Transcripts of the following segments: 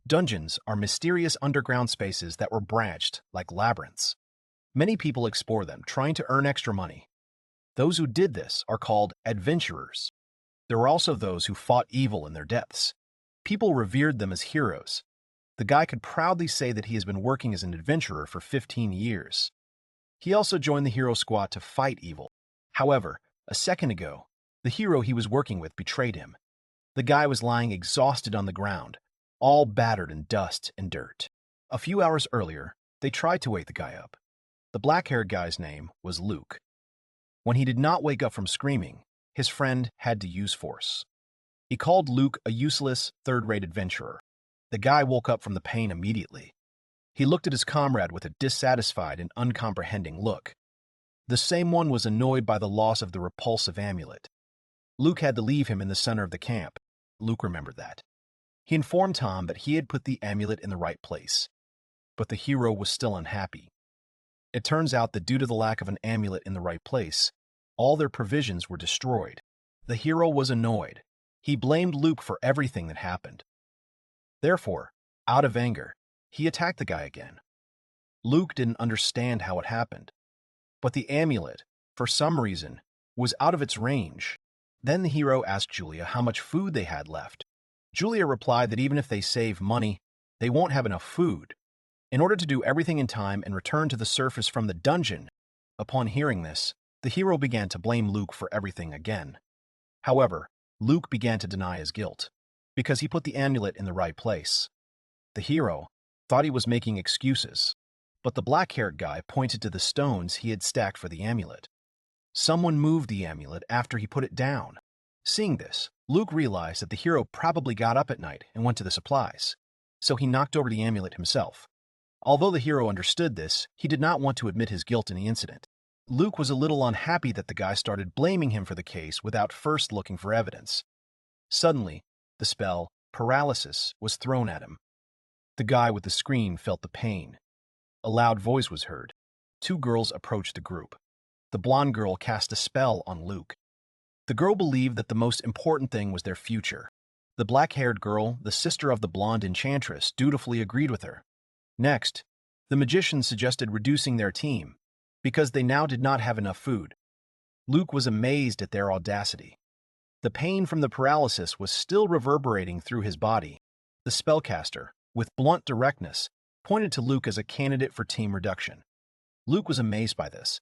Dungeons are mysterious underground spaces that were branched like labyrinths. Many people explore them, trying to earn extra money. Those who did this are called adventurers. There were also those who fought evil in their depths. People revered them as heroes. The guy could proudly say that he has been working as an adventurer for 15 years. He also joined the hero squad to fight evil. However, a second ago, the hero he was working with betrayed him. The guy was lying exhausted on the ground, all battered in dust and dirt. A few hours earlier, they tried to wake the guy up. The black-haired guy's name was Luke. When he did not wake up from screaming, his friend had to use force. He called Luke a useless, third-rate adventurer. The guy woke up from the pain immediately. He looked at his comrade with a dissatisfied and uncomprehending look. The same one was annoyed by the loss of the repulsive amulet. Luke had to leave him in the center of the camp. Luke remembered that. He informed Tom that he had put the amulet in the right place. But the hero was still unhappy. It turns out that due to the lack of an amulet in the right place, all their provisions were destroyed. The hero was annoyed. He blamed Luke for everything that happened. Therefore, out of anger, he attacked the guy again. Luke didn't understand how it happened. But the amulet, for some reason, was out of its range. Then the hero asked Julia how much food they had left. Julia replied that even if they save money, they won't have enough food. In order to do everything in time and return to the surface from the dungeon, upon hearing this, the hero began to blame Luke for everything again. However, Luke began to deny his guilt, because he put the amulet in the right place. The hero thought he was making excuses, but the black-haired guy pointed to the stones he had stacked for the amulet. Someone moved the amulet after he put it down. Seeing this, Luke realized that the hero probably got up at night and went to the supplies, so he knocked over the amulet himself. Although the hero understood this, he did not want to admit his guilt in the incident. Luke was a little unhappy that the guy started blaming him for the case without first looking for evidence. Suddenly, the spell, paralysis, was thrown at him. The guy with the screen felt the pain. A loud voice was heard. Two girls approached the group. The blonde girl cast a spell on Luke. The girl believed that the most important thing was their future. The black-haired girl, the sister of the blonde enchantress, dutifully agreed with her. Next, the magician suggested reducing their team, because they now did not have enough food. Luke was amazed at their audacity. The pain from the paralysis was still reverberating through his body. The spellcaster, with blunt directness, pointed to Luke as a candidate for team reduction. Luke was amazed by this.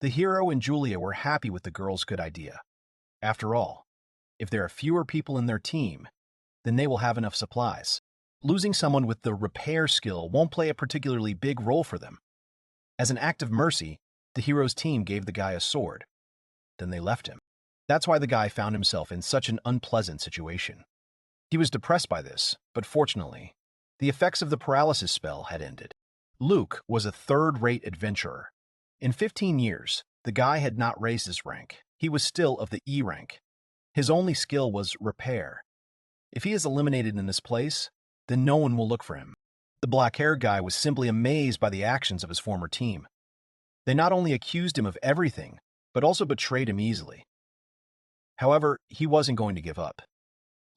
The hero and Julia were happy with the girl's good idea. After all, if there are fewer people in their team, then they will have enough supplies. Losing someone with the repair skill won't play a particularly big role for them. As an act of mercy, the hero's team gave the guy a sword. Then they left him. That's why the guy found himself in such an unpleasant situation. He was depressed by this, but fortunately, the effects of the paralysis spell had ended. Luke was a third-rate adventurer. In 15 years, the guy had not raised his rank. He was still of the E rank. His only skill was repair. If he is eliminated in this place, then no one will look for him. The black-haired guy was simply amazed by the actions of his former team. They not only accused him of everything, but also betrayed him easily. However, he wasn't going to give up.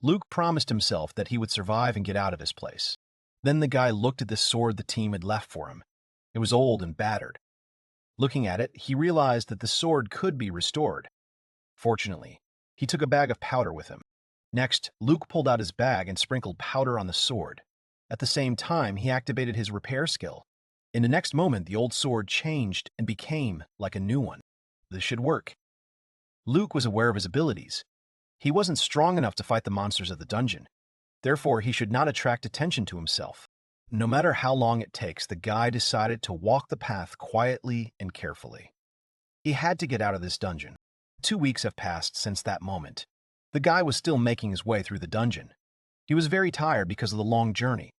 Luke promised himself that he would survive and get out of this place. Then the guy looked at the sword the team had left for him. It was old and battered. Looking at it, he realized that the sword could be restored. Fortunately, he took a bag of powder with him. Next, Luke pulled out his bag and sprinkled powder on the sword. At the same time, he activated his repair skill. In the next moment, the old sword changed and became like a new one. This should work. Luke was aware of his abilities. He wasn't strong enough to fight the monsters of the dungeon. Therefore, he should not attract attention to himself. No matter how long it takes, the guy decided to walk the path quietly and carefully. He had to get out of this dungeon. 2 weeks have passed since that moment. The guy was still making his way through the dungeon. He was very tired because of the long journey.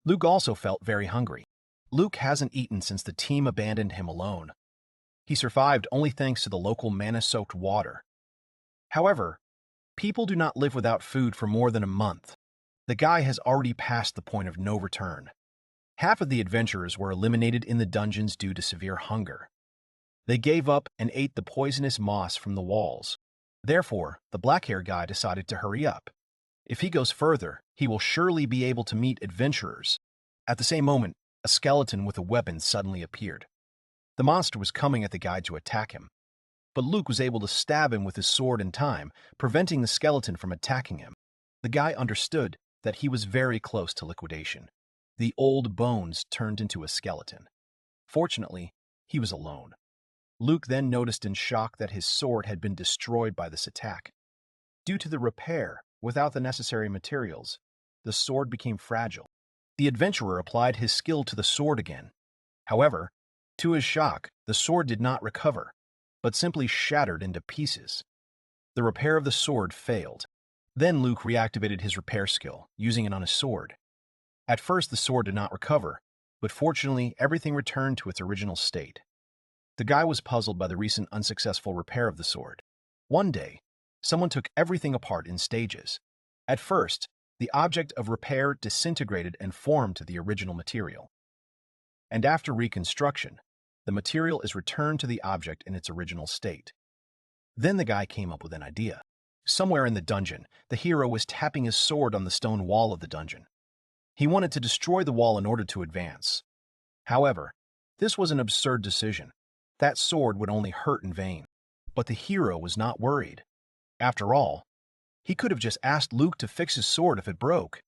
Luke also felt very hungry. Luke hasn't eaten since the team abandoned him alone. He survived only thanks to the local mana-soaked water. However, people do not live without food for more than a month. The guy has already passed the point of no return. Half of the adventurers were eliminated in the dungeons due to severe hunger. They gave up and ate the poisonous moss from the walls. Therefore, the black-haired guy decided to hurry up. If he goes further, He will surely be able to meet adventurers. At the same moment, a skeleton with a weapon suddenly appeared. The monster was coming at the guy to attack him, but Luke was able to stab him with his sword in time, preventing the skeleton from attacking him. The guy understood that he was very close to liquidation. The old bones turned into a skeleton. Fortunately, he was alone. Luke then noticed in shock that his sword had been destroyed by this attack. Due to the repair, without the necessary materials, the sword became fragile. The adventurer applied his skill to the sword again. However, to his shock, the sword did not recover, but simply shattered into pieces. The repair of the sword failed. Then Luke reactivated his repair skill, using it on his sword. At first, the sword did not recover, but fortunately, everything returned to its original state. The guy was puzzled by the recent unsuccessful repair of the sword. One day, someone took everything apart in stages. At first, the object of repair disintegrated and formed to the original material. And after reconstruction, the material is returned to the object in its original state. Then the guy came up with an idea. Somewhere in the dungeon, the hero was tapping his sword on the stone wall of the dungeon. He wanted to destroy the wall in order to advance. However, this was an absurd decision. That sword would only hurt in vain. But the hero was not worried. After all, he could have just asked Luke to fix his sword if it broke.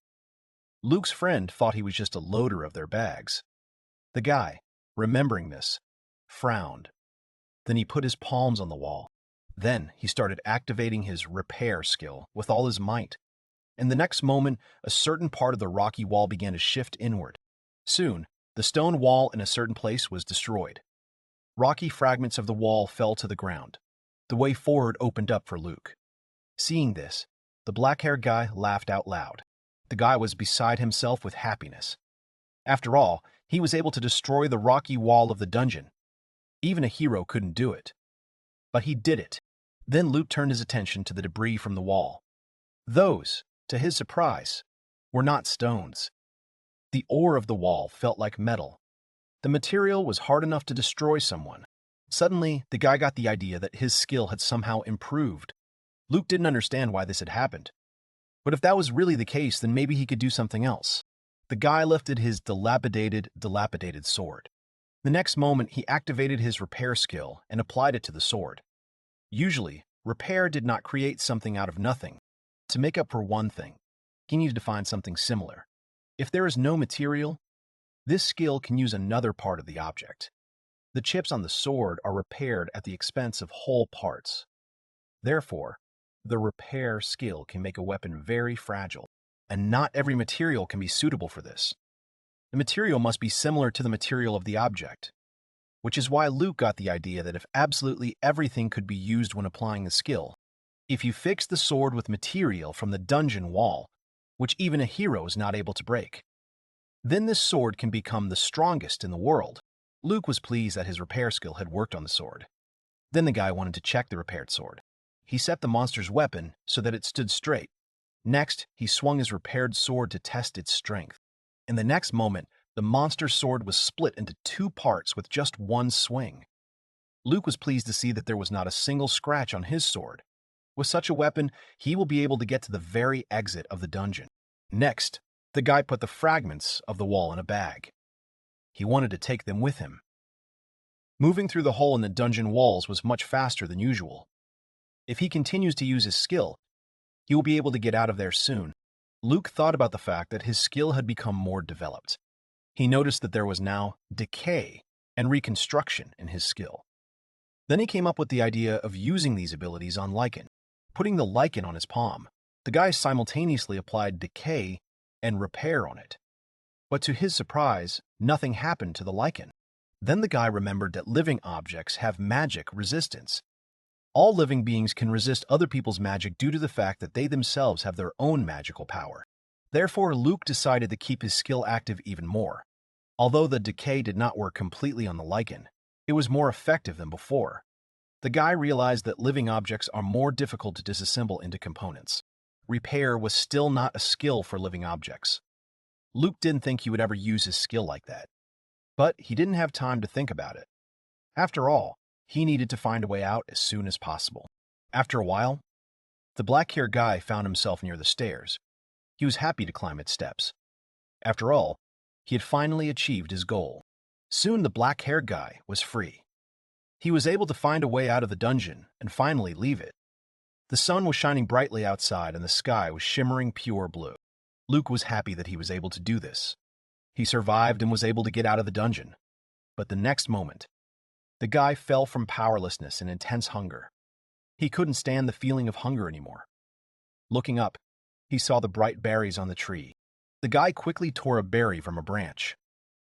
Luke's friend thought he was just a loader of their bags. The guy, remembering this, frowned. Then he put his palms on the wall. Then he started activating his repair skill with all his might. In the next moment, a certain part of the rocky wall began to shift inward. Soon, the stone wall in a certain place was destroyed. Rocky fragments of the wall fell to the ground. The way forward opened up for Luke. Seeing this, the black-haired guy laughed out loud. The guy was beside himself with happiness. After all, he was able to destroy the rocky wall of the dungeon. Even a hero couldn't do it. But he did it. Then Luke turned his attention to the debris from the wall. Those, to his surprise, were not stones. The ore of the wall felt like metal. The material was hard enough to destroy someone. Suddenly, the guy got the idea that his skill had somehow improved. Luke didn't understand why this had happened. But if that was really the case, then maybe he could do something else. The guy lifted his dilapidated sword. The next moment, he activated his repair skill and applied it to the sword. Usually, repair did not create something out of nothing. To make up for one thing, he needed to find something similar. If there is no material, this skill can use another part of the object. The chips on the sword are repaired at the expense of whole parts. Therefore, the repair skill can make a weapon very fragile, and not every material can be suitable for this. The material must be similar to the material of the object, which is why Luke got the idea that if absolutely everything could be used when applying the skill, if you fix the sword with material from the dungeon wall, which even a hero is not able to break, then this sword can become the strongest in the world. Luke was pleased that his repair skill had worked on the sword. Then the guy wanted to check the repaired sword. He set the monster's weapon so that it stood straight. Next, he swung his repaired sword to test its strength. In the next moment, the monster's sword was split into two parts with just one swing. Luke was pleased to see that there was not a single scratch on his sword. With such a weapon, he will be able to get to the very exit of the dungeon. Next, the guy put the fragments of the wall in a bag. He wanted to take them with him. Moving through the hole in the dungeon walls was much faster than usual. If he continues to use his skill, he will be able to get out of there soon. Luke thought about the fact that his skill had become more developed. He noticed that there was now decay and reconstruction in his skill. Then he came up with the idea of using these abilities on lichen. Putting the lichen on his palm, the guy simultaneously applied decay and repair on it. But to his surprise, nothing happened to the lichen. Then the guy remembered that living objects have magic resistance. All living beings can resist other people's magic due to the fact that they themselves have their own magical power. Therefore, Luke decided to keep his skill active even more. Although the decay did not work completely on the lichen, it was more effective than before. The guy realized that living objects are more difficult to disassemble into components. Repair was still not a skill for living objects. Luke didn't think he would ever use his skill like that. But he didn't have time to think about it. After all, he needed to find a way out as soon as possible. After a while, the black-haired guy found himself near the stairs. He was happy to climb its steps. After all, he had finally achieved his goal. Soon the black-haired guy was free. He was able to find a way out of the dungeon and finally leave it. The sun was shining brightly outside and the sky was shimmering pure blue. Luke was happy that he was able to do this. He survived and was able to get out of the dungeon. But the next moment, the guy fell from powerlessness and intense hunger. He couldn't stand the feeling of hunger anymore. Looking up, he saw the bright berries on the tree. The guy quickly tore a berry from a branch.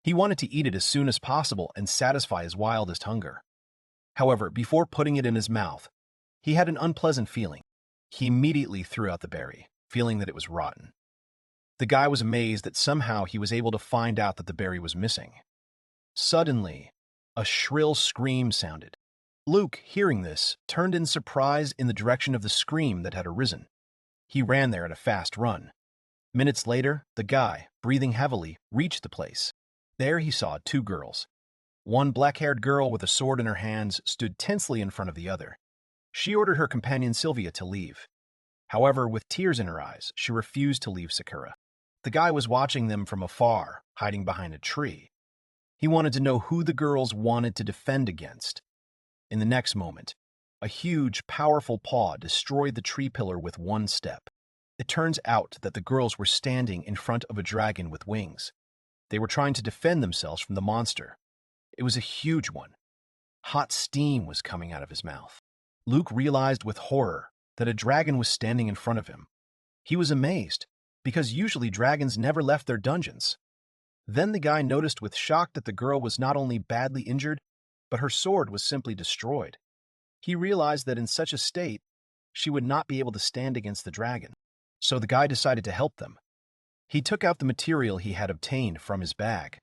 He wanted to eat it as soon as possible and satisfy his wildest hunger. However, before putting it in his mouth, he had an unpleasant feeling. He immediately threw out the berry, feeling that it was rotten. The guy was amazed that somehow he was able to find out that the berry was missing. Suddenly, a shrill scream sounded. Luke, hearing this, turned in surprise in the direction of the scream that had arisen. He ran there at a fast run. Minutes later, the guy, breathing heavily, reached the place. There he saw two girls. One black-haired girl with a sword in her hands stood tensely in front of the other. She ordered her companion Sylvia to leave. However, with tears in her eyes, she refused to leave Sakura. The guy was watching them from afar, hiding behind a tree. He wanted to know who the girls wanted to defend against. In the next moment, a huge, powerful paw destroyed the tree pillar with one step. It turns out that the girls were standing in front of a dragon with wings. They were trying to defend themselves from the monster. It was a huge one. Hot steam was coming out of his mouth. Luke realized with horror that a dragon was standing in front of him. He was amazed, because usually dragons never left their dungeons. Then the guy noticed with shock that the girl was not only badly injured, but her sword was simply destroyed. He realized that in such a state, she would not be able to stand against the dragon. So the guy decided to help them. He took out the material he had obtained from his bag.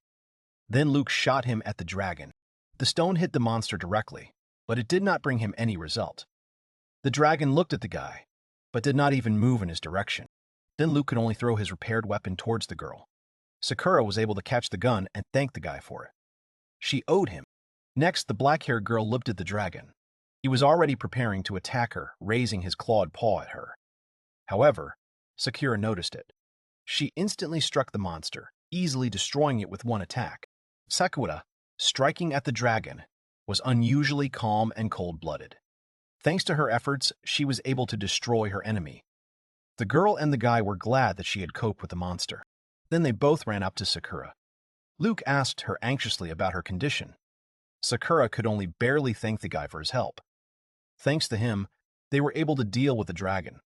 Then Luke shot him at the dragon. The stone hit the monster directly, but it did not bring him any result. The dragon looked at the guy, but did not even move in his direction. Then Luke could only throw his repaired weapon towards the girl. Sakura was able to catch the gun and thank the guy for it. She owed him. Next, the black-haired girl looked at the dragon. He was already preparing to attack her, raising his clawed paw at her. However, Sakura noticed it. She instantly struck the monster, easily destroying it with one attack. Sakura, striking at the dragon, was unusually calm and cold-blooded. Thanks to her efforts, she was able to destroy her enemy. The girl and the guy were glad that she had coped with the monster. Then they both ran up to Sakura. Luke asked her anxiously about her condition. Sakura could only barely thank the guy for his help. Thanks to him, they were able to deal with the dragon.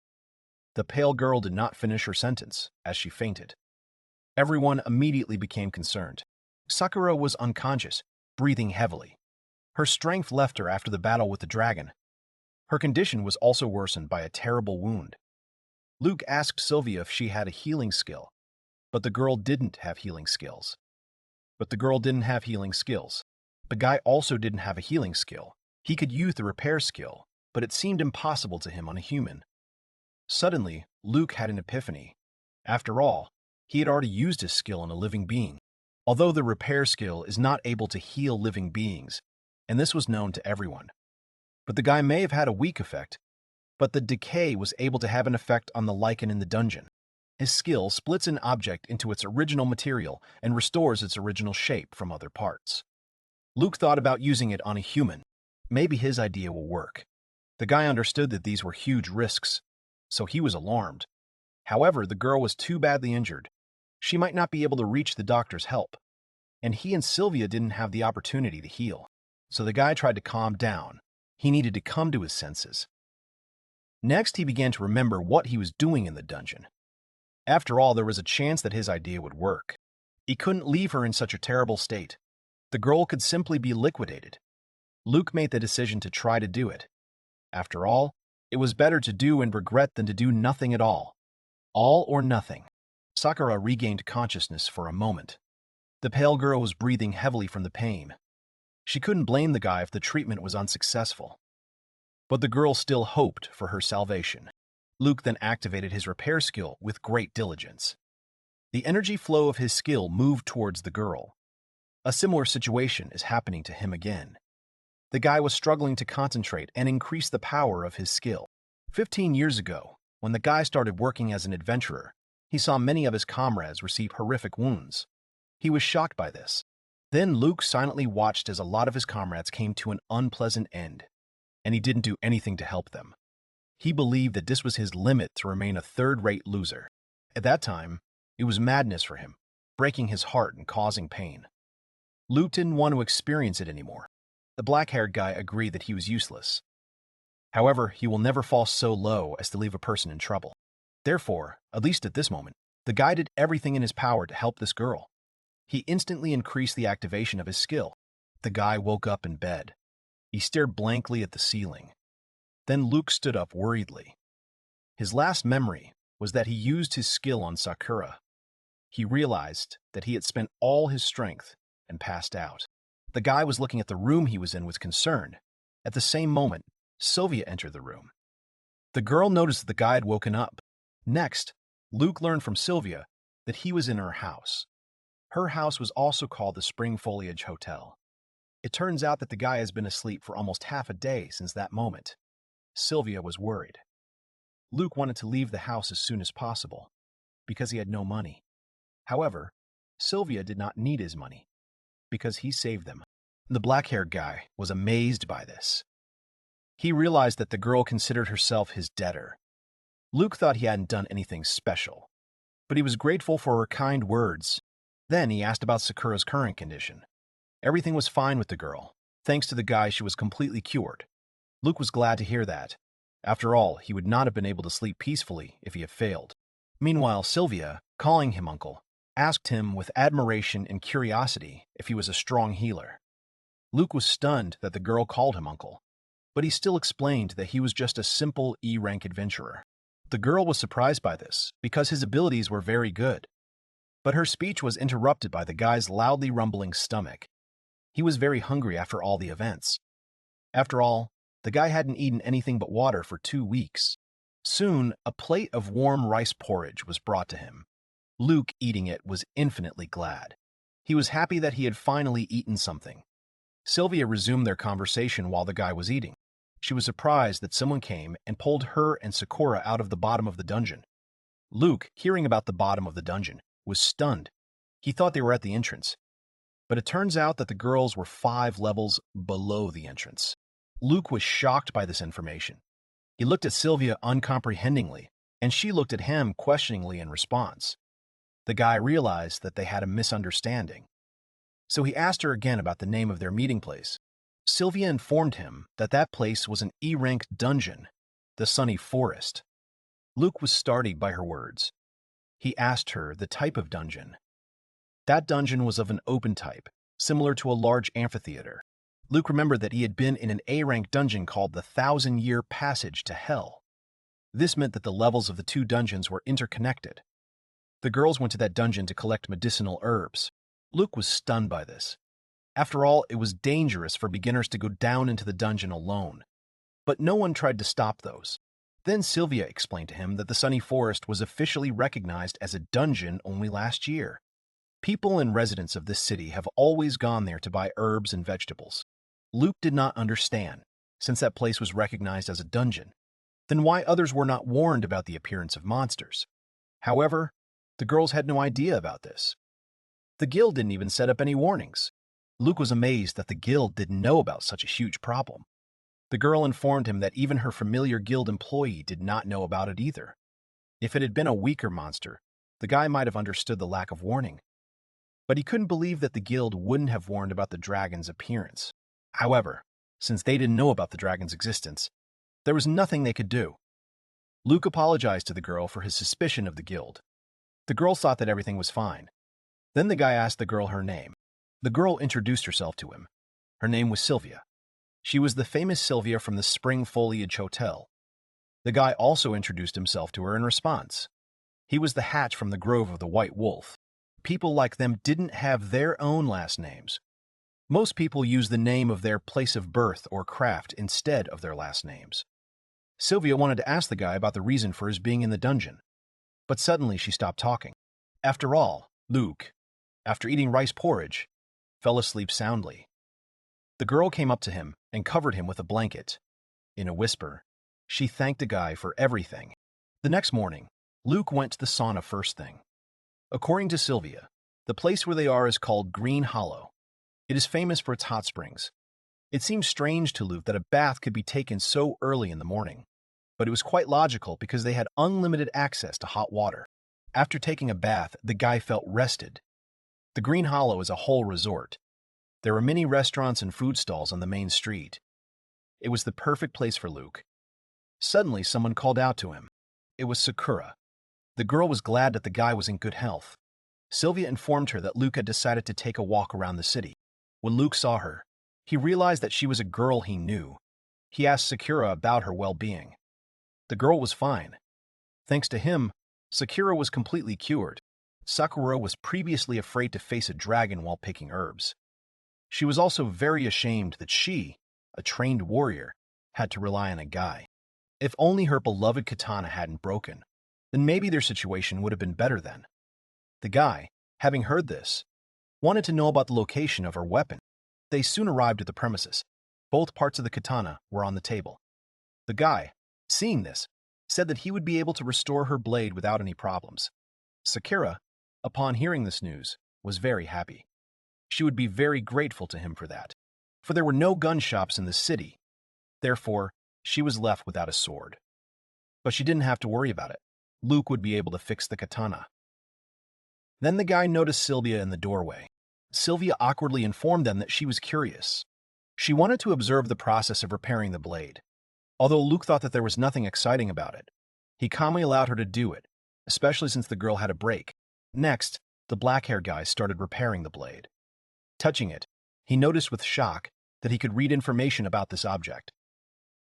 The pale girl did not finish her sentence, as she fainted. Everyone immediately became concerned. Sakura was unconscious, breathing heavily. Her strength left her after the battle with the dragon. Her condition was also worsened by a terrible wound. Luke asked Sylvia if she had a healing skill, but the girl didn't have healing skills. The guy also didn't have a healing skill. He could use the repair skill, but it seemed impossible to him on a human. Suddenly, Luke had an epiphany. After all, he had already used his skill on a living being. Although the repair skill is not able to heal living beings, and this was known to everyone. But the guy may have had a weak effect, but the decay was able to have an effect on the lichen in the dungeon. His skill splits an object into its original material and restores its original shape from other parts. Luke thought about using it on a human. Maybe his idea will work. The guy understood that these were huge risks, so he was alarmed. However, the girl was too badly injured. She might not be able to reach the doctor's help, and he and Sylvia didn't have the opportunity to heal. So the guy tried to calm down. He needed to come to his senses. Next, he began to remember what he was doing in the dungeon. After all, there was a chance that his idea would work. He couldn't leave her in such a terrible state. The girl could simply be liquidated. Luke made the decision to try to do it. After all, it was better to do and regret than to do nothing at all. All or nothing. Sakura regained consciousness for a moment. The pale girl was breathing heavily from the pain. She couldn't blame the guy if the treatment was unsuccessful. But the girl still hoped for her salvation. Luke then activated his repair skill with great diligence. The energy flow of his skill moved towards the girl. A similar situation is happening to him again. The guy was struggling to concentrate and increase the power of his skill. 15 years ago, when the guy started working as an adventurer, He saw many of his comrades receive horrific wounds. He was shocked by this. Then Luke silently watched as a lot of his comrades came to an unpleasant end, and he didn't do anything to help them. He believed that this was his limit to remain a third-rate loser. At that time, it was madness for him, breaking his heart and causing pain. Luke didn't want to experience it anymore. The black-haired guy agreed that he was useless. However, he will never fall so low as to leave a person in trouble. Therefore, at least at this moment, the guy did everything in his power to help this girl. He instantly increased the activation of his skill. The guy woke up in bed. He stared blankly at the ceiling. Then Luke stood up worriedly. His last memory was that he used his skill on Sakura. He realized that he had spent all his strength and passed out. The guy was looking at the room he was in with concern. At the same moment, Sylvia entered the room. The girl noticed that the guy had woken up. Next, Luke learned from Sylvia that he was in her house. Her house was also called the Spring Foliage Hotel. It turns out that the guy has been asleep for almost half a day since that moment. Sylvia was worried. Luke wanted to leave the house as soon as possible, because he had no money. However, Sylvia did not need his money, because he saved them. The black-haired guy was amazed by this. He realized that the girl considered herself his debtor. Luke thought he hadn't done anything special, but he was grateful for her kind words. Then he asked about Sakura's current condition. Everything was fine with the girl. Thanks to the guy, she was completely cured. Luke was glad to hear that. After all, he would not have been able to sleep peacefully if he had failed. Meanwhile, Sylvia, calling him uncle, asked him with admiration and curiosity if he was a strong healer. Luke was stunned that the girl called him uncle, but he still explained that he was just a simple E-rank adventurer. The girl was surprised by this, because his abilities were very good. But her speech was interrupted by the guy's loudly rumbling stomach. He was very hungry after all the events. After all, the guy hadn't eaten anything but water for 2 weeks. Soon, a plate of warm rice porridge was brought to him. Luke, eating it, was infinitely glad. He was happy that he had finally eaten something. Sylvia resumed their conversation while the guy was eating. She was surprised that someone came and pulled her and Sakura out of the bottom of the dungeon. Luke, hearing about the bottom of the dungeon, was stunned. He thought they were at the entrance. But it turns out that the girls were 5 levels below the entrance. Luke was shocked by this information. He looked at Sylvia uncomprehendingly, and she looked at him questioningly in response. The guy realized that they had a misunderstanding. So he asked her again about the name of their meeting place. Sylvia informed him that that place was an E-rank dungeon, the Sunny Forest. Luke was startled by her words. He asked her the type of dungeon. That dungeon was of an open type, similar to a large amphitheater. Luke remembered that he had been in an A-rank dungeon called the 1,000-Year Passage to Hell. This meant that the levels of the 2 dungeons were interconnected. The girls went to that dungeon to collect medicinal herbs. Luke was stunned by this. After all, it was dangerous for beginners to go down into the dungeon alone. But no one tried to stop those. Then Sylvia explained to him that the Sunny Forest was officially recognized as a dungeon only last year. People and residents of this city have always gone there to buy herbs and vegetables. Luke did not understand, since that place was recognized as a dungeon, then why others were not warned about the appearance of monsters. However, the girls had no idea about this. The guild didn't even set up any warnings. Luke was amazed that the guild didn't know about such a huge problem. The girl informed him that even her familiar guild employee did not know about it either. If it had been a weaker monster, the guy might have understood the lack of warning. But he couldn't believe that the guild wouldn't have warned about the dragon's appearance. However, since they didn't know about the dragon's existence, there was nothing they could do. Luke apologized to the girl for his suspicion of the guild. The girl thought that everything was fine. Then the guy asked the girl her name. The girl introduced herself to him. Her name was Sylvia. She was the famous Sylvia from the Spring Foliage Hotel. The guy also introduced himself to her in response. He was the Hatch from the Grove of the White Wolf. People like them didn't have their own last names. Most people use the name of their place of birth or craft instead of their last names. Sylvia wanted to ask the guy about the reason for his being in the dungeon, but suddenly she stopped talking. After all, Luke, after eating rice porridge, fell asleep soundly. The girl came up to him and covered him with a blanket. In a whisper, she thanked the guy for everything. The next morning, Luke went to the sauna first thing. According to Sylvia, the place where they are is called Green Hollow. It is famous for its hot springs. It seemed strange to Luke that a bath could be taken so early in the morning, but it was quite logical because they had unlimited access to hot water. After taking a bath, the guy felt rested. The Green Hollow is a whole resort. There were many restaurants and food stalls on the main street. It was the perfect place for Luke. Suddenly, someone called out to him. It was Sakura. The girl was glad that the guy was in good health. Sylvia informed her that Luke had decided to take a walk around the city. When Luke saw her, he realized that she was a girl he knew. He asked Sakura about her well-being. The girl was fine. Thanks to him, Sakura was completely cured. Sakura was previously afraid to face a dragon while picking herbs. She was also very ashamed that she, a trained warrior, had to rely on a guy. If only her beloved katana hadn't broken, then maybe their situation would have been better then. The guy, having heard this, wanted to know about the location of her weapon. They soon arrived at the premises. Both parts of the katana were on the table. The guy, seeing this, said that he would be able to restore her blade without any problems. Sakura, upon hearing this news, was very happy. She would be very grateful to him for that, for there were no gun shops in the city. Therefore, she was left without a sword. But she didn't have to worry about it. Luke would be able to fix the katana. Then the guy noticed Sylvia in the doorway. Sylvia awkwardly informed them that she was curious. She wanted to observe the process of repairing the blade. Although Luke thought that there was nothing exciting about it, he calmly allowed her to do it, especially since the girl had a break. Next, the black-haired guy started repairing the blade. Touching it, he noticed with shock that he could read information about this object.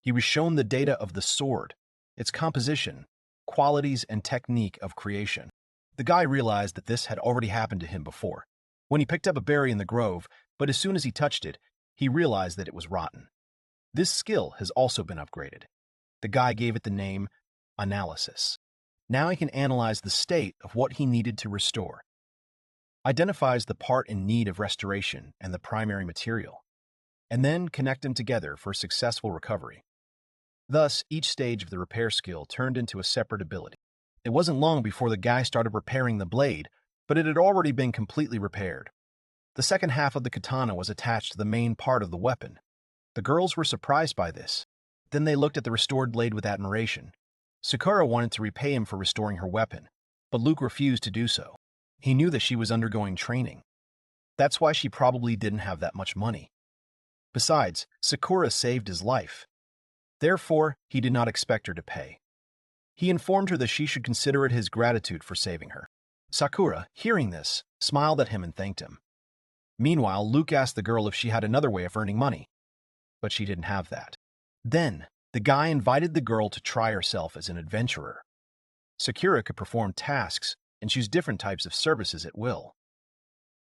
He was shown the data of the sword, its composition, qualities, and technique of creation. The guy realized that this had already happened to him before, when he picked up a berry in the grove, but as soon as he touched it, he realized that it was rotten. This skill has also been upgraded. The guy gave it the name Analysis. Now he can analyze the state of what he needed to restore. Identifies the part in need of restoration and the primary material, and then connect them together for successful recovery. Thus, each stage of the repair skill turned into a separate ability. It wasn't long before the guy started repairing the blade, but it had already been completely repaired. The second half of the katana was attached to the main part of the weapon. The girls were surprised by this. Then they looked at the restored blade with admiration. Sakura wanted to repay him for restoring her weapon, but Luke refused to do so. He knew that she was undergoing training. That's why she probably didn't have that much money. Besides, Sakura saved his life. Therefore, he did not expect her to pay. He informed her that she should consider it his gratitude for saving her. Sakura, hearing this, smiled at him and thanked him. Meanwhile, Luke asked the girl if she had another way of earning money, but she didn't have that. Then, the guy invited the girl to try herself as an adventurer. Sakura could perform tasks and choose different types of services at will.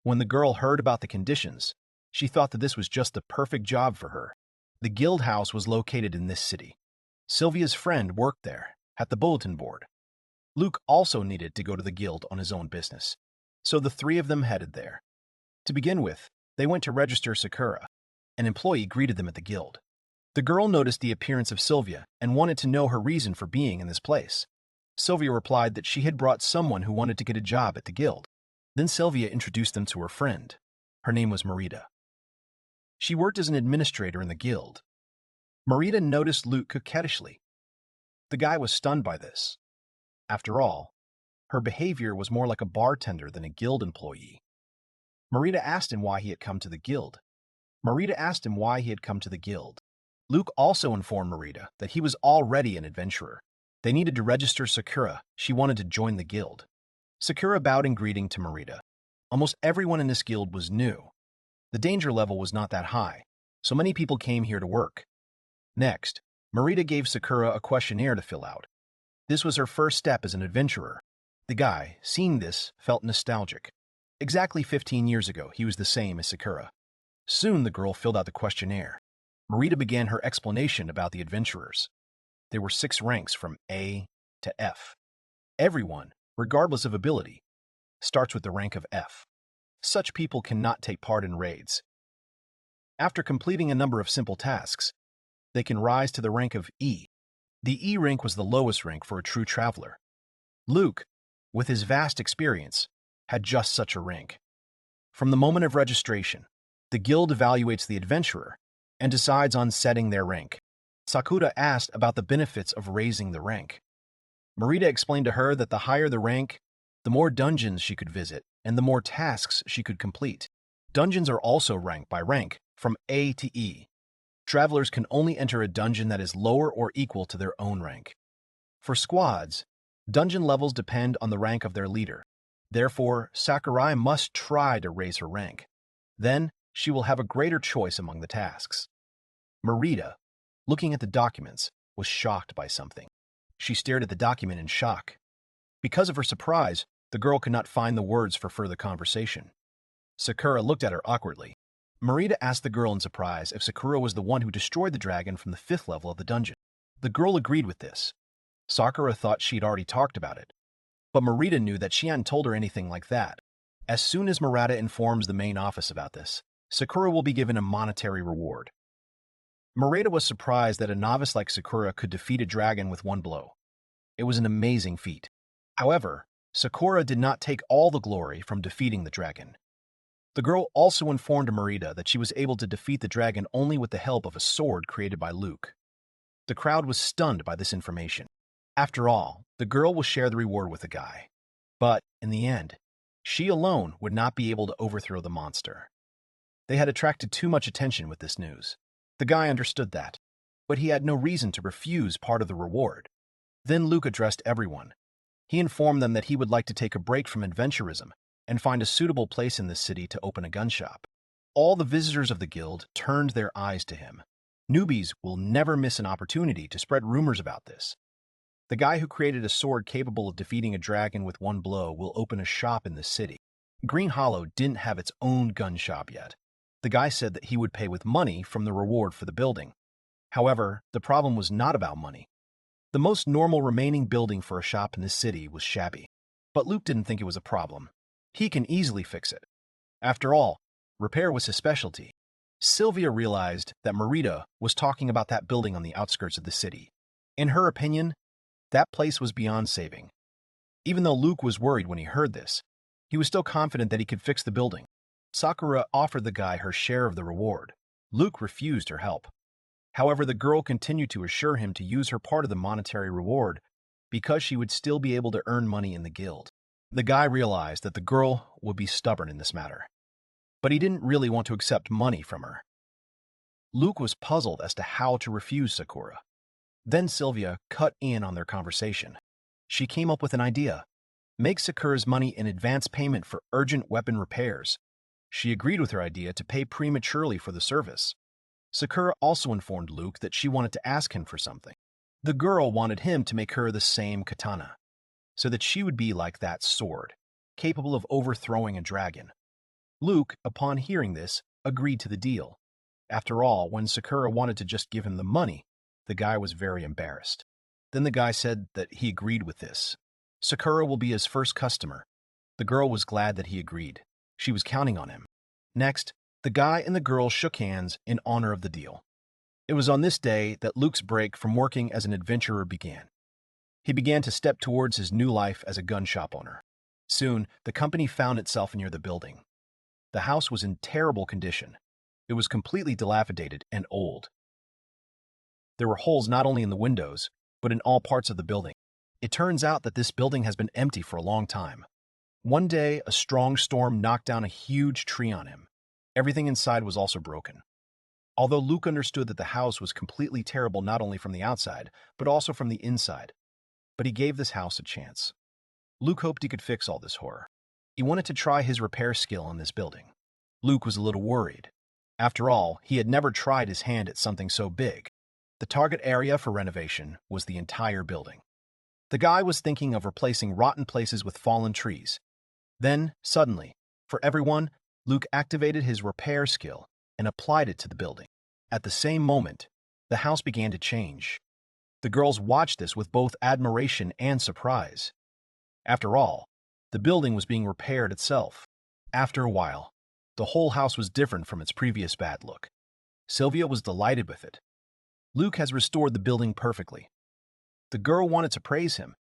When the girl heard about the conditions, she thought that this was just the perfect job for her. The guild house was located in this city. Sylvia's friend worked there, at the bulletin board. Luke also needed to go to the guild on his own business, so the three of them headed there. To begin with, they went to register Sakura. An employee greeted them at the guild. The girl noticed the appearance of Sylvia and wanted to know her reason for being in this place. Sylvia replied that she had brought someone who wanted to get a job at the guild. Then Sylvia introduced them to her friend. Her name was Marita. She worked as an administrator in the guild. Marita noticed Luke coquettishly. The guy was stunned by this. After all, her behavior was more like a bartender than a guild employee. Marita asked him why he had come to the guild. Luke also informed Marita that he was already an adventurer. They needed to register Sakura. She wanted to join the guild. Sakura bowed in greeting to Marita. Almost everyone in this guild was new. The danger level was not that high, so many people came here to work. Next, Marita gave Sakura a questionnaire to fill out. This was her first step as an adventurer. The guy, seeing this, felt nostalgic. Exactly 15 years ago, he was the same as Sakura. Soon the girl filled out the questionnaire. Marita began her explanation about the adventurers. There were 6 ranks from A to F. Everyone, regardless of ability, starts with the rank of F. Such people cannot take part in raids. After completing a number of simple tasks, they can rise to the rank of E. The E rank was the lowest rank for a true traveler. Luke, with his vast experience, had just such a rank. From the moment of registration, the guild evaluates the adventurer and decides on setting their rank. Sakura asked about the benefits of raising the rank. Marita explained to her that the higher the rank, the more dungeons she could visit and the more tasks she could complete. Dungeons are also ranked by rank, from A to E. Travelers can only enter a dungeon that is lower or equal to their own rank. For squads, dungeon levels depend on the rank of their leader. Therefore, Sakurai must try to raise her rank. Then, she will have a greater choice among the tasks. Marita, looking at the documents, was shocked by something. She stared at the document in shock. Because of her surprise, the girl could not find the words for further conversation. Sakura looked at her awkwardly. Marita asked the girl in surprise if Sakura was the one who destroyed the dragon from the 5th level of the dungeon. The girl agreed with this. Sakura thought she'd already talked about it, but Marita knew that she hadn't told her anything like that. As soon as Marita informs the main office about this, Sakura will be given a monetary reward. Marita was surprised that a novice like Sakura could defeat a dragon with one blow. It was an amazing feat. However, Sakura did not take all the glory from defeating the dragon. The girl also informed Marita that she was able to defeat the dragon only with the help of a sword created by Luke. The crowd was stunned by this information. After all, the girl will share the reward with the guy. But, in the end, she alone would not be able to overthrow the monster. They had attracted too much attention with this news. The guy understood that, but he had no reason to refuse part of the reward. Then Luke addressed everyone. He informed them that he would like to take a break from adventurism and find a suitable place in this city to open a gun shop. All the visitors of the guild turned their eyes to him. Newbies will never miss an opportunity to spread rumors about this. The guy who created a sword capable of defeating a dragon with one blow will open a shop in this city. Green Hollow didn't have its own gun shop yet. The guy said that he would pay with money from the reward for the building. However, the problem was not about money. The most normal remaining building for a shop in this city was shabby. But Luke didn't think it was a problem. He can easily fix it. After all, repair was his specialty. Sylvia realized that Marita was talking about that building on the outskirts of the city. In her opinion, that place was beyond saving. Even though Luke was worried when he heard this, he was still confident that he could fix the building. Sakura offered the guy her share of the reward. Luke refused her help. However, the girl continued to assure him to use her part of the monetary reward because she would still be able to earn money in the guild. The guy realized that the girl would be stubborn in this matter, but he didn't really want to accept money from her. Luke was puzzled as to how to refuse Sakura. Then Sylvia cut in on their conversation. She came up with an idea. Make Sakura's money in advance payment for urgent weapon repairs. She agreed with her idea to pay prematurely for the service. Sakura also informed Luke that she wanted to ask him for something. The girl wanted him to make her the same katana, so that she would be like that sword, capable of overthrowing a dragon. Luke, upon hearing this, agreed to the deal. After all, when Sakura wanted to just give him the money, the guy was very embarrassed. Then the guy said that he agreed with this. Sakura will be his first customer. The girl was glad that he agreed. She was counting on him. Next, the guy and the girl shook hands in honor of the deal. It was on this day that Luke's break from working as an adventurer began. He began to step towards his new life as a gun shop owner. Soon, the company found itself near the building. The house was in terrible condition. It was completely dilapidated and old. There were holes not only in the windows, but in all parts of the building. It turns out that this building has been empty for a long time. One day, a strong storm knocked down a huge tree on him. Everything inside was also broken. Although Luke understood that the house was completely terrible not only from the outside, but also from the inside, but he gave this house a chance. Luke hoped he could fix all this horror. He wanted to try his repair skill on this building. Luke was a little worried. After all, he had never tried his hand at something so big. The target area for renovation was the entire building. The guy was thinking of replacing rotten places with fallen trees. Then, suddenly, for everyone, Luke activated his repair skill and applied it to the building. At the same moment, the house began to change. The girls watched this with both admiration and surprise. After all, the building was being repaired itself. After a while, the whole house was different from its previous bad look. Sylvia was delighted with it. Luke has restored the building perfectly. The girl wanted to praise him,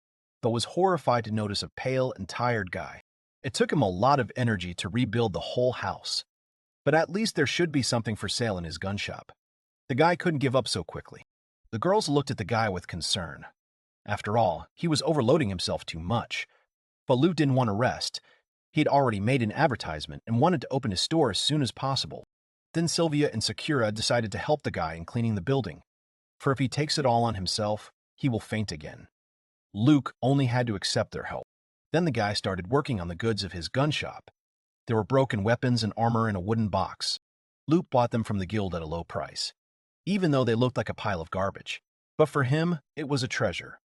but was horrified to notice a pale and tired guy. It took him a lot of energy to rebuild the whole house, but at least there should be something for sale in his gun shop. The guy couldn't give up so quickly. The girls looked at the guy with concern. After all, he was overloading himself too much. But Luke didn't want to rest. He had already made an advertisement and wanted to open his store as soon as possible. Then Sylvia and Sakura decided to help the guy in cleaning the building, for if he takes it all on himself, he will faint again. Luke only had to accept their help. Then the guy started working on the goods of his gun shop. There were broken weapons and armor in a wooden box. Luke bought them from the guild at a low price, even though they looked like a pile of garbage. But for him, it was a treasure.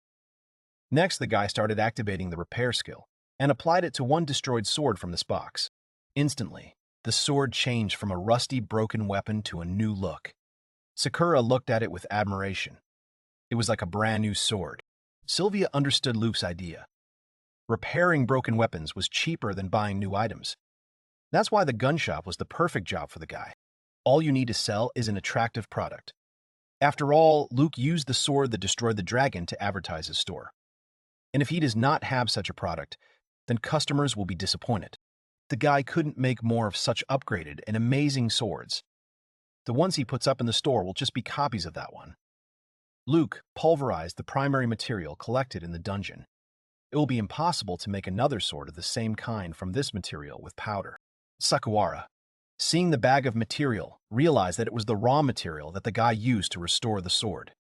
Next, the guy started activating the repair skill and applied it to one destroyed sword from this box. Instantly, the sword changed from a rusty, broken weapon to a new look. Sakura looked at it with admiration. It was like a brand new sword. Sylvia understood Luke's idea. Repairing broken weapons was cheaper than buying new items. That's why the gun shop was the perfect job for the guy. All you need to sell is an attractive product. After all, Luke used the sword that destroyed the dragon to advertise his store. And if he does not have such a product, then customers will be disappointed. The guy couldn't make more of such upgraded and amazing swords. The ones he puts up in the store will just be copies of that one. Luke pulverized the primary material collected in the dungeon. It will be impossible to make another sword of the same kind from this material with powder. Sakura, seeing the bag of material, realized that it was the raw material that the guy used to restore the sword.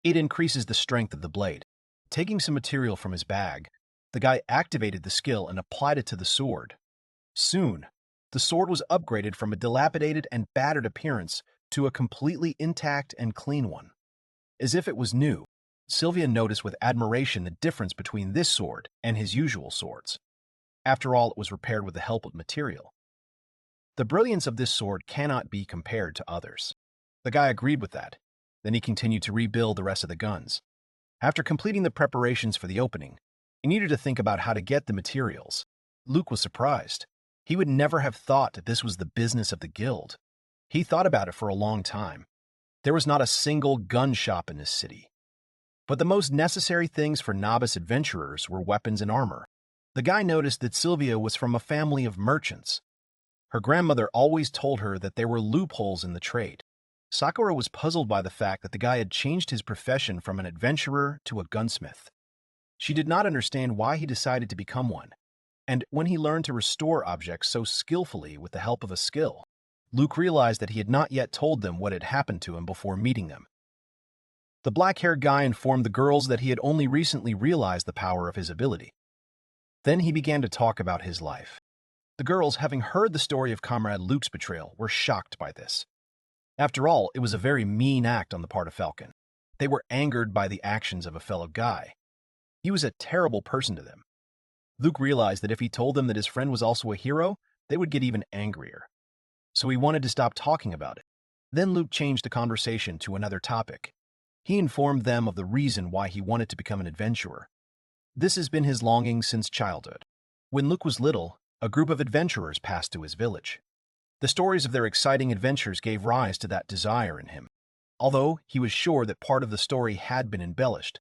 It increases the strength of the blade. Taking some material from his bag, the guy activated the skill and applied it to the sword. Soon, the sword was upgraded from a dilapidated and battered appearance to a completely intact and clean one. As if it was new, Sylvia noticed with admiration the difference between this sword and his usual swords. After all, it was repaired with the help of material. The brilliance of this sword cannot be compared to others. The guy agreed with that. Then he continued to rebuild the rest of the guns. After completing the preparations for the opening, he needed to think about how to get the materials. Luke was surprised. He would never have thought that this was the business of the guild. He thought about it for a long time. There was not a single gun shop in this city. But the most necessary things for novice adventurers were weapons and armor. The guy noticed that Sylvia was from a family of merchants. Her grandmother always told her that there were loopholes in the trade. Sakura was puzzled by the fact that the guy had changed his profession from an adventurer to a gunsmith. She did not understand why he decided to become one, and when he learned to restore objects so skillfully with the help of a skill, Luke realized that he had not yet told them what had happened to him before meeting them. The black-haired guy informed the girls that he had only recently realized the power of his ability. Then he began to talk about his life. The girls, having heard the story of Comrade Luke's betrayal, were shocked by this. After all, it was a very mean act on the part of Falcon. They were angered by the actions of a fellow guy. He was a terrible person to them. Luke realized that if he told them that his friend was also a hero, they would get even angrier. So he wanted to stop talking about it. Then Luke changed the conversation to another topic. He informed them of the reason why he wanted to become an adventurer. This has been his longing since childhood. When Luke was little, a group of adventurers passed to his village. The stories of their exciting adventures gave rise to that desire in him, although he was sure that part of the story had been embellished.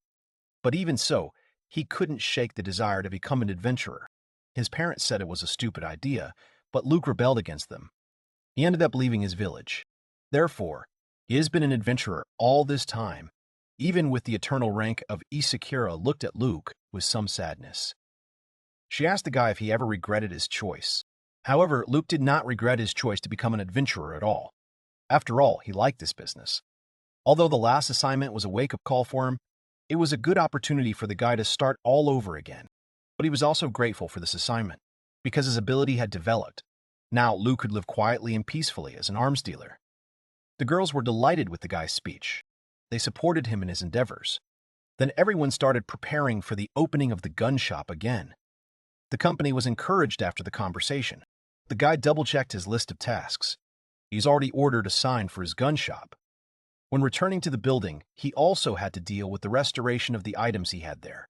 But even so, he couldn't shake the desire to become an adventurer. His parents said it was a stupid idea, but Luke rebelled against them. He ended up leaving his village. Therefore, he has been an adventurer all this time. Even with the eternal rank of Isakura looked at Luke with some sadness. She asked the guy if he ever regretted his choice. However, Luke did not regret his choice to become an adventurer at all. After all, he liked this business. Although the last assignment was a wake-up call for him, it was a good opportunity for the guy to start all over again. But he was also grateful for this assignment, because his ability had developed. Now Luke could live quietly and peacefully as an arms dealer. The girls were delighted with the guy's speech. They supported him in his endeavors. Then everyone started preparing for the opening of the gun shop again. The company was encouraged after the conversation. The guy double-checked his list of tasks. He's already ordered a sign for his gun shop. When returning to the building, he also had to deal with the restoration of the items he had there.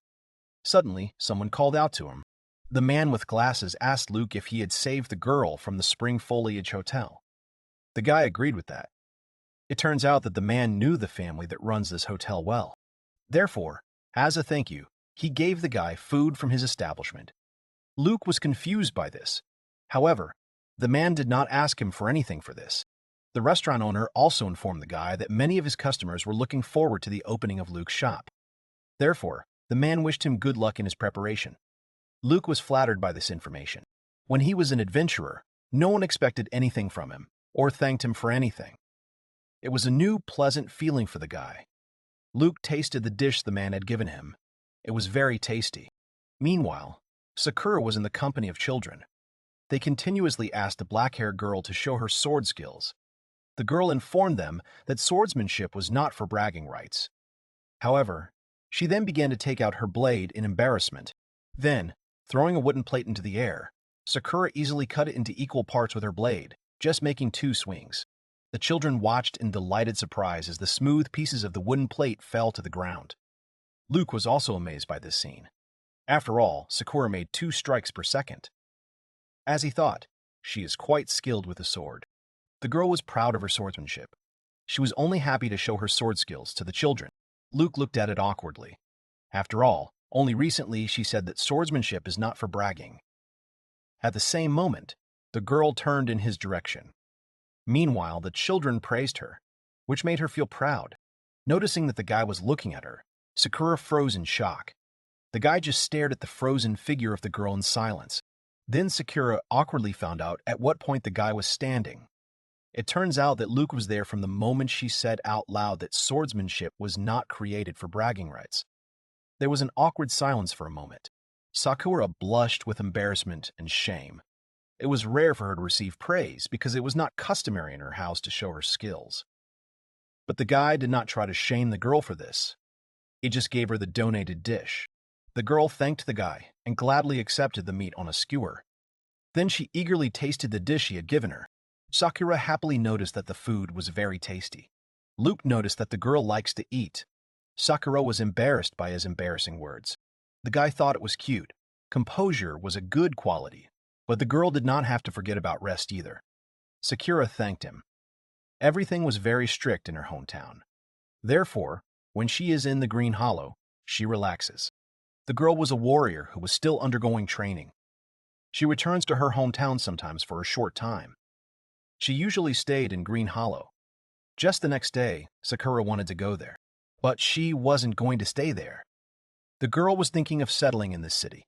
Suddenly, someone called out to him. The man with glasses asked Luke if he had saved the girl from the Spring Foliage Hotel. The guy agreed with that. It turns out that the man knew the family that runs this hotel well. Therefore, as a thank you, He gave the guy food from his establishment. Luke was confused by this. However, the man did not ask him for anything for this. The restaurant owner also informed the guy that many of his customers were looking forward to the opening of Luke's shop. Therefore, the man wished him good luck in his preparation. Luke was flattered by this information. When he was an adventurer, no one expected anything from him or thanked him for anything. It was a new, pleasant feeling for the guy. Luke tasted the dish the man had given him. It was very tasty. Meanwhile, Sakura was in the company of children. They continuously asked the black-haired girl to show her sword skills. The girl informed them that swordsmanship was not for bragging rights. However, she then began to take out her blade in embarrassment. Then, throwing a wooden plate into the air, Sakura easily cut it into equal parts with her blade, just making 2 swings. The children watched in delighted surprise as the smooth pieces of the wooden plate fell to the ground. Luke was also amazed by this scene. After all, Sakura made 2 strikes per second. As he thought, she is quite skilled with the sword. The girl was proud of her swordsmanship. She was only happy to show her sword skills to the children. Luke looked at it awkwardly. After all, only recently she said that swordsmanship is not for bragging. At the same moment, the girl turned in his direction. Meanwhile, the children praised her, which made her feel proud. Noticing that the guy was looking at her, Sakura froze in shock. The guy just stared at the frozen figure of the girl in silence. Then Sakura awkwardly found out at what point the guy was standing. It turns out that Luke was there from the moment she said out loud that swordsmanship was not created for bragging rights. There was an awkward silence for a moment. Sakura blushed with embarrassment and shame. It was rare for her to receive praise because it was not customary in her house to show her skills. But the guy did not try to shame the girl for this. He just gave her the donated dish. The girl thanked the guy and gladly accepted the meat on a skewer. Then she eagerly tasted the dish he had given her. Sakura happily noticed that the food was very tasty. Luke noticed that the girl likes to eat. Sakura was embarrassed by his embarrassing words. The guy thought it was cute. Composure was a good quality, but the girl did not have to forget about rest either. Sakura thanked him. Everything was very strict in her hometown. Therefore, when she is in the Green Hollow, she relaxes. The girl was a warrior who was still undergoing training. She returns to her hometown sometimes for a short time. She usually stayed in Green Hollow. Just the next day, Sakura wanted to go there, but she wasn't going to stay there. The girl was thinking of settling in this city,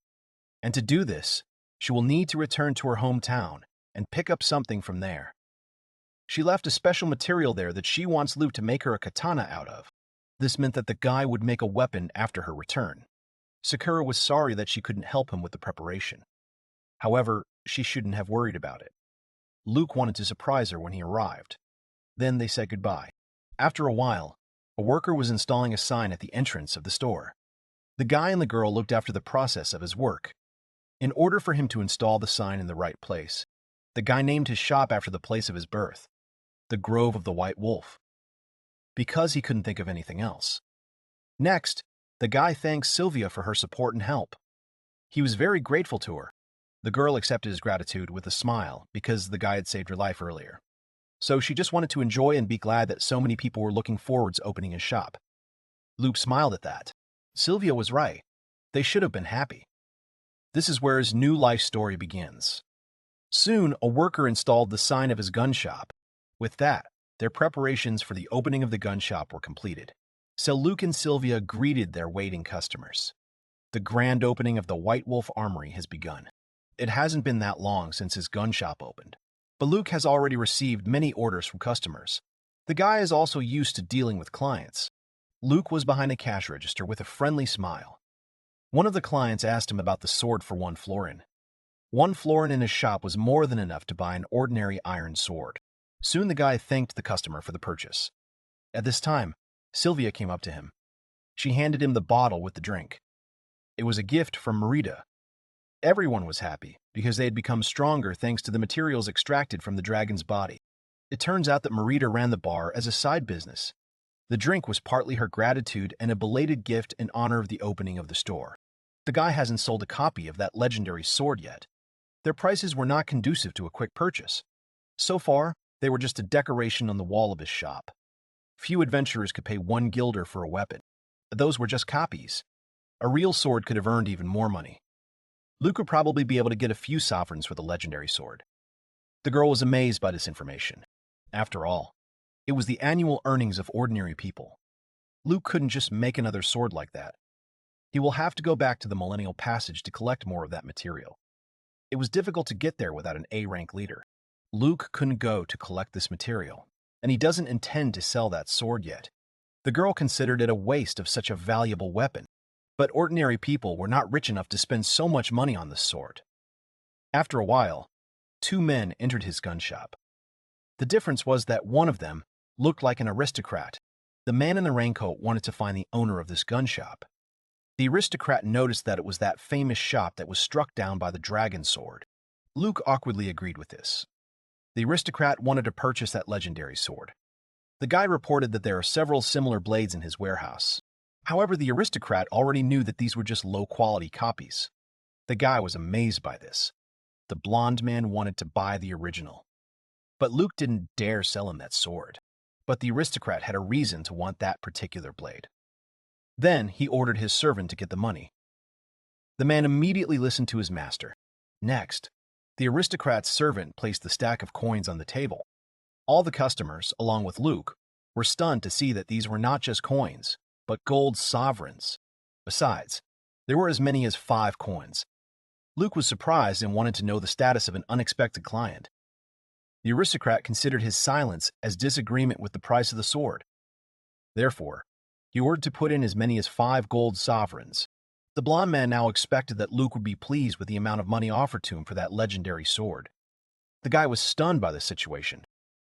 and to do this, she will need to return to her hometown and pick up something from there. She left a special material there that she wants Luke to make her a katana out of. This meant that the guy would make a weapon after her return. Sakura was sorry that she couldn't help him with the preparation. However, she shouldn't have worried about it. Luke wanted to surprise her when he arrived. Then they said goodbye. After a while, a worker was installing a sign at the entrance of the store. The guy and the girl looked after the process of his work. In order for him to install the sign in the right place, the guy named his shop after the place of his birth, the Grove of the White Wolf, because he couldn't think of anything else. Next, the guy thanked Sylvia for her support and help. He was very grateful to her. The girl accepted his gratitude with a smile because the guy had saved her life earlier. So she just wanted to enjoy and be glad that so many people were looking forward to opening his shop. Luke smiled at that. Sylvia was right. They should have been happy. This is where his new life story begins. Soon, a worker installed the sign of his gun shop. With that, their preparations for the opening of the gun shop were completed. So Luke and Sylvia greeted their waiting customers. The grand opening of the White Wolf Armory has begun. It hasn't been that long since his gun shop opened, but Luke has already received many orders from customers. The guy is also used to dealing with clients. Luke was behind a cash register with a friendly smile. One of the clients asked him about the sword for 1 florin. 1 florin in his shop was more than enough to buy an ordinary iron sword. Soon the guy thanked the customer for the purchase. At this time, Sylvia came up to him. She handed him the bottle with the drink. It was a gift from Marita. Everyone was happy because they had become stronger thanks to the materials extracted from the dragon's body. It turns out that Marita ran the bar as a side business. The drink was partly her gratitude and a belated gift in honor of the opening of the store. The guy hasn't sold a copy of that legendary sword yet. Their prices were not conducive to a quick purchase. So far, they were just a decoration on the wall of his shop. Few adventurers could pay 1 guilder for a weapon. Those were just copies. A real sword could have earned even more money. Luke would probably be able to get a few sovereigns for the legendary sword. The girl was amazed by this information. After all, it was the annual earnings of ordinary people. Luke couldn't just make another sword like that. He will have to go back to the Millennial Passage to collect more of that material. It was difficult to get there without an A-rank leader. Luke couldn't go to collect this material, and he doesn't intend to sell that sword yet. The girl considered it a waste of such a valuable weapon, but ordinary people were not rich enough to spend so much money on this sword. After a while, two men entered his gun shop. The difference was that one of them looked like an aristocrat. The man in the raincoat wanted to find the owner of this gun shop. The aristocrat noticed that it was that famous shop that was struck down by the dragon sword. Luke awkwardly agreed with this. The aristocrat wanted to purchase that legendary sword. The guy reported that there are several similar blades in his warehouse. However, the aristocrat already knew that these were just low-quality copies. The guy was amazed by this. The blonde man wanted to buy the original. But Luke didn't dare sell him that sword. But the aristocrat had a reason to want that particular blade. Then he ordered his servant to get the money. The man immediately listened to his master. Next, the aristocrat's servant placed the stack of coins on the table. All the customers, along with Luke, were stunned to see that these were not just coins, but gold sovereigns. Besides, there were as many as 5 coins. Luke was surprised and wanted to know the status of an unexpected client. The aristocrat considered his silence as disagreement with the price of the sword. Therefore, he ordered to put in as many as 5 gold sovereigns. The blond man now expected that Luke would be pleased with the amount of money offered to him for that legendary sword. The guy was stunned by the situation.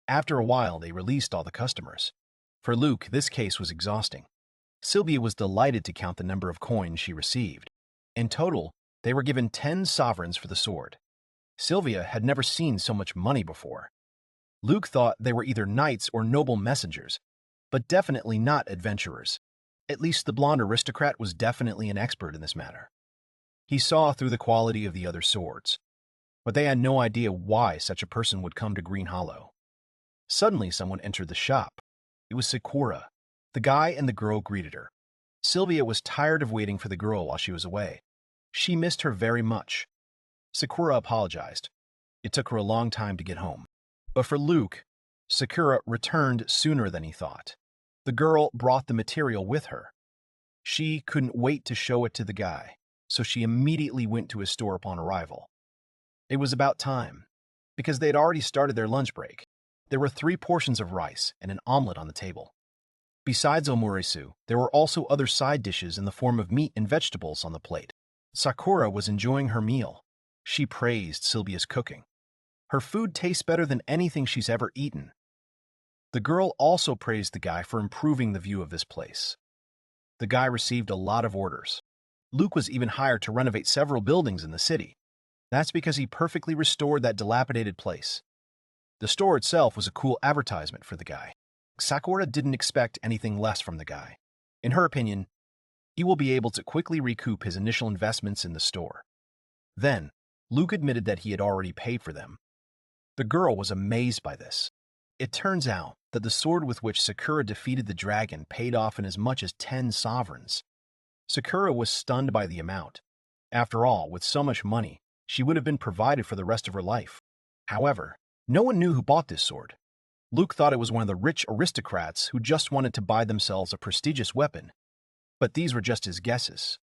After a while, they released all the customers. For Luke, this case was exhausting. Sylvia was delighted to count the number of coins she received. In total, they were given 10 sovereigns for the sword. Sylvia had never seen so much money before. Luke thought they were either knights or noble messengers, but definitely not adventurers. At least the blonde aristocrat was definitely an expert in this matter. He saw through the quality of the other swords, but they had no idea why such a person would come to Green Hollow. Suddenly, someone entered the shop. It was Sakura. The guy and the girl greeted her. Sylvia was tired of waiting for the girl while she was away. She missed her very much. Sakura apologized. It took her a long time to get home. But for Luke, Sakura returned sooner than he thought. The girl brought the material with her. She couldn't wait to show it to the guy, so she immediately went to his store upon arrival. It was about time, because they had already started their lunch break. There were 3 portions of rice and an omelet on the table. Besides omurisu, there were also other side dishes in the form of meat and vegetables on the plate. Sakura was enjoying her meal. She praised Sylvia's cooking. Her food tastes better than anything she's ever eaten. The girl also praised the guy for improving the view of this place. The guy received a lot of orders. Luke was even hired to renovate several buildings in the city. That's because he perfectly restored that dilapidated place. The store itself was a cool advertisement for the guy. Sakura didn't expect anything less from the guy. In her opinion, he will be able to quickly recoup his initial investments in the store. Then, Luke admitted that he had already paid for them. The girl was amazed by this. It turns out that the sword with which Sakura defeated the dragon paid off in as much as 10 sovereigns. Sakura was stunned by the amount. After all, with so much money, she would have been provided for the rest of her life. However, no one knew who bought this sword. Luke thought it was one of the rich aristocrats who just wanted to buy themselves a prestigious weapon. But these were just his guesses.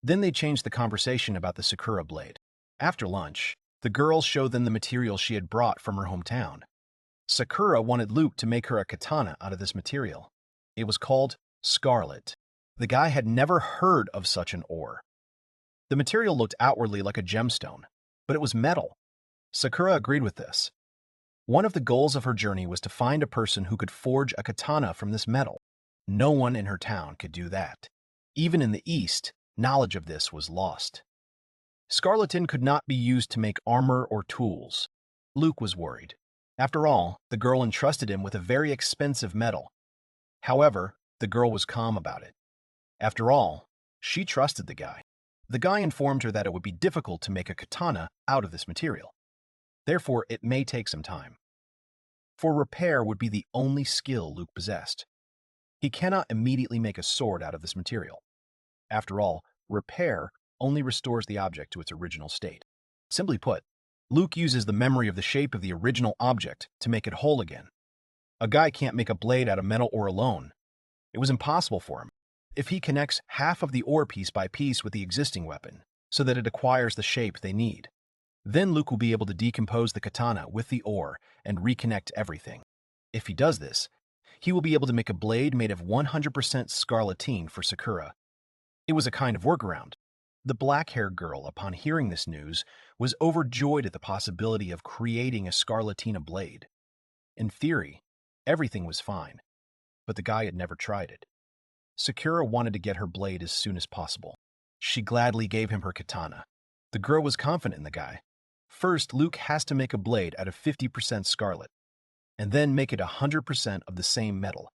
Then they changed the conversation about the Sakura blade. After lunch, the girl showed them the material she had brought from her hometown. Sakura wanted Luke to make her a katana out of this material. It was called scarlet. The guy had never heard of such an ore. The material looked outwardly like a gemstone, but it was metal. Sakura agreed with this. One of the goals of her journey was to find a person who could forge a katana from this metal. No one in her town could do that. Even in the East, knowledge of this was lost. Scarletin could not be used to make armor or tools. Luke was worried. After all, the girl entrusted him with a very expensive metal. However, the girl was calm about it. After all, she trusted the guy. The guy informed her that it would be difficult to make a katana out of this material. Therefore, it may take some time. For repair would be the only skill Luke possessed. He cannot immediately make a sword out of this material. After all, Repair only restores the object to its original state. Simply put, Luke uses the memory of the shape of the original object to make it whole again. A guy can't make a blade out of metal ore alone. It was impossible for him. If he connects half of the ore piece by piece with the existing weapon, so that it acquires the shape they need, then Luke will be able to decompose the katana with the ore and reconnect everything. If he does this, he will be able to make a blade made of 100% scarlatine for Sakura. It was a kind of workaround. The black-haired girl, upon hearing this news, was overjoyed at the possibility of creating a scarlatina blade. In theory, everything was fine, but the guy had never tried it. Sakura wanted to get her blade as soon as possible. She gladly gave him her katana. The girl was confident in the guy. First, Luke has to make a blade out of 50% scarlet, and then make it 100% of the same metal.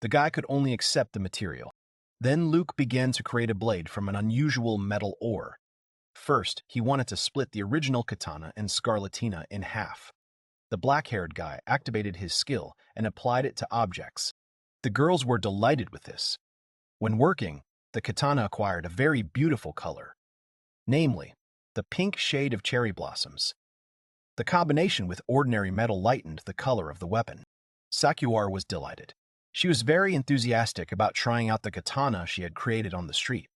The guy could only accept the material. Then Luke began to create a blade from an unusual metal ore. First, he wanted to split the original katana and scarlatina in half. The black-haired guy activated his skill and applied it to objects. The girls were delighted with this. When working, the katana acquired a very beautiful color, namely, the pink shade of cherry blossoms. The combination with ordinary metal lightened the color of the weapon. Sakura was delighted. She was very enthusiastic about trying out the katana she had created on the street.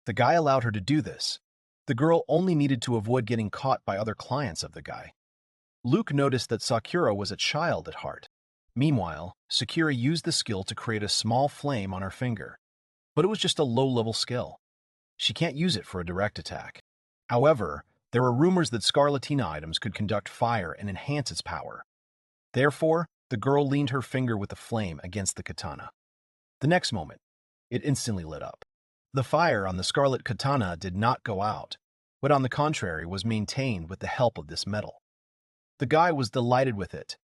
The guy allowed her to do this. The girl only needed to avoid getting caught by other clients of the guy. Luke noticed that Sakura was a child at heart. Meanwhile, Sakura used the skill to create a small flame on her finger. But it was just a low-level skill. She can't use it for a direct attack. However, there were rumors that scarlatina items could conduct fire and enhance its power. Therefore, the girl leaned her finger with the flame against the katana. The next moment, it instantly lit up. The fire on the scarlet katana did not go out, but on the contrary was maintained with the help of this metal. The guy was delighted with it.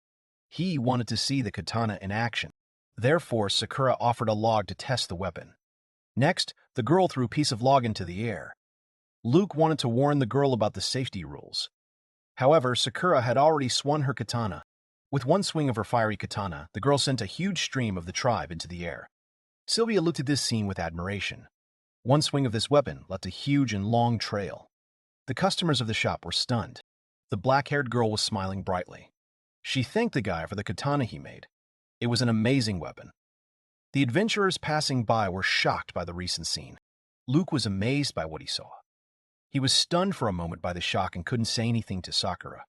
He wanted to see the katana in action. Therefore, Sakura offered a log to test the weapon. Next, the girl threw a piece of log into the air. Luke wanted to warn the girl about the safety rules. However, Sakura had already swung her katana. With one swing of her fiery katana, the girl sent a huge stream of the tribe into the air. Sylvia looked at this scene with admiration. One swing of this weapon left a huge and long trail. The customers of the shop were stunned. The black-haired girl was smiling brightly. She thanked the guy for the katana he made. It was an amazing weapon. The adventurers passing by were shocked by the recent scene. Luke was amazed by what he saw. He was stunned for a moment by the shock and couldn't say anything to Sakura.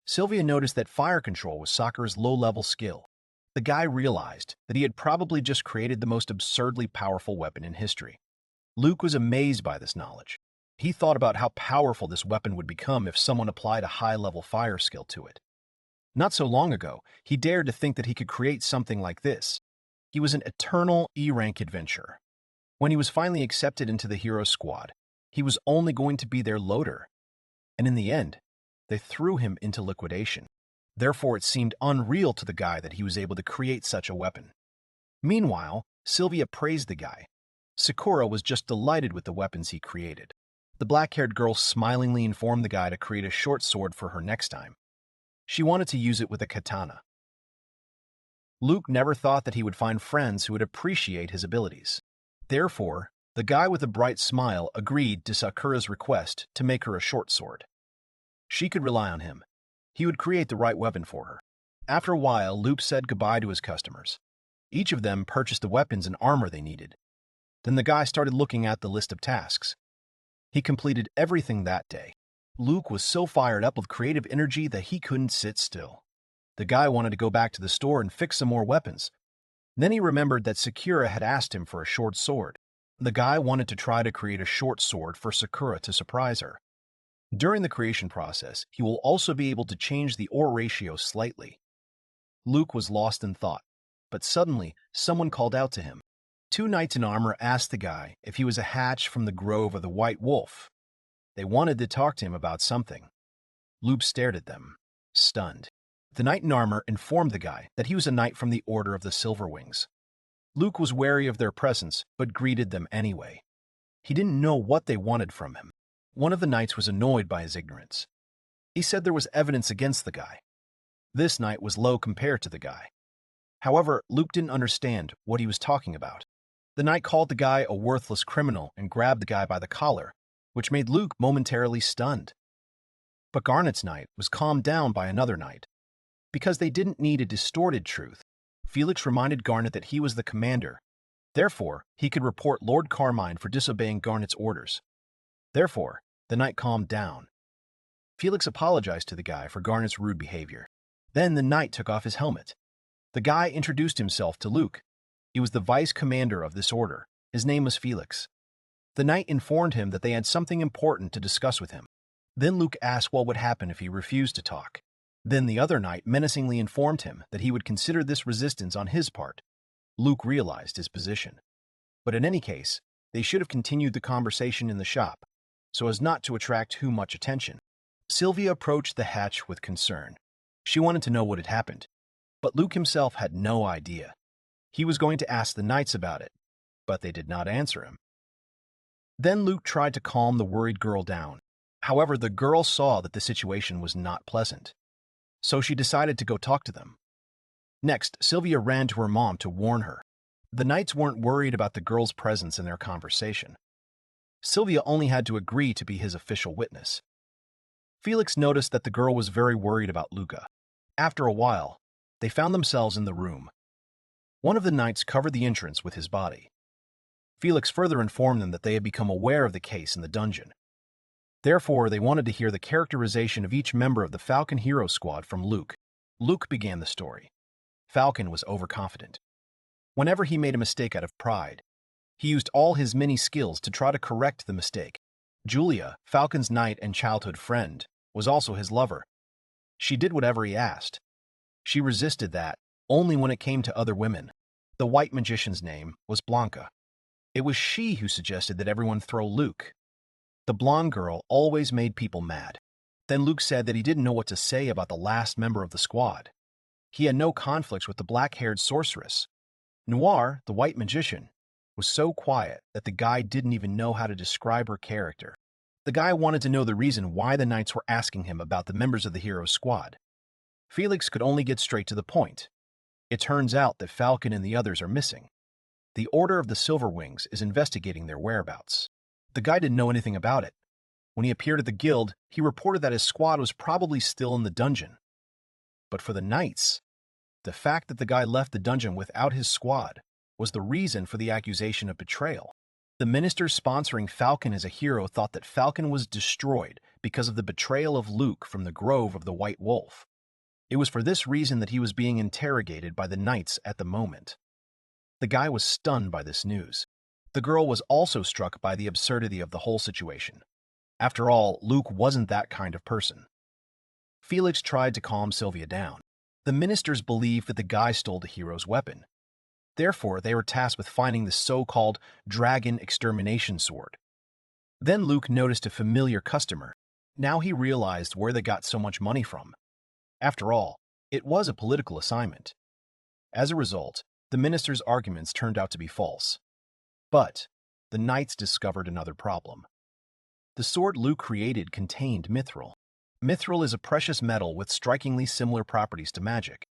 Sylvia noticed that fire control was Sakura's low-level skill. The guy realized that he had probably just created the most absurdly powerful weapon in history. Luke was amazed by this knowledge. He thought about how powerful this weapon would become if someone applied a high-level fire skill to it. Not so long ago, he dared to think that he could create something like this. He was an eternal E-rank adventurer. When he was finally accepted into the hero squad, he was only going to be their loader. And in the end, they threw him into liquidation. Therefore, it seemed unreal to the guy that he was able to create such a weapon. Meanwhile, Sylvia praised the guy. Sakura was just delighted with the weapons he created. The black-haired girl smilingly informed the guy to create a short sword for her next time. She wanted to use it with a katana. Luke never thought that he would find friends who would appreciate his abilities. Therefore, the guy with a bright smile agreed to Sakura's request to make her a short sword. She could rely on him. He would create the right weapon for her. After a while, Luke said goodbye to his customers. Each of them purchased the weapons and armor they needed. Then the guy started looking at the list of tasks. He completed everything that day. Luke was so fired up with creative energy that he couldn't sit still. The guy wanted to go back to the store and fix some more weapons. Then he remembered that Sakura had asked him for a short sword. The guy wanted to try to create a short sword for Sakura to surprise her. During the creation process, he will also be able to change the ore ratio slightly. Luke was lost in thought, but suddenly someone called out to him. Two knights in armor asked the guy if he was a hatch from the Grove of the White Wolf. They wanted to talk to him about something. Luke stared at them, stunned. The knight in armor informed the guy that he was a knight from the Order of the Silver Wings. Luke was wary of their presence, but greeted them anyway. He didn't know what they wanted from him. One of the knights was annoyed by his ignorance. He said there was evidence against the guy. This knight was low compared to the guy. However, Luke didn't understand what he was talking about. The knight called the guy a worthless criminal and grabbed the guy by the collar, which made Luke momentarily stunned. But Garnet's knight was calmed down by another knight. Because they didn't need a distorted truth, Felix reminded Garnet that he was the commander. Therefore, he could report Lord Carmine for disobeying Garnet's orders. Therefore, the knight calmed down. Felix apologized to the guy for Garnet's rude behavior. Then the knight took off his helmet. The guy introduced himself to Luke. He was the vice commander of this order. His name was Felix. The knight informed him that they had something important to discuss with him. Then Luke asked what would happen if he refused to talk. Then the other knight menacingly informed him that he would consider this resistance on his part. Luke realized his position. But in any case, they should have continued the conversation in the shop, so as not to attract too much attention. Sylvia approached the hatch with concern. She wanted to know what had happened, but Luke himself had no idea. He was going to ask the knights about it, but they did not answer him. Then Luke tried to calm the worried girl down. However, the girl saw that the situation was not pleasant, so she decided to go talk to them. Next, Sylvia ran to her mom to warn her. The knights weren't worried about the girl's presence in their conversation. Sylvia only had to agree to be his official witness. Felix noticed that the girl was very worried about Luca. After a while, they found themselves in the room. One of the knights covered the entrance with his body. Felix further informed them that they had become aware of the case in the dungeon. Therefore, they wanted to hear the characterization of each member of the Falcon Hero Squad from Luke. Luke began the story. Falcon was overconfident. Whenever he made a mistake out of pride, he used all his many skills to try to correct the mistake. Julia, Falcon's knight and childhood friend, was also his lover. She did whatever he asked. She resisted that only when it came to other women. The white magician's name was Blanca. It was she who suggested that everyone throw Luke. The blonde girl always made people mad. Then Luke said that he didn't know what to say about the last member of the squad. He had no conflicts with the black-haired sorceress. Noir, the white magician, was so quiet that the guy didn't even know how to describe her character. The guy wanted to know the reason why the knights were asking him about the members of the hero squad. Felix could only get straight to the point. It turns out that Falcon and the others are missing. The Order of the Silver Wings is investigating their whereabouts. The guy didn't know anything about it. When he appeared at the guild, he reported that his squad was probably still in the dungeon. But for the knights, the fact that the guy left the dungeon without his squad was the reason for the accusation of betrayal. The ministers sponsoring Falcon as a hero thought that Falcon was destroyed because of the betrayal of Luke from the Grove of the White Wolf. It was for this reason that he was being interrogated by the knights at the moment. The guy was stunned by this news. The girl was also struck by the absurdity of the whole situation. After all, Luke wasn't that kind of person. Felix tried to calm Sylvia down. The ministers believed that the guy stole the hero's weapon. Therefore, they were tasked with finding the so-called dragon extermination sword. Then Luke noticed a familiar customer. Now he realized where they got so much money from. After all, it was a political assignment. As a result, the ministers' arguments turned out to be false. But the knights discovered another problem. The sword Luke created contained mithril. Mithril is a precious metal with strikingly similar properties to magic.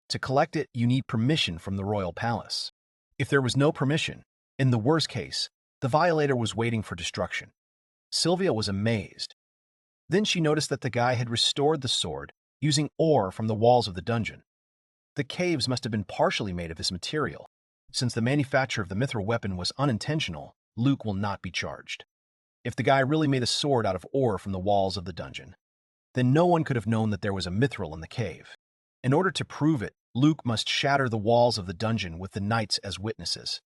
To collect it, you need permission from the royal palace. If there was no permission, in the worst case, the violator was waiting for destruction. Sylvia was amazed. Then she noticed that the guy had restored the sword using ore from the walls of the dungeon. The caves must have been partially made of this material. Since the manufacture of the mithril weapon was unintentional, Luke will not be charged. If the guy really made a sword out of ore from the walls of the dungeon, then no one could have known that there was a mithril in the cave. In order to prove it, Luke must shatter the walls of the dungeon with the knights as witnesses.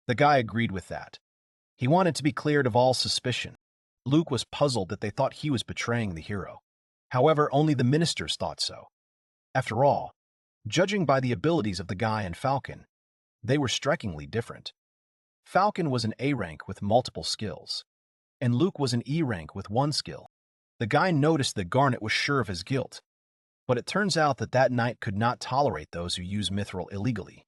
The guy agreed with that. He wanted to be cleared of all suspicion. Luke was puzzled that they thought he was betraying the hero. However, only the ministers thought so. After all, judging by the abilities of the guy and Falcon, they were strikingly different. Falcon was an A rank with multiple skills, and Luke was an E rank with one skill. The guy noticed that Garnet was sure of his guilt, but it turns out that that knight could not tolerate those who use mithril illegally.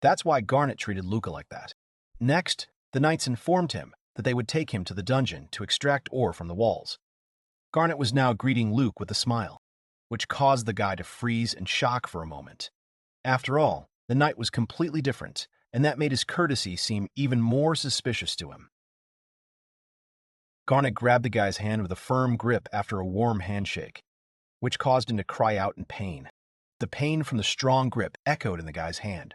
That's why Garnet treated Luca like that. Next, the knights informed him that they would take him to the dungeon to extract ore from the walls. Garnet was now greeting Luke with a smile, which caused the guy to freeze and shock for a moment. After all, the knight was completely different, and that made his courtesy seem even more suspicious to him. Garnet grabbed the guy's hand with a firm grip after a warm handshake, which caused him to cry out in pain. The pain from the strong grip echoed in the guy's hand.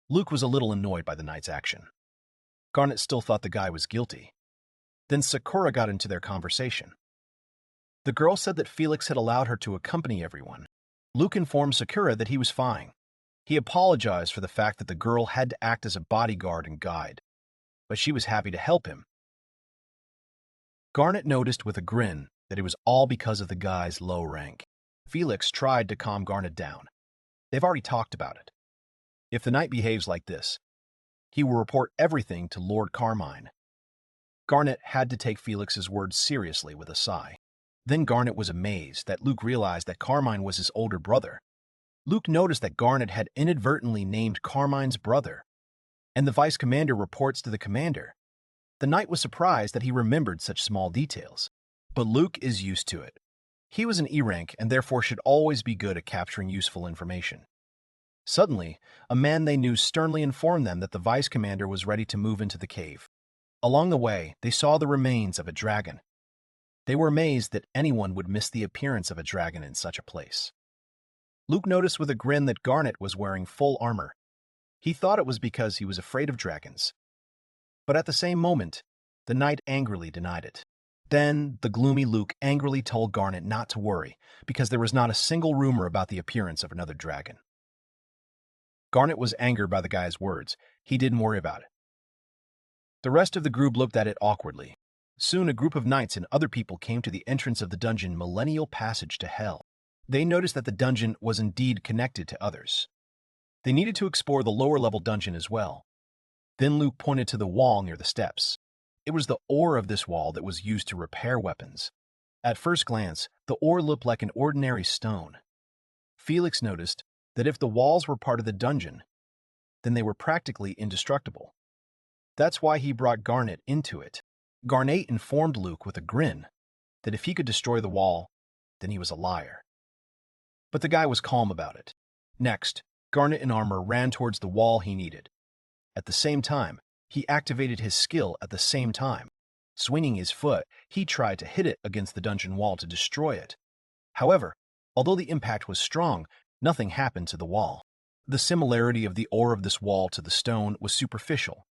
Luke was a little annoyed by the knight's action. Garnet still thought the guy was guilty. Then Sakura got into their conversation. The girl said that Felix had allowed her to accompany everyone. Luke informed Sakura that he was fine. He apologized for the fact that the girl had to act as a bodyguard and guide, but she was happy to help him. Garnet noticed with a grin that it was all because of the guy's low rank. Felix tried to calm Garnet down. They've already talked about it. If the knight behaves like this, he will report everything to Lord Carmine. Garnet had to take Felix's words seriously with a sigh. Then Garnet was amazed that Luke realized that Carmine was his older brother. Luke noticed that Garnet had inadvertently named Carmine's brother, and the vice commander reports to the commander. The knight was surprised that he remembered such small details, but Luke is used to it. He was an E rank and therefore should always be good at capturing useful information. Suddenly, a man they knew sternly informed them that the vice commander was ready to move into the cave. Along the way, they saw the remains of a dragon. They were amazed that anyone would miss the appearance of a dragon in such a place. Luke noticed with a grin that Garnet was wearing full armor. He thought it was because he was afraid of dragons. But at the same moment, the knight angrily denied it. Then, the gloomy Luke angrily told Garnet not to worry, because there was not a single rumor about the appearance of another dragon. Garnet was angered by the guy's words. He didn't worry about it. The rest of the group looked at it awkwardly. Soon, a group of knights and other people came to the entrance of the dungeon Millennial Passage to Hell. They noticed that the dungeon was indeed connected to others. They needed to explore the lower-level dungeon as well. Then Luke pointed to the wall near the steps. It was the ore of this wall that was used to repair weapons. At first glance, the ore looked like an ordinary stone. Felix noticed that if the walls were part of the dungeon, then they were practically indestructible. That's why he brought Garnet into it. Garnet informed Luke with a grin that if he could destroy the wall, then he was a liar. But the guy was calm about it. Next, Garnet in armor ran towards the wall he needed. At the same time, he activated his skill at the same time. Swinging his foot, he tried to hit it against the dungeon wall to destroy it. However, although the impact was strong, nothing happened to the wall. The similarity of the ore of this wall to the stone was superficial.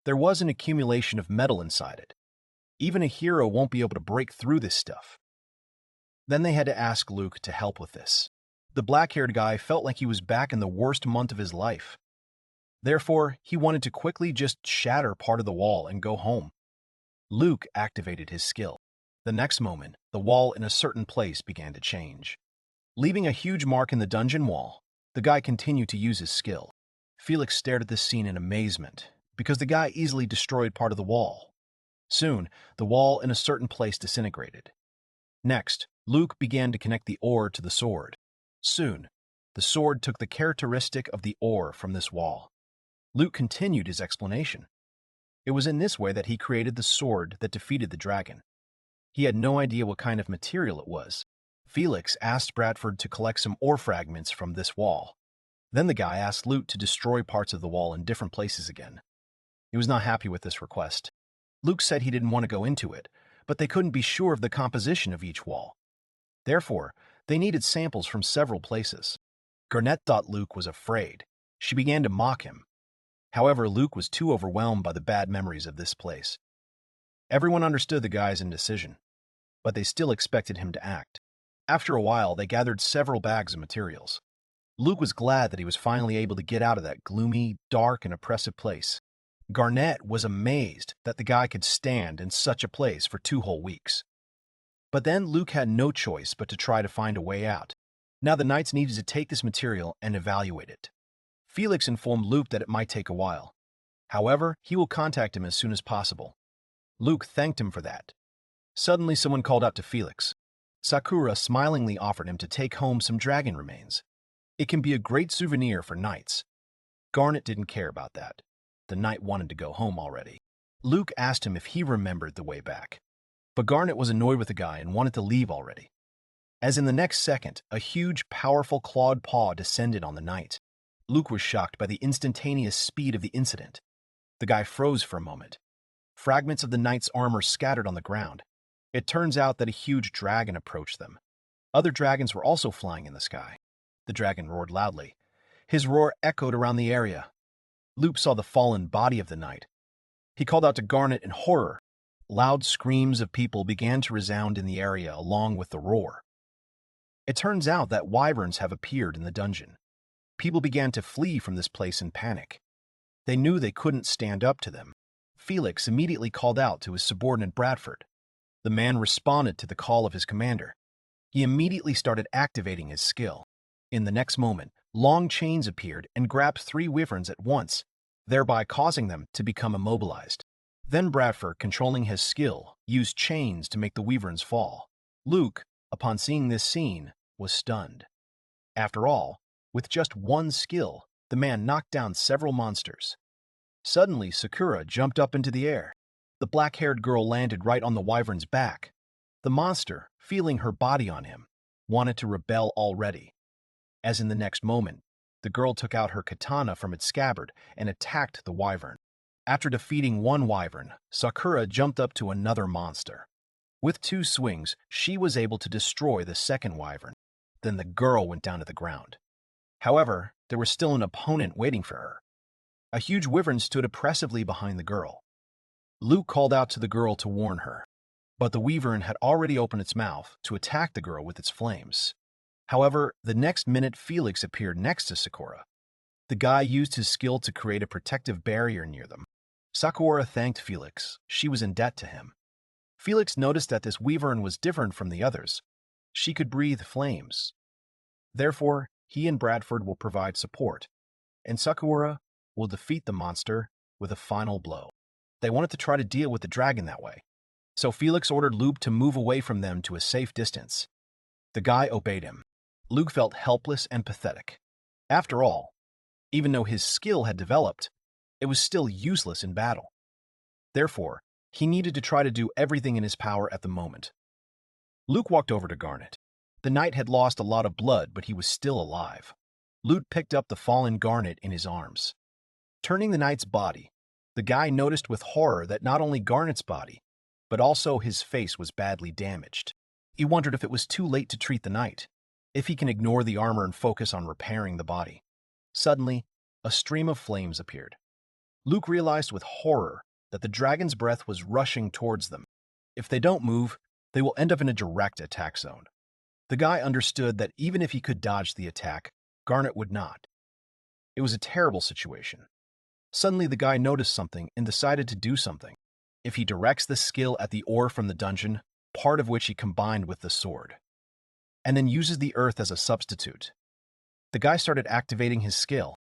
There was an accumulation of metal inside it. Even a hero won't be able to break through this stuff. Then they had to ask Luke to help with this. The black-haired guy felt like he was back in the worst month of his life. Therefore, he wanted to quickly just shatter part of the wall and go home. Luke activated his skill. The next moment, the wall in a certain place began to change. Leaving a huge mark in the dungeon wall, the guy continued to use his skill. Felix stared at this scene in amazement, because the guy easily destroyed part of the wall. Soon, the wall in a certain place disintegrated. Next, Luke began to connect the ore to the sword. Soon, the sword took the characteristic of the ore from this wall. Luke continued his explanation. It was in this way that he created the sword that defeated the dragon. He had no idea what kind of material it was. Felix asked Bradford to collect some ore fragments from this wall. Then the guy asked Luke to destroy parts of the wall in different places again. He was not happy with this request. Luke said he didn't want to go into it, but they couldn't be sure of the composition of each wall. Therefore, they needed samples from several places. Garnet thought Luke was afraid. She began to mock him. However, Luke was too overwhelmed by the bad memories of this place. Everyone understood the guy's indecision, but they still expected him to act. After a while, they gathered several bags of materials. Luke was glad that he was finally able to get out of that gloomy, dark, and oppressive place. Garnet was amazed that the guy could stand in such a place for 2 whole weeks. But then Luke had no choice but to try to find a way out. Now the knights needed to take this material and evaluate it. Felix informed Luke that it might take a while. However, he will contact him as soon as possible. Luke thanked him for that. Suddenly someone called out to Felix. Sakura smilingly offered him to take home some dragon remains. It can be a great souvenir for knights. Garnet didn't care about that. The knight wanted to go home already. Luke asked him if he remembered the way back. But Garnet was annoyed with the guy and wanted to leave already. As in the next second, a huge, powerful clawed paw descended on the knight. Luke was shocked by the instantaneous speed of the incident. The guy froze for a moment. Fragments of the knight's armor scattered on the ground. It turns out that a huge dragon approached them. Other dragons were also flying in the sky. The dragon roared loudly. His roar echoed around the area. Luke saw the fallen body of the knight. He called out to Garnet in horror. Loud screams of people began to resound in the area along with the roar. It turns out that wyverns have appeared in the dungeon. People began to flee from this place in panic. They knew they couldn't stand up to them. Felix immediately called out to his subordinate Bradford. The man responded to the call of his commander. He immediately started activating his skill. In the next moment, long chains appeared and grabbed 3 wyverns at once, thereby causing them to become immobilized. Then Bradford, controlling his skill, used chains to make the wyverns fall. Luke, upon seeing this scene, was stunned. After all, with just one skill, the man knocked down several monsters. Suddenly, Sakura jumped up into the air. The black-haired girl landed right on the wyvern's back. The monster, feeling her body on him, wanted to rebel already. As in the next moment, the girl took out her katana from its scabbard and attacked the wyvern. After defeating one wyvern, Sakura jumped up to another monster. With 2 swings, she was able to destroy the second wyvern. Then the girl went down to the ground. However, there was still an opponent waiting for her. A huge wyvern stood oppressively behind the girl. Luke called out to the girl to warn her, but the wyvern had already opened its mouth to attack the girl with its flames. However, the next minute Felix appeared next to Sakura. The guy used his skill to create a protective barrier near them. Sakura thanked Felix. She was in debt to him. Felix noticed that this wyvern was different from the others. She could breathe flames. Therefore, he and Bradford will provide support, and Sakura will defeat the monster with a final blow. They wanted to try to deal with the dragon that way, so Felix ordered Luke to move away from them to a safe distance. The guy obeyed him. Luke felt helpless and pathetic. After all, even though his skill had developed, it was still useless in battle. Therefore, he needed to try to do everything in his power at the moment. Luke walked over to Garnet. The knight had lost a lot of blood, but he was still alive. Luke picked up the fallen Garnet in his arms. Turning the knight's body, the guy noticed with horror that not only Garnet's body, but also his face was badly damaged. He wondered if it was too late to treat the knight, if he can ignore the armor and focus on repairing the body. Suddenly, a stream of flames appeared. Luke realized with horror that the dragon's breath was rushing towards them. If they don't move, they will end up in a direct attack zone. The guy understood that even if he could dodge the attack, Garnet would not. It was a terrible situation. Suddenly the guy noticed something and decided to do something. If he directs the skill at the ore from the dungeon, part of which he combined with the sword, and then uses the earth as a substitute. The guy started activating his skill.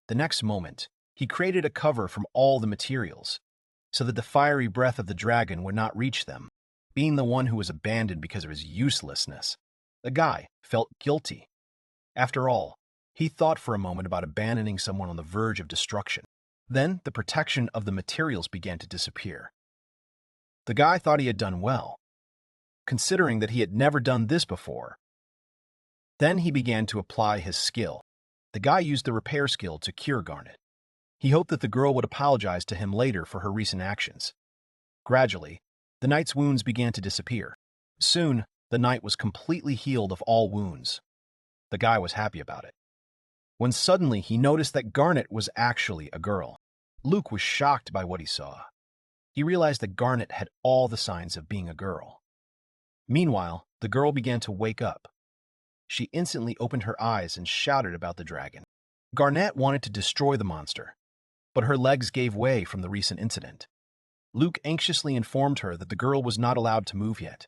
The next moment, he created a cover from all the materials, so that the fiery breath of the dragon would not reach them. Being the one who was abandoned because of his uselessness, the guy felt guilty. After all, he thought for a moment about abandoning someone on the verge of destruction. Then the protection of the materials began to disappear. The guy thought he had done well, considering that he had never done this before. Then he began to apply his skill. The guy used the repair skill to cure Garnet. He hoped that the girl would apologize to him later for her recent actions. Gradually, the knight's wounds began to disappear. Soon, the knight was completely healed of all wounds. The guy was happy about it. When suddenly he noticed that Garnet was actually a girl. Luke was shocked by what he saw. He realized that Garnet had all the signs of being a girl. Meanwhile, the girl began to wake up. She instantly opened her eyes and shouted about the dragon. Garnet wanted to destroy the monster, but her legs gave way from the recent incident. Luke anxiously informed her that the girl was not allowed to move yet.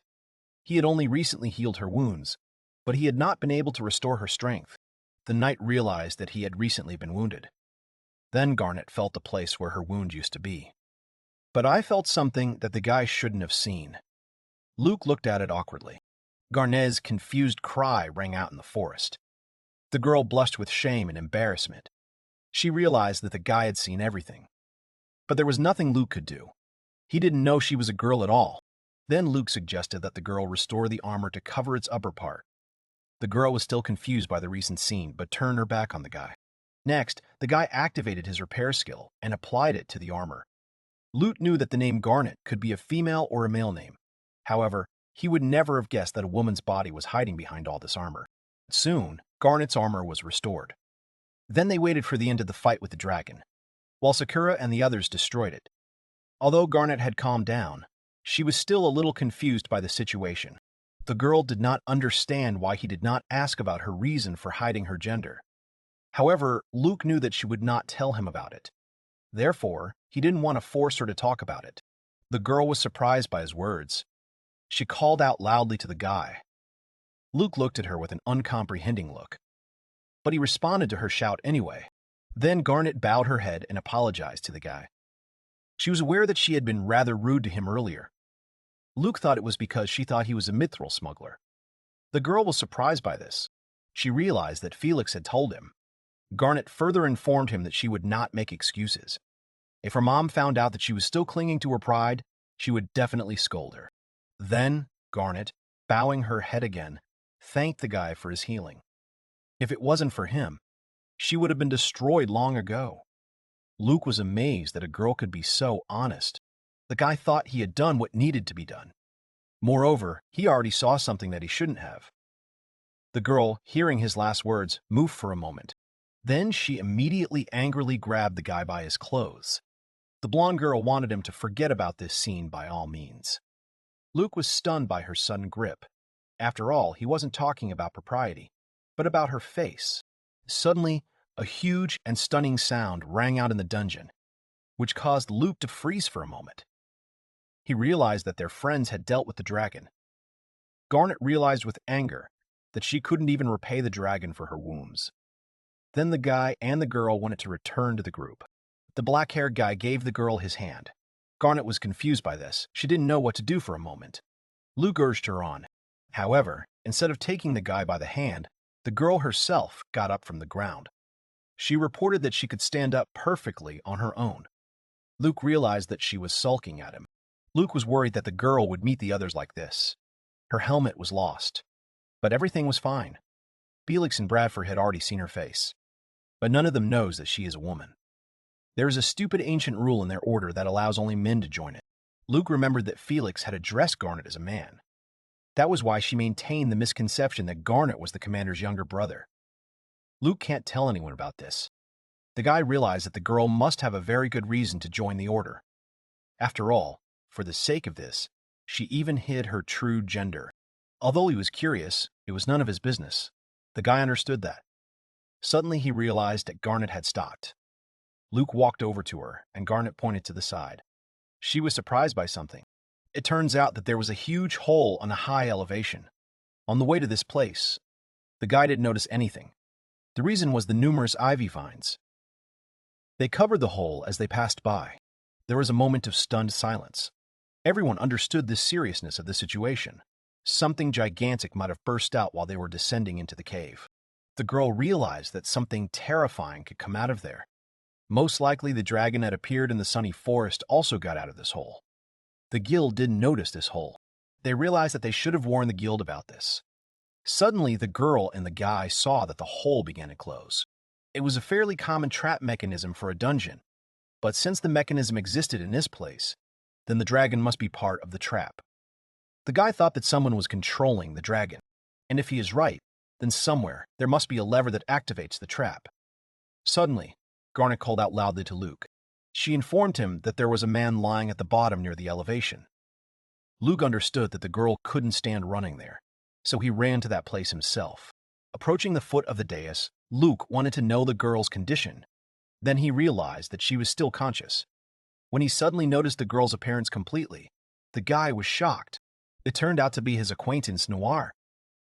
He had only recently healed her wounds, but he had not been able to restore her strength. The knight realized that he had recently been wounded. Then Garnet felt the place where her wound used to be. But I felt something that the guy shouldn't have seen. Luke looked at it awkwardly. Garnet's confused cry rang out in the forest. The girl blushed with shame and embarrassment. She realized that the guy had seen everything. But there was nothing Luke could do. He didn't know she was a girl at all. Then Luke suggested that the girl restore the armor to cover its upper part. The girl was still confused by the recent scene, but turned her back on the guy. Next, the guy activated his repair skill and applied it to the armor. Luke knew that the name Garnet could be a female or a male name. However, he would never have guessed that a woman's body was hiding behind all this armor. Soon, Garnet's armor was restored. Then they waited for the end of the fight with the dragon, while Sakura and the others destroyed it. Although Garnet had calmed down, she was still a little confused by the situation. The girl did not understand why he did not ask about her reason for hiding her gender. However, Luke knew that she would not tell him about it. Therefore, he didn't want to force her to talk about it. The girl was surprised by his words. She called out loudly to the guy. Luke looked at her with an uncomprehending look, but he responded to her shout anyway. Then Garnet bowed her head and apologized to the guy. She was aware that she had been rather rude to him earlier. Luke thought it was because she thought he was a mithril smuggler. The girl was surprised by this. She realized that Felix had told him. Garnet further informed him that she would not make excuses. If her mom found out that she was still clinging to her pride, she would definitely scold her. Then, Garnet, bowing her head again, thanked the guy for his healing. If it wasn't for him, she would have been destroyed long ago. Luke was amazed that a girl could be so honest. The guy thought he had done what needed to be done. Moreover, he already saw something that he shouldn't have. The girl, hearing his last words, moved for a moment. Then she immediately angrily grabbed the guy by his clothes. The blonde girl wanted him to forget about this scene by all means. Luke was stunned by her sudden grip. After all, he wasn't talking about propriety, but about her face. Suddenly, a huge and stunning sound rang out in the dungeon, which caused Luke to freeze for a moment. He realized that their friends had dealt with the dragon. Garnet realized with anger that she couldn't even repay the dragon for her wounds. Then the guy and the girl wanted to return to the group. The black-haired guy gave the girl his hand. Garnet was confused by this. She didn't know what to do for a moment. Luke urged her on. However, instead of taking the guy by the hand, the girl herself got up from the ground. She reported that she could stand up perfectly on her own. Luke realized that she was sulking at him. Luke was worried that the girl would meet the others like this. Her helmet was lost, but everything was fine. Felix and Bradford had already seen her face, but none of them knows that she is a woman. There is a stupid ancient rule in their order that allows only men to join it. Luke remembered that Felix had addressed Garnet as a man. That was why she maintained the misconception that Garnet was the commander's younger brother. Luke can't tell anyone about this. The guy realized that the girl must have a very good reason to join the order. After all, for the sake of this, she even hid her true gender. Although he was curious, it was none of his business. The guy understood that. Suddenly he realized that Garnet had stopped. Luke walked over to her, and Garnet pointed to the side. She was surprised by something. It turns out that there was a huge hole on a high elevation. On the way to this place, the guy didn't notice anything. The reason was the numerous ivy vines. They covered the hole as they passed by. There was a moment of stunned silence. Everyone understood the seriousness of the situation. Something gigantic might have burst out while they were descending into the cave. The girl realized that something terrifying could come out of there. Most likely the dragon that appeared in the sunny forest also got out of this hole. The guild didn't notice this hole. They realized that they should have warned the guild about this. Suddenly, the girl and the guy saw that the hole began to close. It was a fairly common trap mechanism for a dungeon, but since the mechanism existed in this place, then the dragon must be part of the trap. The guy thought that someone was controlling the dragon, and if he is right, then somewhere there must be a lever that activates the trap. Suddenly, Garnet called out loudly to Luke. She informed him that there was a man lying at the bottom near the elevation. Luke understood that the girl couldn't stand running there, so he ran to that place himself. Approaching the foot of the dais, Luke wanted to know the girl's condition. Then he realized that she was still conscious. When he suddenly noticed the girl's appearance completely, the guy was shocked. It turned out to be his acquaintance Noir,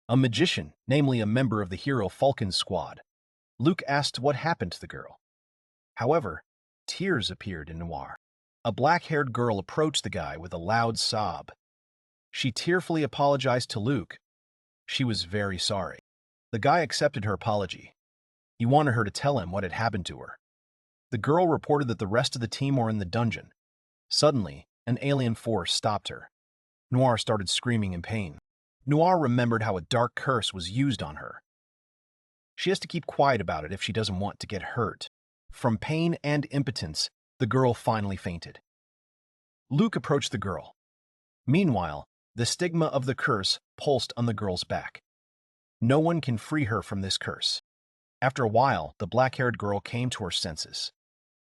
a magician, namely a member of the hero Falcon's squad. Luke asked what happened to the girl. However, tears appeared in Noir. A black-haired girl approached the guy with a loud sob. She tearfully apologized to Luke. She was very sorry. The guy accepted her apology. He wanted her to tell him what had happened to her. The girl reported that the rest of the team were in the dungeon. Suddenly, an alien force stopped her. Noir started screaming in pain. Noir remembered how a dark curse was used on her. She has to keep quiet about it if she doesn't want to get hurt. From pain and impotence, the girl finally fainted. Luke approached the girl. Meanwhile, the stigma of the curse pulsed on the girl's back. No one can free her from this curse. After a while, the black-haired girl came to her senses.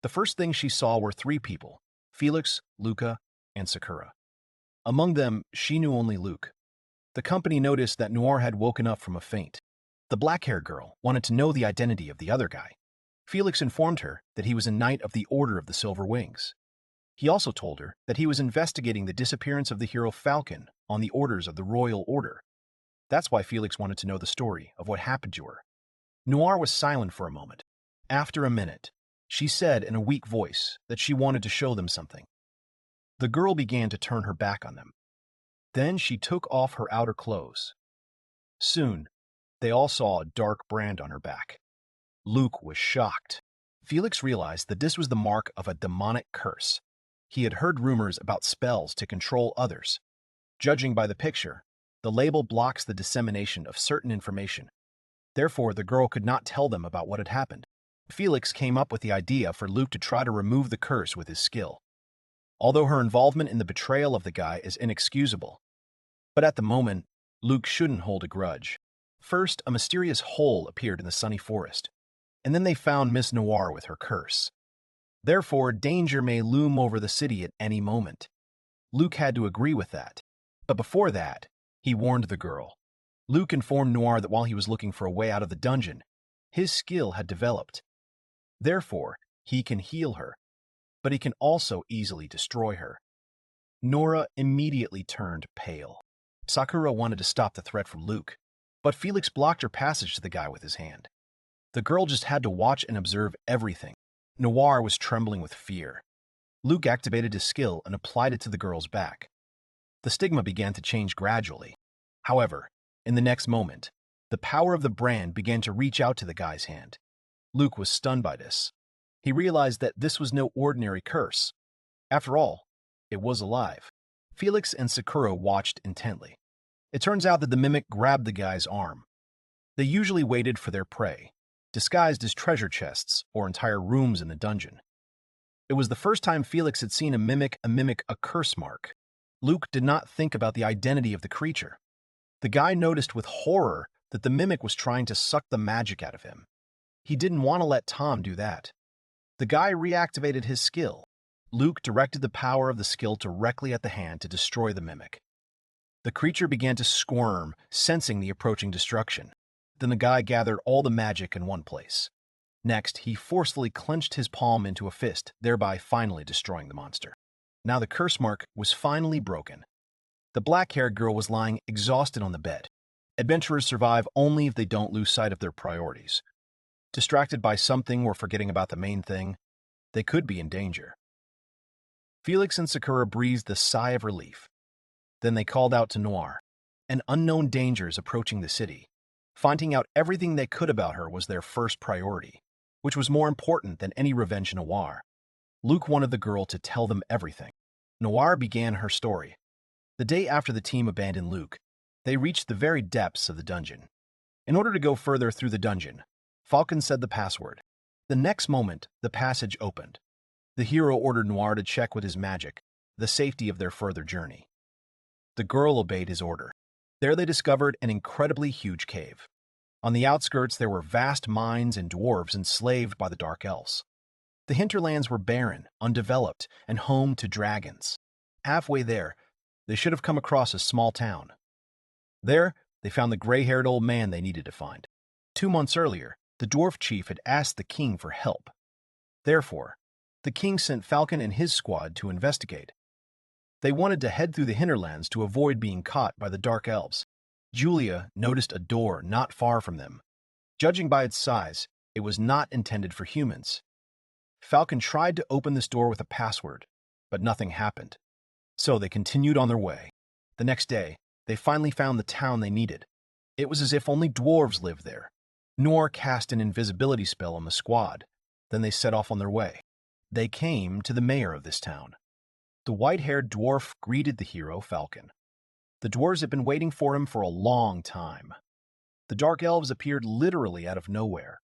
The first thing she saw were three people: Felix, Luca, and Sakura. Among them, she knew only Luke. The company noticed that Noir had woken up from a faint. The black-haired girl wanted to know the identity of the other guy. Felix informed her that he was a knight of the Order of the Silver Wings. He also told her that he was investigating the disappearance of the hero Falcon on the orders of the Royal Order. That's why Felix wanted to know the story of what happened to her. Noir was silent for a moment. After a minute, she said in a weak voice that she wanted to show them something. The girl began to turn her back on them. Then she took off her outer clothes. Soon, they all saw a dark brand on her back. Luke was shocked. Felix realized that this was the mark of a demonic curse. He had heard rumors about spells to control others. Judging by the picture, the label blocks the dissemination of certain information. Therefore, the girl could not tell them about what had happened. Felix came up with the idea for Luke to try to remove the curse with his skill. Although her involvement in the betrayal of the guy is inexcusable. But at the moment, Luke shouldn't hold a grudge. First, a mysterious hole appeared in the sunny forest, and then they found Miss Noir with her curse. Therefore, danger may loom over the city at any moment. Luke had to agree with that. But before that, he warned the girl. Luke informed Noir that while he was looking for a way out of the dungeon, his skill had developed. Therefore, he can heal her, but he can also easily destroy her. Nora immediately turned pale. Sakura wanted to stop the threat from Luke, but Felix blocked her passage to the guy with his hand. The girl just had to watch and observe everything. Noir was trembling with fear. Luke activated his skill and applied it to the girl's back. The stigma began to change gradually. However, in the next moment, the power of the brand began to reach out to the guy's hand. Luke was stunned by this. He realized that this was no ordinary curse. After all, it was alive. Felix and Sakura watched intently. It turns out that the mimic grabbed the guy's arm. They usually waited for their prey, disguised as treasure chests or entire rooms in the dungeon. It was the first time Felix had seen a mimic a curse mark. Luke did not think about the identity of the creature. The guy noticed with horror that the mimic was trying to suck the magic out of him. He didn't want to let Tom do that. The guy reactivated his skill. Luke directed the power of the skill directly at the hand to destroy the mimic. The creature began to squirm, sensing the approaching destruction. Then the guy gathered all the magic in one place. Next, he forcefully clenched his palm into a fist, thereby finally destroying the monster. Now the curse mark was finally broken. The black-haired girl was lying exhausted on the bed. Adventurers survive only if they don't lose sight of their priorities. Distracted by something or forgetting about the main thing, they could be in danger. Felix and Sakura breathed a sigh of relief. Then they called out to Noir. An unknown danger is approaching the city. Finding out everything they could about her was their first priority, which was more important than any revenge in Noir. Luke wanted the girl to tell them everything. Noir began her story. The day after the team abandoned Luke, they reached the very depths of the dungeon. In order to go further through the dungeon, Falcon said the password. The next moment, the passage opened. The hero ordered Noir to check with his magic the safety of their further journey. The girl obeyed his order. There they discovered an incredibly huge cave. On the outskirts, there were vast mines and dwarves enslaved by the Dark Elves. The hinterlands were barren, undeveloped, and home to dragons. Halfway there, they should have come across a small town. There, they found the gray-haired old man they needed to find. 2 months earlier, the dwarf chief had asked the king for help. Therefore, the king sent Falcon and his squad to investigate. They wanted to head through the hinterlands to avoid being caught by the Dark Elves. Julia noticed a door not far from them. Judging by its size, it was not intended for humans. Falcon tried to open this door with a password, but nothing happened. So they continued on their way. The next day, they finally found the town they needed. It was as if only dwarves lived there. Noir cast an invisibility spell on the squad. Then they set off on their way. They came to the mayor of this town. The white-haired dwarf greeted the hero, Falcon. The dwarves had been waiting for him for a long time. The Dark Elves appeared literally out of nowhere.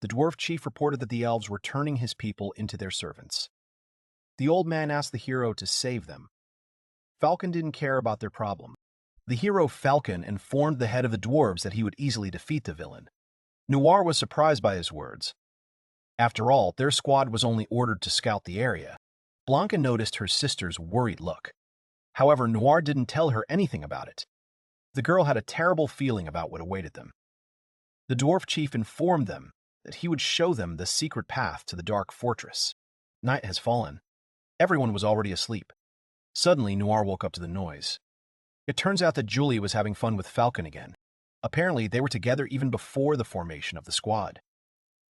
The dwarf chief reported that the elves were turning his people into their servants. The old man asked the hero to save them. Falcon didn't care about their problem. The hero Falcon informed the head of the dwarves that he would easily defeat the villain. Noir was surprised by his words. After all, their squad was only ordered to scout the area. Blanca noticed her sister's worried look. However, Noir didn't tell her anything about it. The girl had a terrible feeling about what awaited them. The dwarf chief informed them that he would show them the secret path to the dark fortress. Night has fallen. Everyone was already asleep. Suddenly, Noir woke up to the noise. It turns out that Julie was having fun with Falcon again. Apparently, they were together even before the formation of the squad.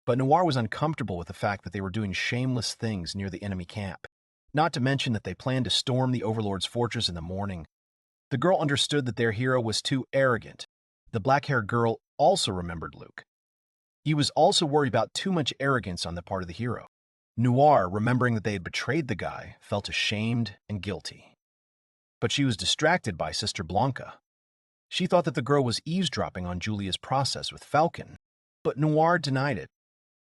But Noir was uncomfortable with the fact that they were doing shameless things near the enemy camp. Not to mention that they planned to storm the Overlord's fortress in the morning. The girl understood that their hero was too arrogant. The black-haired girl also remembered Luke. He was also worried about too much arrogance on the part of the hero. Noir, remembering that they had betrayed the guy, felt ashamed and guilty. But she was distracted by Sister Blanca. She thought that the girl was eavesdropping on Julia's process with Falcon, but Noir denied it.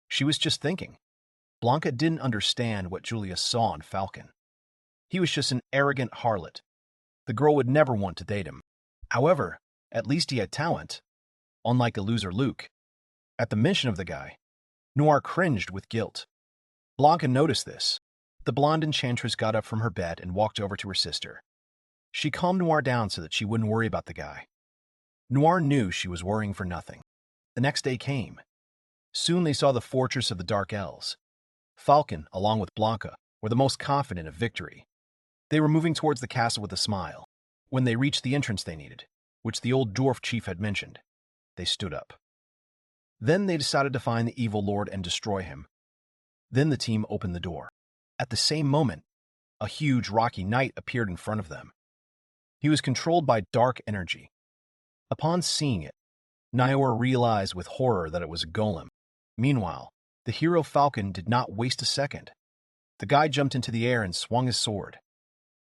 She was just thinking. Blanca didn't understand what Julia saw in Falcon. He was just an arrogant harlot. The girl would never want to date him. However, at least he had talent, unlike a loser Luke. At the mention of the guy, Noir cringed with guilt. Blanca noticed this. The blonde enchantress got up from her bed and walked over to her sister. She calmed Noir down so that she wouldn't worry about the guy. Noir knew she was worrying for nothing. The next day came. Soon they saw the fortress of the Dark Elves. Falcon, along with Blanca, were the most confident of victory. They were moving towards the castle with a smile. When they reached the entrance they needed, which the old dwarf chief had mentioned, they stood up. Then they decided to find the evil lord and destroy him. Then the team opened the door. At the same moment, a huge rocky knight appeared in front of them. He was controlled by dark energy. Upon seeing it, Nior realized with horror that it was a golem. Meanwhile, the hero Falcon did not waste a second. The guy jumped into the air and swung his sword.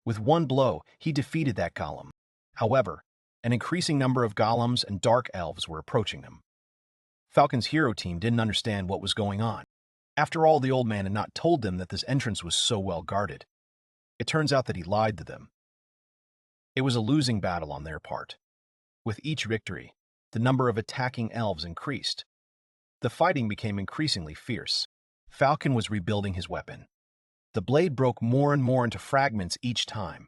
With one blow, he defeated that golem. However, an increasing number of golems and dark elves were approaching them. Falcon's hero team didn't understand what was going on. After all, the old man had not told them that this entrance was so well guarded. It turns out that he lied to them. It was a losing battle on their part. With each victory, the number of attacking elves increased. The fighting became increasingly fierce. Falcon was rebuilding his weapon. The blade broke more and more into fragments each time.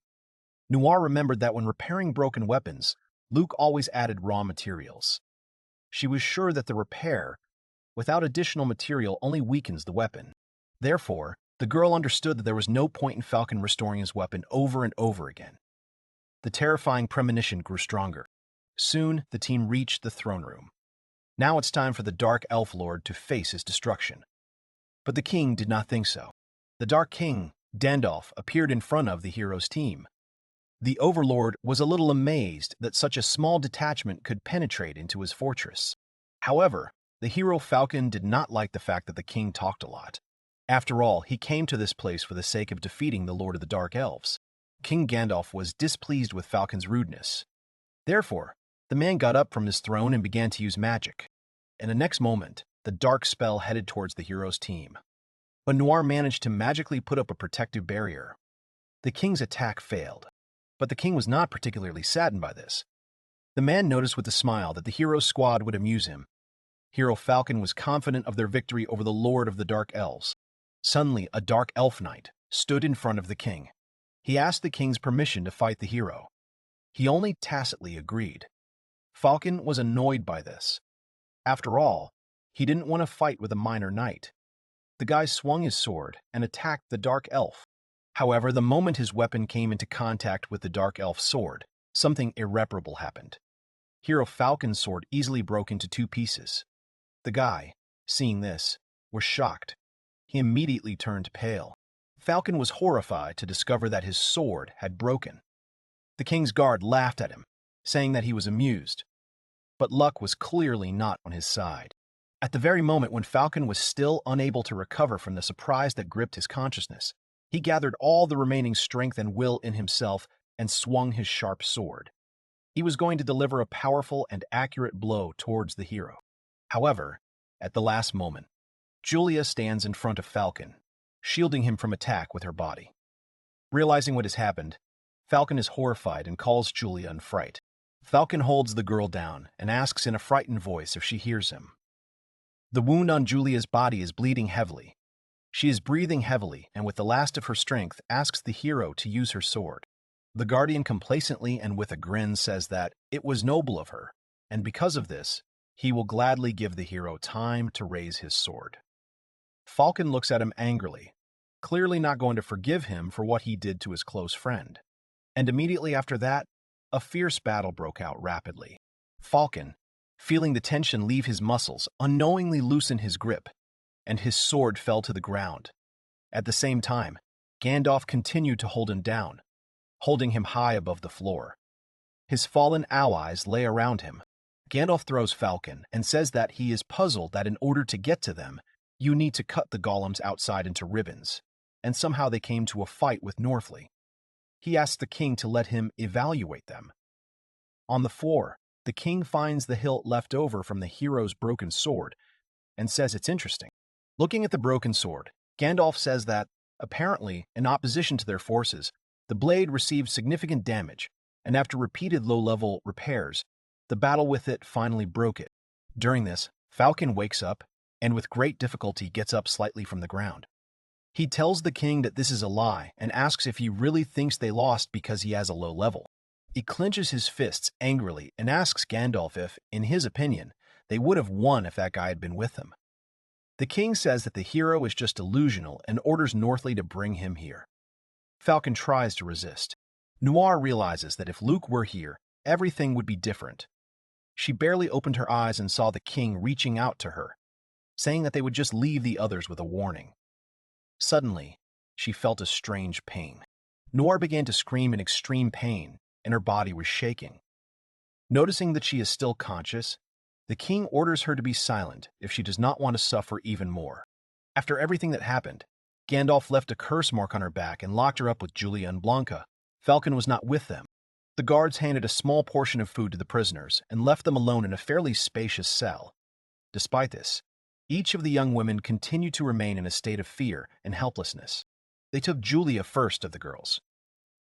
Noir remembered that when repairing broken weapons, Luke always added raw materials. She was sure that the repair, without additional material, only weakens the weapon. Therefore, the girl understood that there was no point in Falcon restoring his weapon over and over again. The terrifying premonition grew stronger. Soon, the team reached the throne room. Now it's time for the Dark Elf Lord to face his destruction. But the king did not think so. The Dark King, Dandolf, appeared in front of the hero's team. The Overlord was a little amazed that such a small detachment could penetrate into his fortress. However, the hero Falcon did not like the fact that the king talked a lot. After all, he came to this place for the sake of defeating the Lord of the Dark Elves. King Gandalf was displeased with Falcon's rudeness. Therefore, the man got up from his throne and began to use magic. In the next moment, the dark spell headed towards the hero's team. But Noir managed to magically put up a protective barrier. The king's attack failed, but the king was not particularly saddened by this. The man noticed with a smile that the hero's squad would amuse him. Hero Falcon was confident of their victory over the Lord of the Dark Elves. Suddenly, a dark elf knight stood in front of the king. He asked the king's permission to fight the hero. He only tacitly agreed. Falcon was annoyed by this. After all, he didn't want to fight with a minor knight. The guy swung his sword and attacked the dark elf. However, the moment his weapon came into contact with the dark elf's sword, something irreparable happened. Hero Falcon's sword easily broke into two pieces. The guy, seeing this, was shocked. He immediately turned pale. Falcon was horrified to discover that his sword had broken. The king's guard laughed at him, saying that he was amused. But luck was clearly not on his side. At the very moment when Falcon was still unable to recover from the surprise that gripped his consciousness, he gathered all the remaining strength and will in himself and swung his sharp sword. He was going to deliver a powerful and accurate blow towards the hero. However, at the last moment, Julia stands in front of Falcon, shielding him from attack with her body. Realizing what has happened, Falcon is horrified and calls Julia in fright. Falcon holds the girl down and asks in a frightened voice if she hears him. The wound on Julia's body is bleeding heavily. She is breathing heavily and with the last of her strength asks the hero to use her sword. The Guardian complacently and with a grin says that it was noble of her, and because of this, he will gladly give the hero time to raise his sword. Falcon looks at him angrily, clearly not going to forgive him for what he did to his close friend. And immediately after that, a fierce battle broke out rapidly. Falcon, feeling the tension leave his muscles, unknowingly loosened his grip, and his sword fell to the ground. At the same time, Gandalf continued to hold him down, holding him high above the floor. His fallen allies lay around him. Gandalf throws Falcon and says that he is puzzled that in order to get to them, you need to cut the golems outside into ribbons, and somehow they came to a fight with Northley. He asks the king to let him evaluate them. On the floor, the king finds the hilt left over from the hero's broken sword and says it's interesting. Looking at the broken sword, Gandalf says that, apparently, in opposition to their forces, the blade received significant damage, and after repeated low-level repairs, the battle with it finally broke it. During this, Falcon wakes up and with great difficulty gets up slightly from the ground. He tells the king that this is a lie and asks if he really thinks they lost because he has a low level. He clenches his fists angrily and asks Gandalf if, in his opinion, they would have won if that guy had been with them. The king says that the hero is just delusional and orders Northley to bring him here. Falcon tries to resist. Noir realizes that if Luke were here, everything would be different. She barely opened her eyes and saw the king reaching out to her, saying that they would just leave the others with a warning. Suddenly, she felt a strange pain. Noir began to scream in extreme pain, and her body was shaking. Noticing that she is still conscious, the king orders her to be silent if she does not want to suffer even more. After everything that happened, Gandalf left a curse mark on her back and locked her up with Julia and Blanca. Falcon was not with them. The guards handed a small portion of food to the prisoners and left them alone in a fairly spacious cell. Despite this, each of the young women continued to remain in a state of fear and helplessness. They took Julia first of the girls.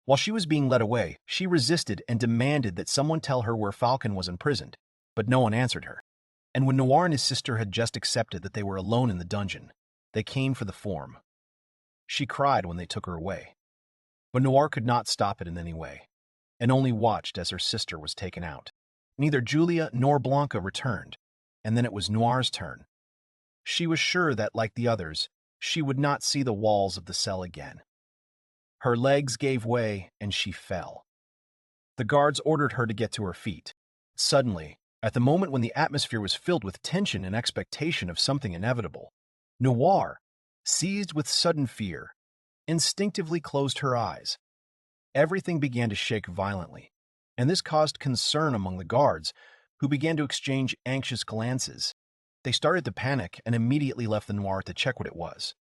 While she was being led away, she resisted and demanded that someone tell her where Falcon was imprisoned, but no one answered her. And when Noir and his sister had just accepted that they were alone in the dungeon, they came for the form. She cried when they took her away. But Noir could not stop it in any way, and only watched as her sister was taken out. Neither Julia nor Blanca returned, and then it was Noir's turn. She was sure that, like the others, she would not see the walls of the cell again. Her legs gave way, and she fell. The guards ordered her to get to her feet. Suddenly, at the moment when the atmosphere was filled with tension and expectation of something inevitable, Noir, seized with sudden fear, instinctively closed her eyes. Everything began to shake violently, and this caused concern among the guards, who began to exchange anxious glances. They started to panic and immediately left the Noir to check what it was.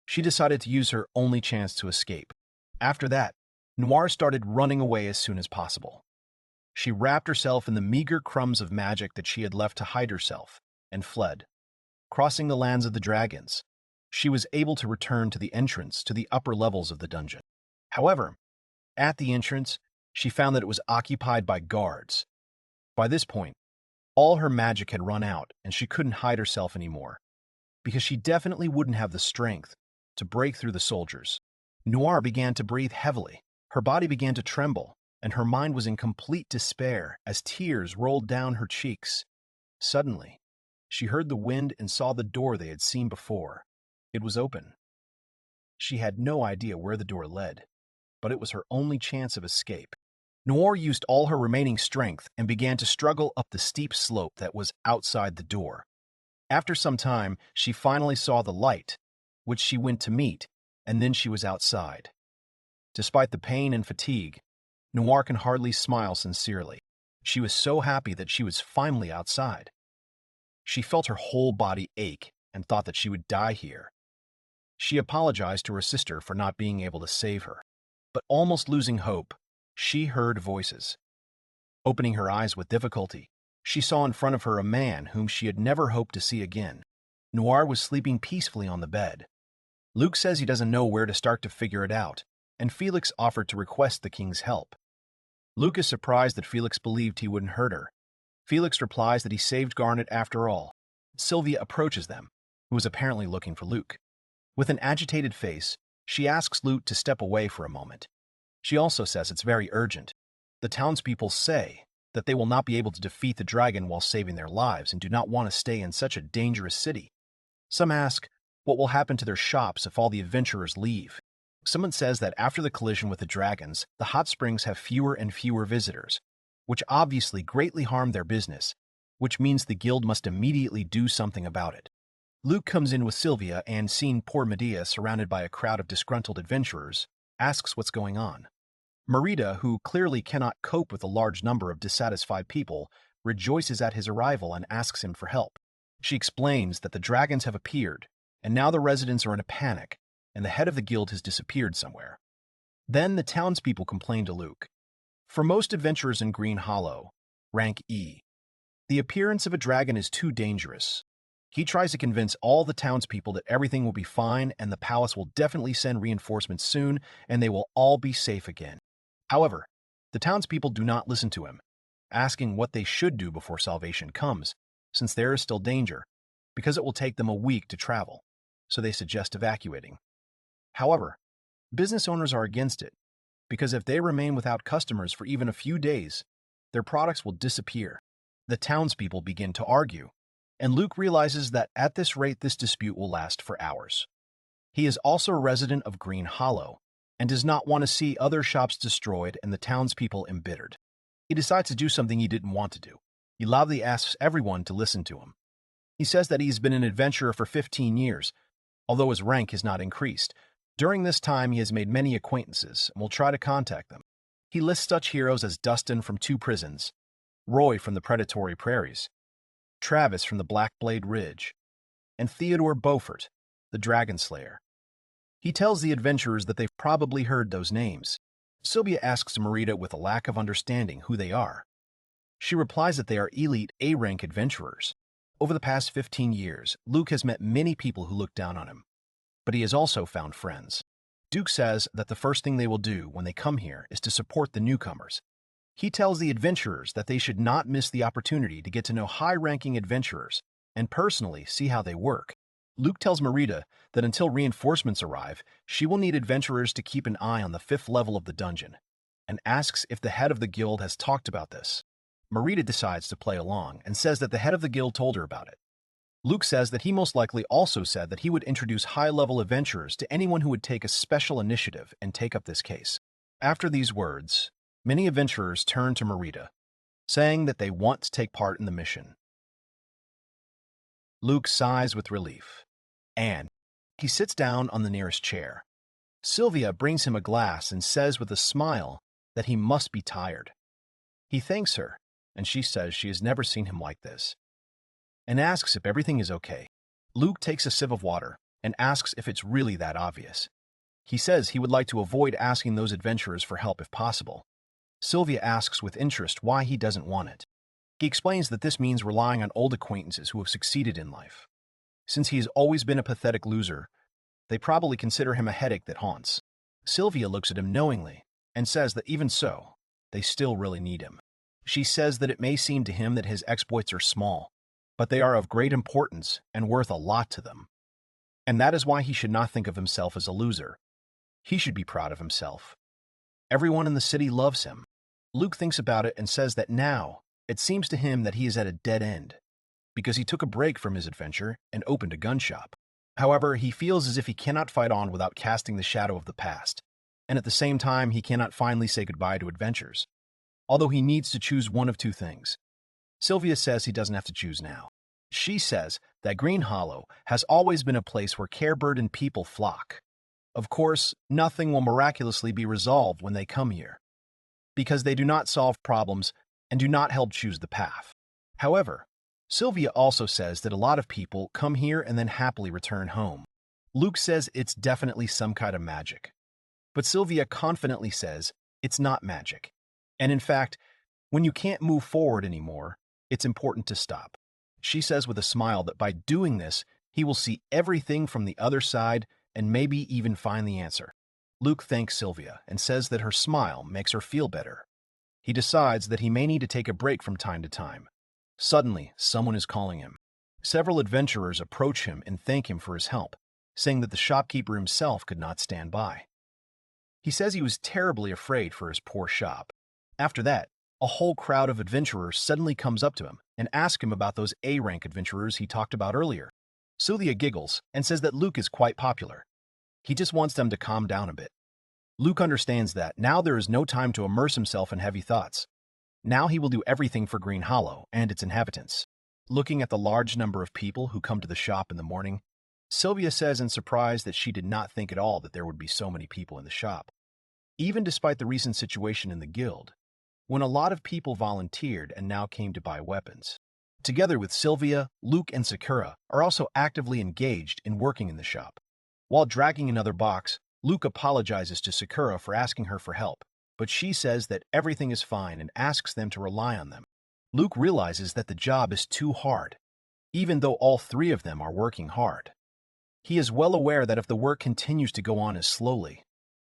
She decided to use her only chance to escape. After that, Noir started running away as soon as possible. She wrapped herself in the meager crumbs of magic that she had left to hide herself, and fled. Crossing the lands of the dragons, she was able to return to the entrance to the upper levels of the dungeon. However, at the entrance, she found that it was occupied by guards. By this point, all her magic had run out and she couldn't hide herself anymore, because she definitely wouldn't have the strength to break through the soldiers. Noir began to breathe heavily. Her body began to tremble, and her mind was in complete despair as tears rolled down her cheeks. Suddenly, she heard the wind and saw the door they had seen before. It was open. She had no idea where the door led, but it was her only chance of escape. Noir used all her remaining strength and began to struggle up the steep slope that was outside the door. After some time, she finally saw the light, which she went to meet, and then she was outside. Despite the pain and fatigue, Noir can hardly smile sincerely. She was so happy that she was finally outside. She felt her whole body ache and thought that she would die here. She apologized to her sister for not being able to save her, but almost losing hope, she heard voices. Opening her eyes with difficulty, she saw in front of her a man whom she had never hoped to see again. Noir was sleeping peacefully on the bed. Luke says he doesn't know where to start to figure it out, and Felix offered to request the king's help. Luke is surprised that Felix believed he wouldn't hurt her. Felix replies that he saved Garnet after all. Sylvia approaches them, who is apparently looking for Luke. With an agitated face, she asks Luke to step away for a moment. She also says it's very urgent. The townspeople say that they will not be able to defeat the dragon while saving their lives and do not want to stay in such a dangerous city. Some ask what will happen to their shops if all the adventurers leave. Someone says that after the collision with the dragons, the hot springs have fewer and fewer visitors, which obviously greatly harm their business, which means the guild must immediately do something about it. Luke comes in with Sylvia and, seeing poor Medea surrounded by a crowd of disgruntled adventurers, asks what's going on. Merida, who clearly cannot cope with a large number of dissatisfied people, rejoices at his arrival and asks him for help. She explains that the dragons have appeared, and now the residents are in a panic, and the head of the guild has disappeared somewhere. Then the townspeople complain to Luke. For most adventurers in Green Hollow, rank E, the appearance of a dragon is too dangerous. He tries to convince all the townspeople that everything will be fine and the palace will definitely send reinforcements soon and they will all be safe again. However, the townspeople do not listen to him, asking what they should do before salvation comes, since there is still danger, because it will take them a week to travel, so they suggest evacuating. However, business owners are against it, because if they remain without customers for even a few days, their products will disappear. The townspeople begin to argue, and Luke realizes that at this rate this dispute will last for hours. He is also a resident of Green Hollow, and does not want to see other shops destroyed and the townspeople embittered. He decides to do something he didn't want to do. He loudly asks everyone to listen to him. He says that he's been an adventurer for 15 years, although his rank has not increased. During this time, he has made many acquaintances and will try to contact them. He lists such heroes as Dustin from 2 Prisons, Roy from the Predatory Prairies, Travis from the Black Blade Ridge, and Theodore Beaufort, the Dragon Slayer. He tells the adventurers that they've probably heard those names. Sylvia asks Merida with a lack of understanding who they are. She replies that they are elite A-rank adventurers. Over the past 15 years, Luke has met many people who look down on him, but he has also found friends. Duke says that the first thing they will do when they come here is to support the newcomers. He tells the adventurers that they should not miss the opportunity to get to know high-ranking adventurers and personally see how they work. Luke tells Merida that until reinforcements arrive, she will need adventurers to keep an eye on the 5th level of the dungeon, and asks if the head of the guild has talked about this. Merida decides to play along and says that the head of the guild told her about it. Luke says that he most likely also said that he would introduce high-level adventurers to anyone who would take a special initiative and take up this case. After these words, many adventurers turn to Merida, saying that they want to take part in the mission. Luke sighs with relief, and he sits down on the nearest chair. Sylvia brings him a glass and says with a smile that he must be tired. He thanks her, and she says she has never seen him like this, and asks if everything is okay. Luke takes a sip of water and asks if it's really that obvious. He says he would like to avoid asking those adventurers for help if possible. Sylvia asks with interest why he doesn't want it. He explains that this means relying on old acquaintances who have succeeded in life. Since he has always been a pathetic loser, they probably consider him a headache that haunts. Sylvia looks at him knowingly and says that even so, they still really need him. She says that it may seem to him that his exploits are small, but they are of great importance and worth a lot to them. And that is why he should not think of himself as a loser. He should be proud of himself. Everyone in the city loves him. Luke thinks about it and says that now, it seems to him that he is at a dead end, because he took a break from his adventure and opened a gun shop. However, he feels as if he cannot fight on without casting the shadow of the past, and at the same time he cannot finally say goodbye to adventures, although he needs to choose one of 2 things. Sylvia says he doesn't have to choose now. She says that Green Hollow has always been a place where care-burdened people flock. Of course, nothing will miraculously be resolved when they come here, because they do not solve problems and do not help choose the path. However, Sylvia also says that a lot of people come here and then happily return home. Luke says it's definitely some kind of magic, but Sylvia confidently says it's not magic. And in fact, When you can't move forward anymore, it's important to stop. She says with a smile that by doing this, he will see everything from the other side and maybe even find the answer. Luke thanks Sylvia and says that her smile makes her feel better. He decides that he may need to take a break from time to time. Suddenly, someone is calling him. Several adventurers approach him and thank him for his help, saying that the shopkeeper himself could not stand by. He says he was terribly afraid for his poor shop. After that, a whole crowd of adventurers suddenly comes up to him and asks him about those A-rank adventurers he talked about earlier. Sylvia giggles and says that Luke is quite popular. He just wants them to calm down a bit. Luke understands that now there is no time to immerse himself in heavy thoughts. Now he will do everything for Green Hollow and its inhabitants. Looking at the large number of people who come to the shop in the morning, Sylvia says in surprise that she did not think at all that there would be so many people in the shop. Even despite the recent situation in the guild, when a lot of people volunteered and now came to buy weapons. Together with Sylvia, Luke and Sakura are also actively engaged in working in the shop. While dragging another box, Luke apologizes to Sakura for asking her for help, but she says that everything is fine and asks them to rely on them. Luke realizes that the job is too hard, even though all three of them are working hard. He is well aware that if the work continues to go on as slowly,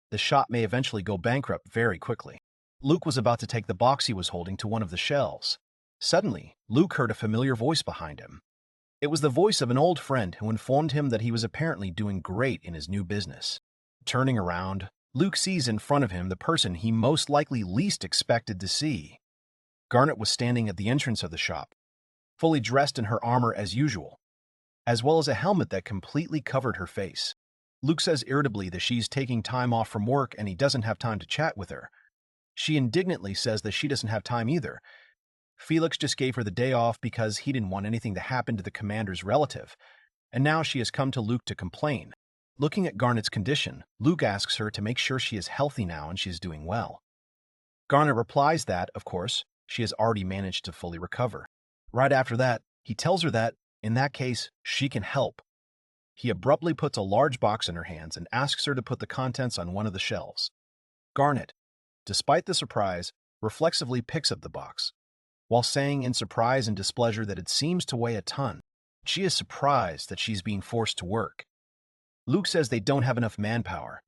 the shop may eventually go bankrupt very quickly. Luke was about to take the box he was holding to one of the shelves. Suddenly, Luke heard a familiar voice behind him. It was the voice of an old friend who informed him that he was apparently doing great in his new business. Turning around, Luke sees in front of him the person he most likely least expected to see. Garnet was standing at the entrance of the shop, fully dressed in her armor as usual, as well as a helmet that completely covered her face. Luke says irritably that she's taking time off from work and he doesn't have time to chat with her. She indignantly says that she doesn't have time either. Felix just gave her the day off because he didn't want anything to happen to the commander's relative, and now she has come to Luke to complain. Looking at Garnet's condition, Luke asks her to make sure she is healthy now and she is doing well. Garnet replies that, of course, she has already managed to fully recover. Right after that, he tells her that, in that case, she can help. He abruptly puts a large box in her hands and asks her to put the contents on one of the shelves. Garnet, despite the surprise, reflexively picks up the box, while saying in surprise and displeasure that it seems to weigh a ton. She is surprised that she's being forced to work. Luke says they don't have enough manpower,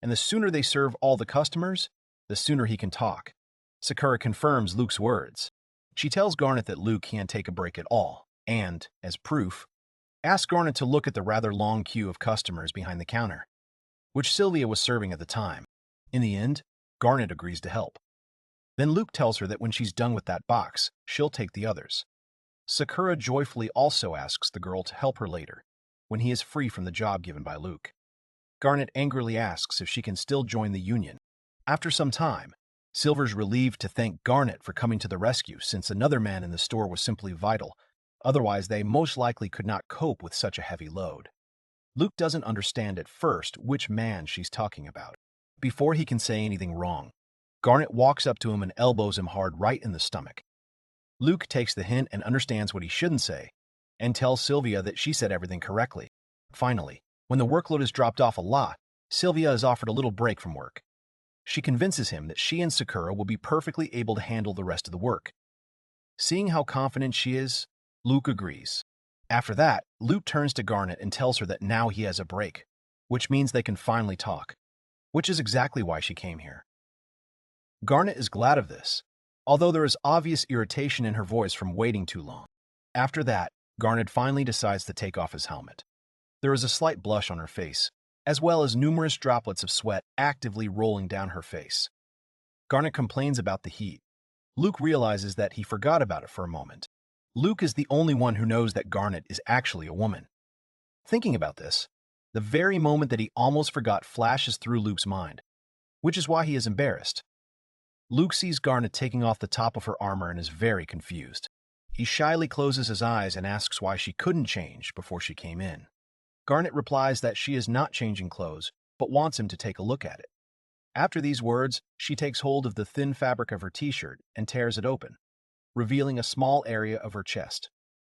and the sooner they serve all the customers, the sooner he can talk. Sakura confirms Luke's words. She tells Garnet that Luke can't take a break at all, and, as proof, asks Garnet to look at the rather long queue of customers behind the counter, which Sylvia was serving at the time. In the end, Garnet agrees to help. Then Luke tells her that when she's done with that box, she'll take the others. Sakura joyfully also asks the girl to help her later, when he is free from the job given by Luke. Garnet angrily asks if she can still join the union. After some time, Silver's relieved to thank Garnet for coming to the rescue since another man in the store was simply vital, otherwise they most likely could not cope with such a heavy load. Luke doesn't understand at first which man she's talking about. Before he can say anything wrong, Garnet walks up to him and elbows him hard right in the stomach. Luke takes the hint and understands what he shouldn't say, and tells Sylvia that she said everything correctly. Finally, when the workload is dropped off a lot, Sylvia is offered a little break from work. She convinces him that she and Sakura will be perfectly able to handle the rest of the work. Seeing how confident she is, Luke agrees. After that, Luke turns to Garnet and tells her that now he has a break, which means they can finally talk, which is exactly why she came here. Garnet is glad of this, although there is obvious irritation in her voice from waiting too long. After that, Garnet finally decides to take off his helmet. There is a slight blush on her face, as well as numerous droplets of sweat actively rolling down her face. Garnet complains about the heat. Luke realizes that he forgot about it for a moment. Luke is the only one who knows that Garnet is actually a woman. Thinking about this, the very moment that he almost forgot flashes through Luke's mind, which is why he is embarrassed. Luke sees Garnet taking off the top of her armor and is very confused. He shyly closes his eyes and asks why she couldn't change before she came in. Garnet replies that she is not changing clothes, but wants him to take a look at it. After these words, she takes hold of the thin fabric of her t-shirt and tears it open, revealing a small area of her chest,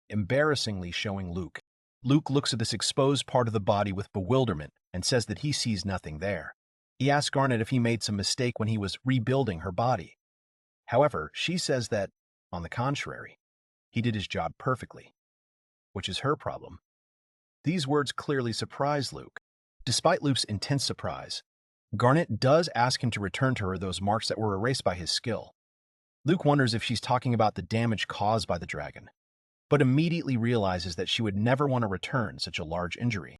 embarrassingly showing Luke. Luke looks at this exposed part of the body with bewilderment and says that he sees nothing there. He asks Garnet if he made some mistake when he was rebuilding her body. However, she says that, on the contrary, he did his job perfectly, which is her problem. These words clearly surprise Luke. Despite Luke's intense surprise, Garnet does ask him to return to her those marks that were erased by his skill. Luke wonders if she's talking about the damage caused by the dragon, but immediately realizes that she would never want to return such a large injury.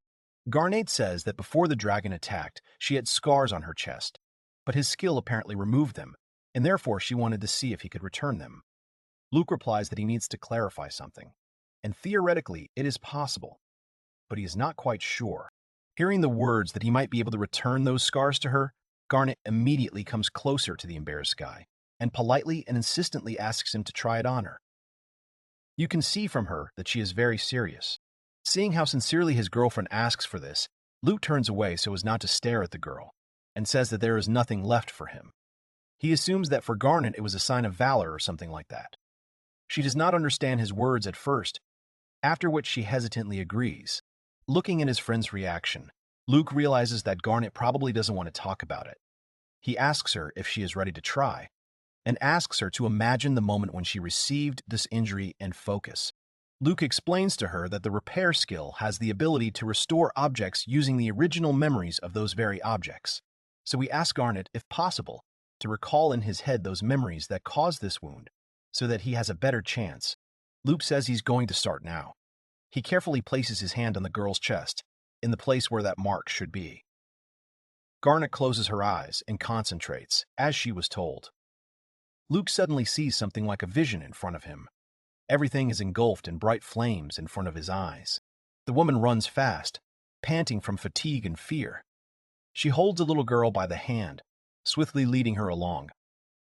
Garnet says that before the dragon attacked, she had scars on her chest, but his skill apparently removed them, and therefore she wanted to see if he could return them. Luke replies that he needs to clarify something, and theoretically it is possible, but he is not quite sure. Hearing the words that he might be able to return those scars to her, Garnet immediately comes closer to the embarrassed guy and politely and insistently asks him to try it on her. You can see from her that she is very serious. Seeing how sincerely his girlfriend asks for this, Luke turns away so as not to stare at the girl and says that there is nothing left for him. He assumes that for Garnet it was a sign of valor or something like that. She does not understand his words at first, after which she hesitantly agrees. Looking at his friend's reaction, Luke realizes that Garnet probably doesn't want to talk about it. He asks her if she is ready to try, and asks her to imagine the moment when she received this injury and focus. Luke explains to her that the repair skill has the ability to restore objects using the original memories of those very objects. So he asks Garnet, if possible, to recall in his head those memories that caused this wound, so that he has a better chance. Luke says he's going to start now. He carefully places his hand on the girl's chest, in the place where that mark should be. Garnet closes her eyes and concentrates, as she was told. Luke suddenly sees something like a vision in front of him. Everything is engulfed in bright flames in front of his eyes. The woman runs fast, panting from fatigue and fear. She holds the little girl by the hand, swiftly leading her along,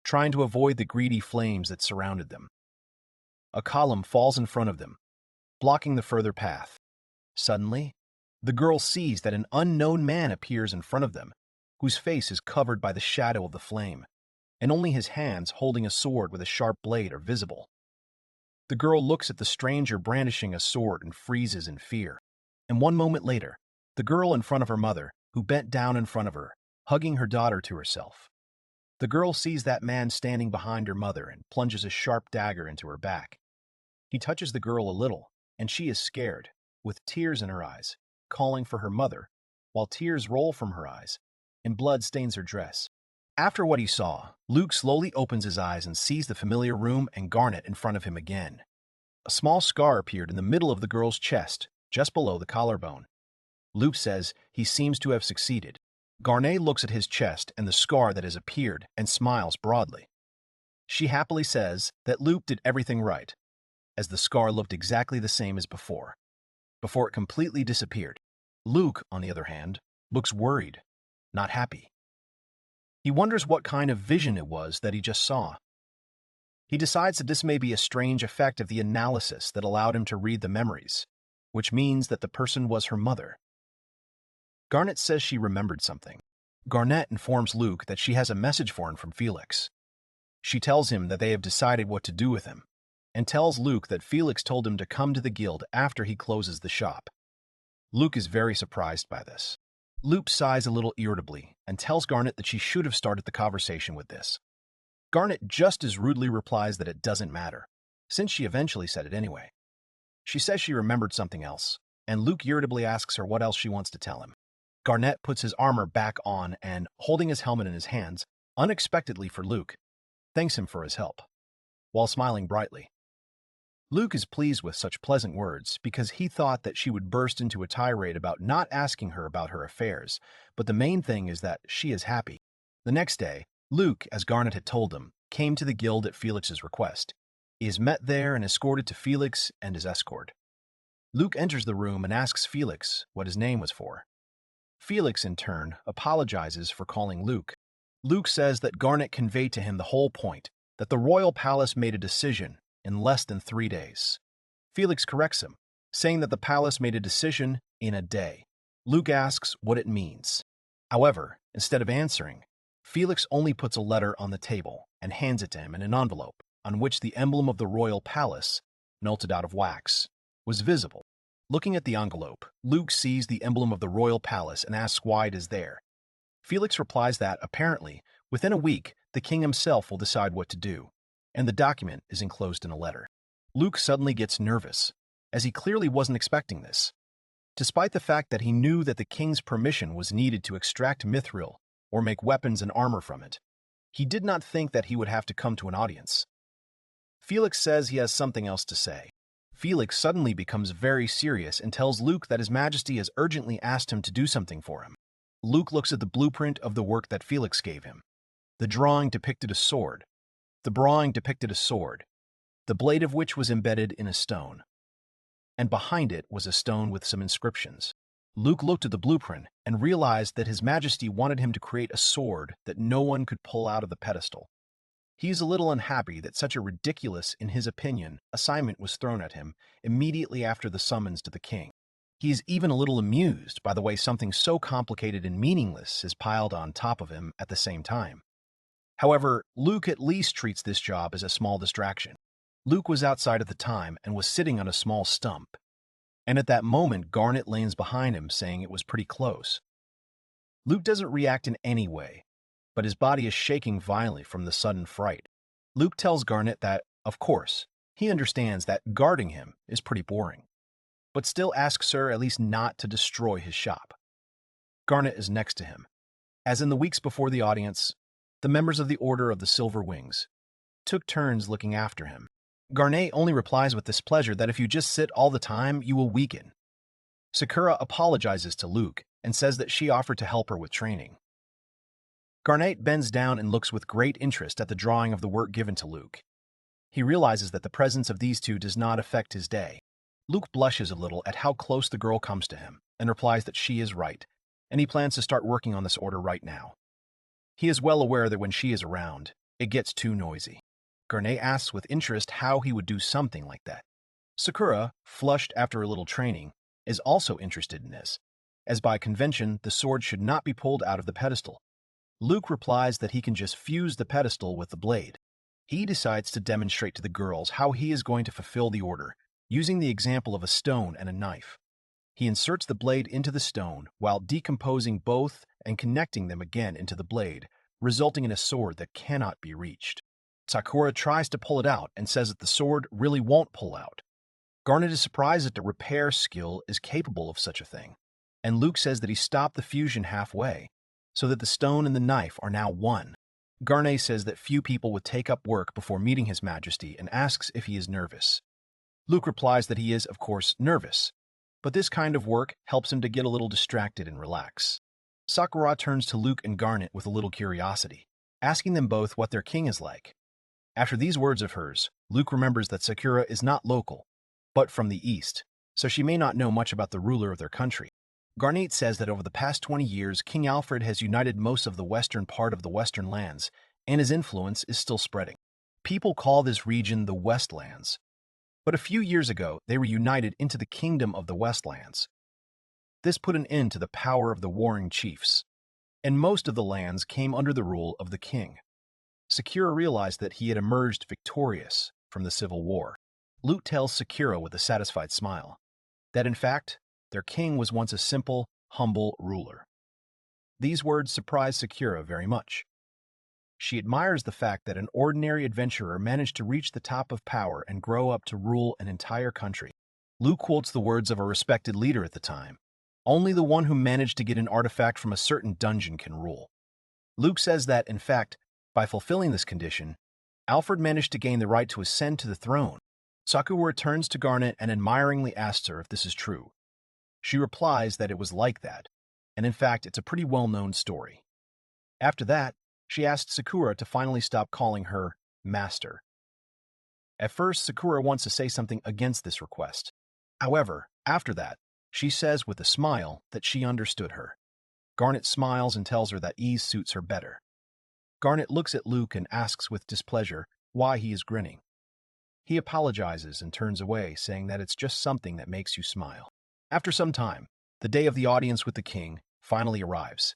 trying to avoid the greedy flames that surrounded them. A column falls in front of them, blocking the further path. Suddenly, the girl sees that an unknown man appears in front of them, whose face is covered by the shadow of the flame, and only his hands holding a sword with a sharp blade are visible. The girl looks at the stranger brandishing a sword and freezes in fear. And 1 moment later, the girl in front of her mother, who bent down in front of her, hugging her daughter to herself. The girl sees that man standing behind her mother and plunges a sharp dagger into her back. He touches the girl a little, and she is scared, with tears in her eyes, calling for her mother, while tears roll from her eyes, and blood stains her dress. After what he saw, Luke slowly opens his eyes and sees the familiar room and Garnet in front of him again. A small scar appeared in the middle of the girl's chest, just below the collarbone. Luke says he seems to have succeeded. Garnet looks at his chest and the scar that has appeared and smiles broadly. She happily says that Luke did everything right, as the scar looked exactly the same as before it completely disappeared. Luke, on the other hand, looks worried, not happy. He wonders what kind of vision it was that he just saw. He decides that this may be a strange effect of the analysis that allowed him to read the memories, which means that the person was her mother. Garnet says she remembered something. Garnet informs Luke that she has a message for him from Felix. She tells him that they have decided what to do with him, and tells Luke that Felix told him to come to the guild after he closes the shop. Luke is very surprised by this. Luke sighs a little irritably and tells Garnet that she should have started the conversation with this. Garnet just as rudely replies that it doesn't matter, since she eventually said it anyway. She says she remembered something else, and Luke irritably asks her what else she wants to tell him. Garnet puts his armor back on and, holding his helmet in his hands, unexpectedly for Luke, thanks him for his help, while smiling brightly. Luke is pleased with such pleasant words because he thought that she would burst into a tirade about not asking her about her affairs, but the main thing is that she is happy. The next day, Luke, as Garnet had told him, came to the guild at Felix's request. He is met there and escorted to Felix and his escort. Luke enters the room and asks Felix what his name was for. Felix, in turn, apologizes for calling Luke. Luke says that Garnet conveyed to him the whole point, that the royal palace made a decision in less than 3 days. Felix corrects him, saying that the palace made a decision in a day. Luke asks what it means. However, instead of answering, Felix only puts a letter on the table and hands it to him in an envelope on which the emblem of the royal palace, melted out of wax, was visible. Looking at the envelope, Luke sees the emblem of the royal palace and asks why it is there. Felix replies that, apparently, within a week, the king himself will decide what to do. and the document is enclosed in a letter. Luke suddenly gets nervous, as he clearly wasn't expecting this. Despite the fact that he knew that the king's permission was needed to extract mithril or make weapons and armor from it, he did not think that he would have to come to an audience. Felix says he has something else to say. Felix suddenly becomes very serious and tells Luke that His Majesty has urgently asked him to do something for him. Luke looks at the blueprint of the work that Felix gave him. The drawing depicted a sword. The blade of which was embedded in a stone, and behind it was a stone with some inscriptions. Luke looked at the blueprint and realized that His Majesty wanted him to create a sword that no one could pull out of the pedestal. He is a little unhappy that such a ridiculous, in his opinion, assignment was thrown at him immediately after the summons to the king. He is even a little amused by the way something so complicated and meaningless is piled on top of him at the same time. However, Luke at least treats this job as a small distraction. Luke was outside at the time and was sitting on a small stump, and at that moment Garnet leans behind him saying it was pretty close. Luke doesn't react in any way, but his body is shaking violently from the sudden fright. Luke tells Garnet that, of course, he understands that guarding him is pretty boring, but still asks her at least not to destroy his shop. Garnet is next to him. As in the weeks before the audience, the members of the Order of the Silver Wings took turns looking after him. Garnet only replies with displeasure that if you just sit all the time, you will weaken. Sakura apologizes to Luke and says that she offered to help her with training. Garnet bends down and looks with great interest at the drawing of the work given to Luke. He realizes that the presence of these two does not affect his day. Luke blushes a little at how close the girl comes to him and replies that she is right, and he plans to start working on this order right now. He is well aware that when she is around, it gets too noisy. Garnet asks with interest how he would do something like that. Sakura, flushed after a little training, is also interested in this, as by convention the sword should not be pulled out of the pedestal. Luke replies that he can just fuse the pedestal with the blade. He decides to demonstrate to the girls how he is going to fulfill the order, using the example of a stone and a knife. He inserts the blade into the stone while decomposing both and connecting them again into the blade, resulting in a sword that cannot be reached. Sakura tries to pull it out and says that the sword really won't pull out. Garnet is surprised that the repair skill is capable of such a thing, and Luke says that he stopped the fusion halfway, so that the stone and the knife are now one. Garnet says that few people would take up work before meeting His Majesty and asks if he is nervous. Luke replies that he is, of course, nervous, but this kind of work helps him to get a little distracted and relax. Sakura turns to Luke and Garnet with a little curiosity, asking them both what their king is like. After these words of hers, Luke remembers that Sakura is not local, but from the east, so she may not know much about the ruler of their country. Garnet says that over the past 20 years, King Alfred has united most of the western part of the Western Lands, and his influence is still spreading. People call this region the Westlands, but a few years ago they were united into the Kingdom of the Westlands. This put an end to the power of the warring chiefs, and most of the lands came under the rule of the king. Sakura realized that he had emerged victorious from the civil war. Luke tells Sakura with a satisfied smile that, in fact, their king was once a simple, humble ruler. These words surprise Sakura very much. She admires the fact that an ordinary adventurer managed to reach the top of power and grow up to rule an entire country. Luke quotes the words of a respected leader at the time. Only the one who managed to get an artifact from a certain dungeon can rule. Luke says that, in fact, by fulfilling this condition, Alfred managed to gain the right to ascend to the throne. Sakura turns to Garnet and admiringly asks her if this is true. She replies that it was like that, and in fact it's a pretty well-known story. After that, she asks Sakura to finally stop calling her master. At first, Sakura wants to say something against this request. However, after that, she says with a smile that she understood her. Garnet smiles and tells her that ease suits her better. Garnet looks at Luke and asks with displeasure why he is grinning. He apologizes and turns away, saying that it's just something that makes you smile. After some time, the day of the audience with the king finally arrives.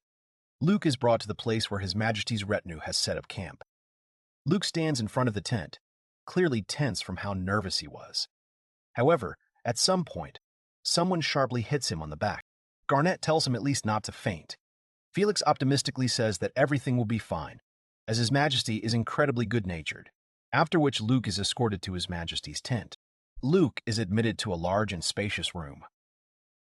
Luke is brought to the place where His Majesty's retinue has set up camp. Luke stands in front of the tent, clearly tense from how nervous he was. However, at some point, someone sharply hits him on the back. Garnet tells him at least not to faint. Felix optimistically says that everything will be fine, as His Majesty is incredibly good-natured. after which Luke is escorted to His Majesty's tent. Luke is admitted to a large and spacious room.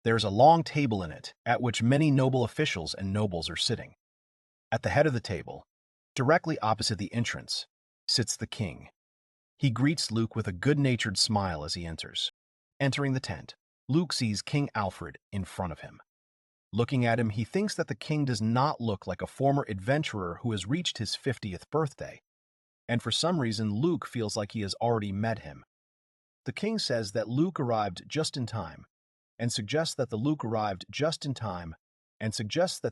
There is a long table in it, at which many noble officials and nobles are sitting. At the head of the table, directly opposite the entrance, sits the king. He greets Luke with a good-natured smile as he enters. Entering the tent, Luke sees King Alfred in front of him. Looking at him, he thinks that the king does not look like a former adventurer who has reached his 50th birthday, and for some reason Luke feels like he has already met him. The king says that Luke arrived just in time, and suggests that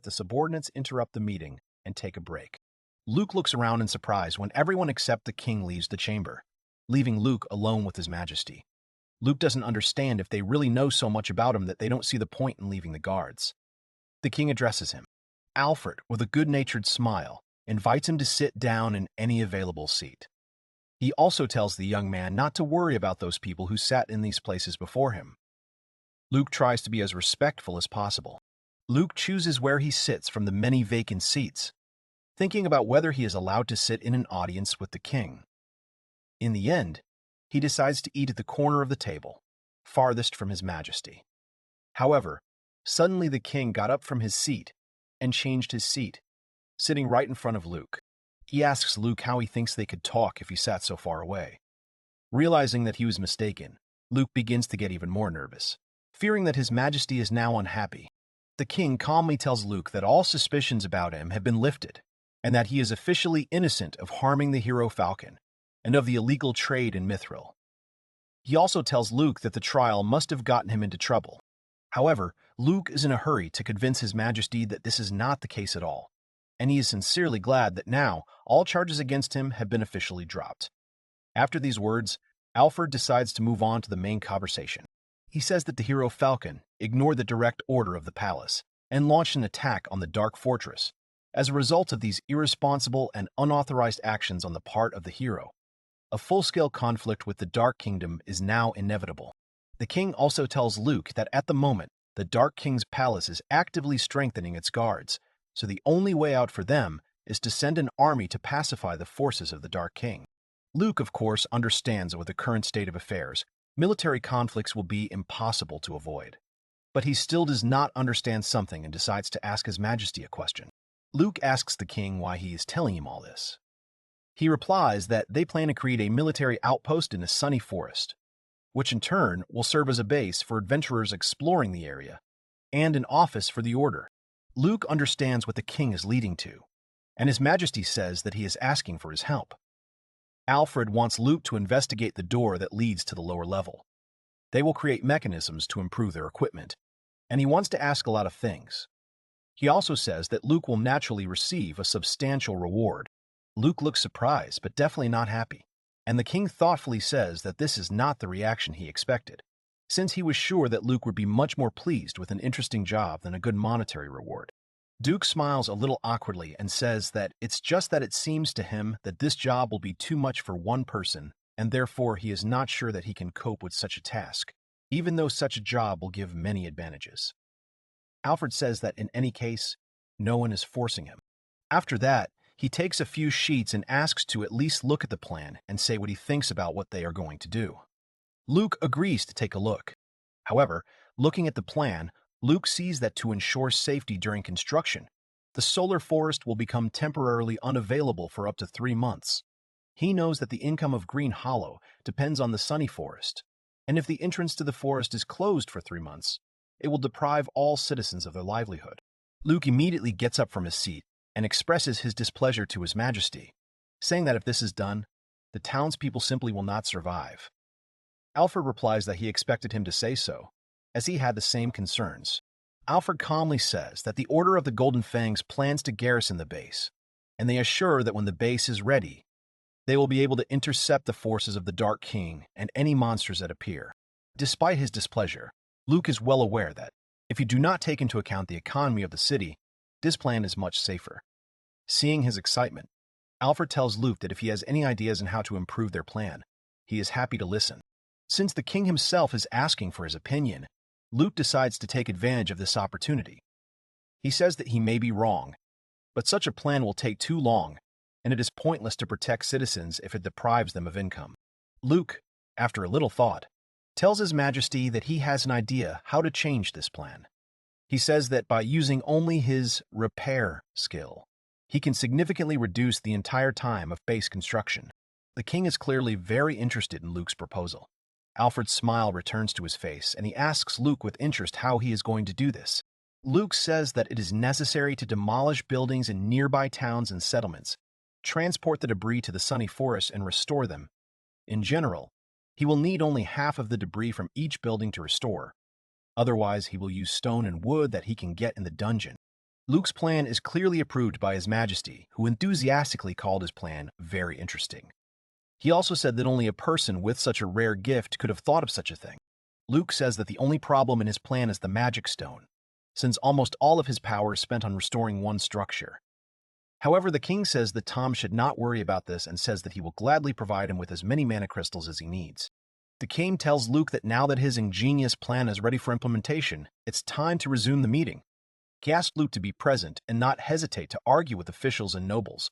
the subordinates interrupt the meeting and take a break. Luke looks around in surprise when everyone except the king leaves the chamber, leaving Luke alone with His Majesty. Luke doesn't understand if they really know so much about him that they don't see the point in leaving the guards. The king addresses him. Alfred, with a good-natured smile, invites him to sit down in any available seat. He also tells the young man not to worry about those people who sat in these places before him. Luke tries to be as respectful as possible. Luke chooses where he sits from the many vacant seats, thinking about whether he is allowed to sit in an audience with the king. In the end, he decides to eat at the corner of the table, farthest from His Majesty. However, suddenly the king got up from his seat and changed his seat, sitting right in front of Luke. He asks Luke how he thinks they could talk if he sat so far away. Realizing that he was mistaken, Luke begins to get even more nervous, fearing that His Majesty is now unhappy. The king calmly tells Luke that all suspicions about him have been lifted, and that he is officially innocent of harming the hero Falcon and of the illegal trade in mithril. He also tells Luke that the trial must have gotten him into trouble. However, Luke is in a hurry to convince His Majesty that this is not the case at all, and he is sincerely glad that now all charges against him have been officially dropped. After these words, Alfred decides to move on to the main conversation. He says that the hero Falcon ignored the direct order of the palace and launched an attack on the Dark Fortress. As a result of these irresponsible and unauthorized actions on the part of the hero, a full-scale conflict with the Dark Kingdom is now inevitable. The king also tells Luke that at the moment, the Dark King's palace is actively strengthening its guards, so the only way out for them is to send an army to pacify the forces of the Dark King. Luke, of course, understands that with the current state of affairs, military conflicts will be impossible to avoid. But he still does not understand something and decides to ask His Majesty a question. Luke asks the king why he is telling him all this. He replies that they plan to create a military outpost in a sunny forest, which in turn will serve as a base for adventurers exploring the area and an office for the Order. Luke understands what the king is leading to, and His Majesty says that he is asking for his help. Alfred wants Luke to investigate the door that leads to the lower level. They will create mechanisms to improve their equipment, and he wants to ask a lot of things. He also says that Luke will naturally receive a substantial reward. Luke looks surprised, but definitely not happy, and the king thoughtfully says that this is not the reaction he expected, since he was sure that Luke would be much more pleased with an interesting job than a good monetary reward. Duke smiles a little awkwardly and says that it's just that it seems to him that this job will be too much for one person, and therefore he is not sure that he can cope with such a task, even though such a job will give many advantages. Alfred says that in any case, no one is forcing him. After that, he takes a few sheets and asks to at least look at the plan and say what he thinks about what they are going to do. Luke agrees to take a look. However, looking at the plan, Luke sees that to ensure safety during construction, the solar forest will become temporarily unavailable for up to 3 months. He knows that the income of Green Hollow depends on the sunny forest, and if the entrance to the forest is closed for 3 months, it will deprive all citizens of their livelihood. Luke immediately gets up from his seat and expresses his displeasure to His Majesty, saying that if this is done, the townspeople simply will not survive. Alfred replies that he expected him to say so, as he had the same concerns. Alfred calmly says that the Order of the Golden Fangs plans to garrison the base, and they assure that when the base is ready, they will be able to intercept the forces of the Dark King and any monsters that appear. Despite his displeasure, Luke is well aware that, if you do not take into account the economy of the city, this plan is much safer. Seeing his excitement, Alfred tells Luke that if he has any ideas on how to improve their plan, he is happy to listen. Since the king himself is asking for his opinion, Luke decides to take advantage of this opportunity. He says that he may be wrong, but such a plan will take too long, and it is pointless to protect citizens if it deprives them of income. Luke, after a little thought, tells His Majesty that he has an idea how to change this plan. He says that by using only his repair skill, he can significantly reduce the entire time of base construction. The king is clearly very interested in Luke's proposal. Alfred's smile returns to his face, and he asks Luke with interest how he is going to do this. Luke says that it is necessary to demolish buildings in nearby towns and settlements, transport the debris to the sunny forest, and restore them. In general, he will need only half of the debris from each building to restore. Otherwise, he will use stone and wood that he can get in the dungeon. Luke's plan is clearly approved by His Majesty, who enthusiastically called his plan very interesting. He also said that only a person with such a rare gift could have thought of such a thing. Luke says that the only problem in his plan is the magic stone, since almost all of his power is spent on restoring one structure. However, the king says that Tom should not worry about this and says that he will gladly provide him with as many mana crystals as he needs. The king tells Luke that now that his ingenious plan is ready for implementation, it's time to resume the meeting. He asks Luke to be present and not hesitate to argue with officials and nobles,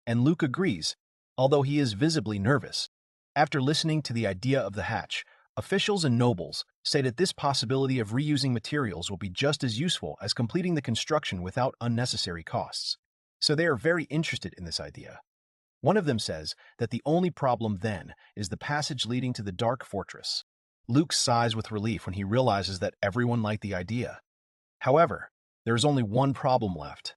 and Luke agrees, although he is visibly nervous. After listening to the idea of the hatch, officials and nobles say that this possibility of reusing materials will be just as useful as completing the construction without unnecessary costs. So they are very interested in this idea. One of them says that the only problem then is the passage leading to the Dark Fortress. Luke sighs with relief when he realizes that everyone liked the idea. However, there is only one problem left.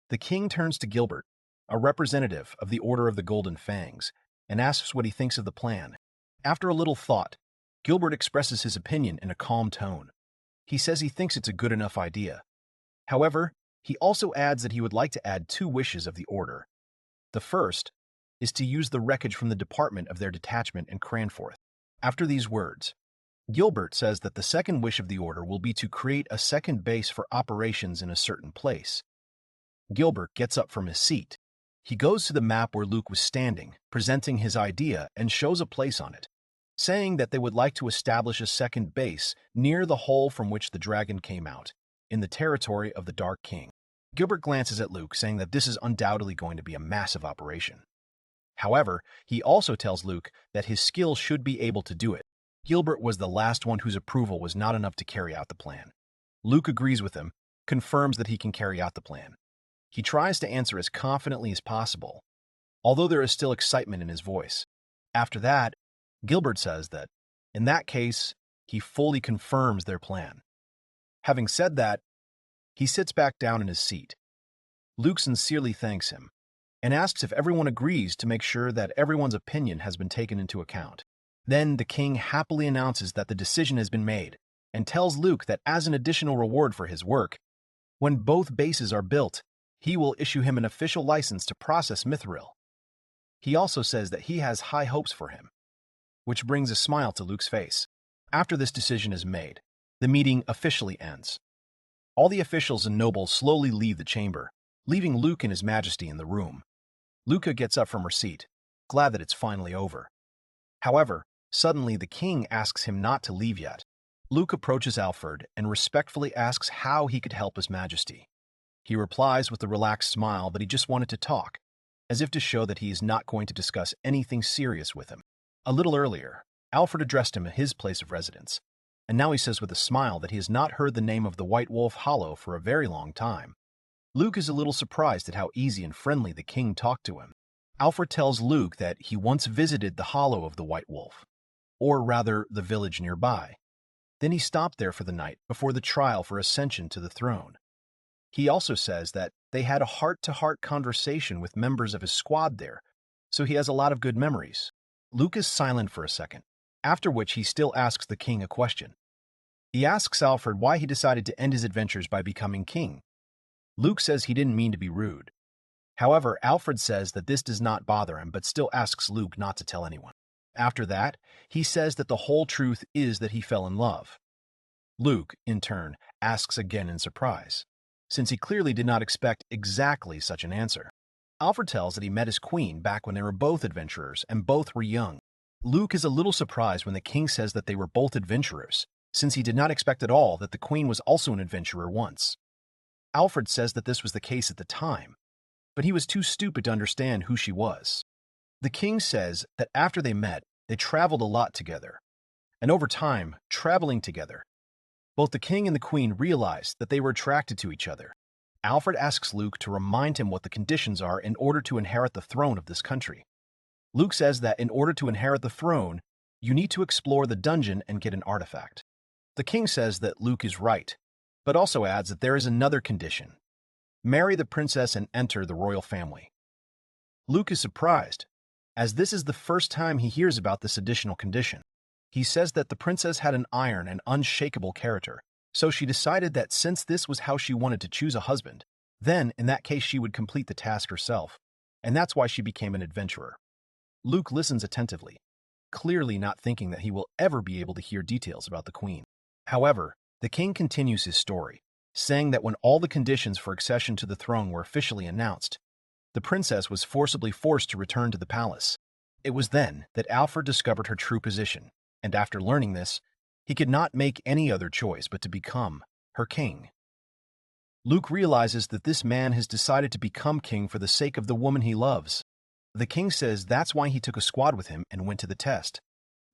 The king turns to Gilbert, a representative of the Order of the Golden Fangs, and asks what he thinks of the plan. After a little thought, Gilbert expresses his opinion in a calm tone. He says he thinks it's a good enough idea. However, he also adds that he would like to add 2 wishes of the Order. The first is to use the wreckage from the department of their detachment in Cranforth. After these words, Gilbert says that the second wish of the Order will be to create a second base for operations in a certain place. Gilbert gets up from his seat. He goes to the map where Luke was standing, presenting his idea, and shows a place on it, saying that they would like to establish a second base near the hole from which the dragon came out, in the territory of the Dark King. Gilbert glances at Luke, saying that this is undoubtedly going to be a massive operation. However, he also tells Luke that his skill should be able to do it. Gilbert was the last one whose approval was not enough to carry out the plan. Luke agrees with him, confirms that he can carry out the plan. He tries to answer as confidently as possible, although there is still excitement in his voice. After that, Gilbert says that, in that case, he fully confirms their plan. Having said that, he sits back down in his seat. Luke sincerely thanks him, and asks if everyone agrees to make sure that everyone's opinion has been taken into account. Then the king happily announces that the decision has been made, and tells Luke that as an additional reward for his work, when both bases are built, he will issue him an official license to process mithril. He also says that he has high hopes for him, which brings a smile to Luke's face. After this decision is made, the meeting officially ends. All the officials and nobles slowly leave the chamber, leaving Luke and His Majesty in the room. Luca gets up from her seat, glad that it's finally over. However, suddenly the king asks him not to leave yet. Luke approaches Alfred and respectfully asks how he could help His Majesty. He replies with a relaxed smile that he just wanted to talk, as if to show that he is not going to discuss anything serious with him. A little earlier, Alfred addressed him at his place of residence, and now he says with a smile that he has not heard the name of the White Wolf Hollow for a very long time. Luke is a little surprised at how easy and friendly the king talked to him. Alfred tells Luke that he once visited the hollow of the White Wolf, or rather the village nearby. Then he stopped there for the night before the trial for ascension to the throne. He also says that they had a heart-to-heart conversation with members of his squad there, so he has a lot of good memories. Luke is silent for a second, after which he still asks the king a question. He asks Alfred why he decided to end his adventures by becoming king. Luke says he didn't mean to be rude. However, Alfred says that this does not bother him, but still asks Luke not to tell anyone. After that, he says that the whole truth is that he fell in love. Luke, in turn, asks again in surprise, since he clearly did not expect exactly such an answer. Alfred tells that he met his queen back when they were both adventurers and both were young. Luke is a little surprised when the king says that they were both adventurers, since he did not expect at all that the queen was also an adventurer once. Alfred says that this was the case at the time, but he was too stupid to understand who she was. The king says that after they met, they traveled a lot together. And over time, traveling together, both the king and the queen realized that they were attracted to each other. Alfred asks Luke to remind him what the conditions are in order to inherit the throne of this country. Luke says that in order to inherit the throne, you need to explore the dungeon and get an artifact. The king says that Luke is right, but also adds that there is another condition. Marry the princess and enter the royal family. Luke is surprised, as this is the first time he hears about this additional condition. He says that the princess had an iron and unshakable character, so she decided that since this was how she wanted to choose a husband, then in that case she would complete the task herself, and that's why she became an adventurer. Luke listens attentively, clearly not thinking that he will ever be able to hear details about the queen. However, the king continues his story, saying that when all the conditions for accession to the throne were officially announced, the princess was forced to return to the palace. It was then that Alfred discovered her true position, and after learning this, he could not make any other choice but to become her king. Luke realizes that this man has decided to become king for the sake of the woman he loves. The king says that's why he took a squad with him and went to the test.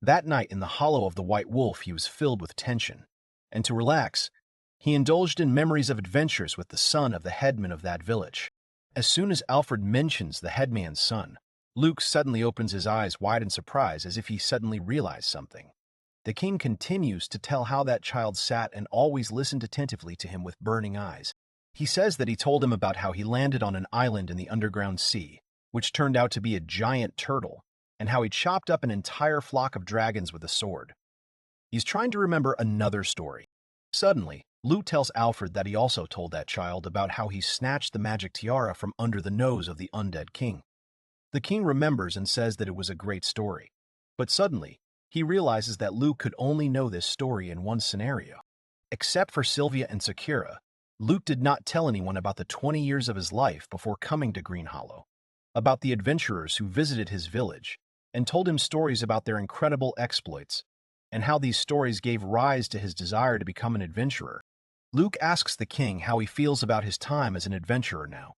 That night in the hollow of the White Wolf, he was filled with tension, and to relax, he indulged in memories of adventures with the son of the headman of that village. As soon as Alfred mentions the headman's son, Luke suddenly opens his eyes wide in surprise as if he suddenly realized something. The king continues to tell how that child sat and always listened attentively to him with burning eyes. He says that he told him about how he landed on an island in the underground sea, which turned out to be a giant turtle, and how he chopped up an entire flock of dragons with a sword. He's trying to remember another story. Suddenly, Luke tells Alfred that he also told that child about how he snatched the magic tiara from under the nose of the undead king. The king remembers and says that it was a great story. But suddenly, he realizes that Luke could only know this story in one scenario. Except for Sylvia and Sakura, Luke did not tell anyone about the 20 years of his life before coming to Green Hollow, about the adventurers who visited his village, and told him stories about their incredible exploits, and how these stories gave rise to his desire to become an adventurer. Luke asks the king how he feels about his time as an adventurer now.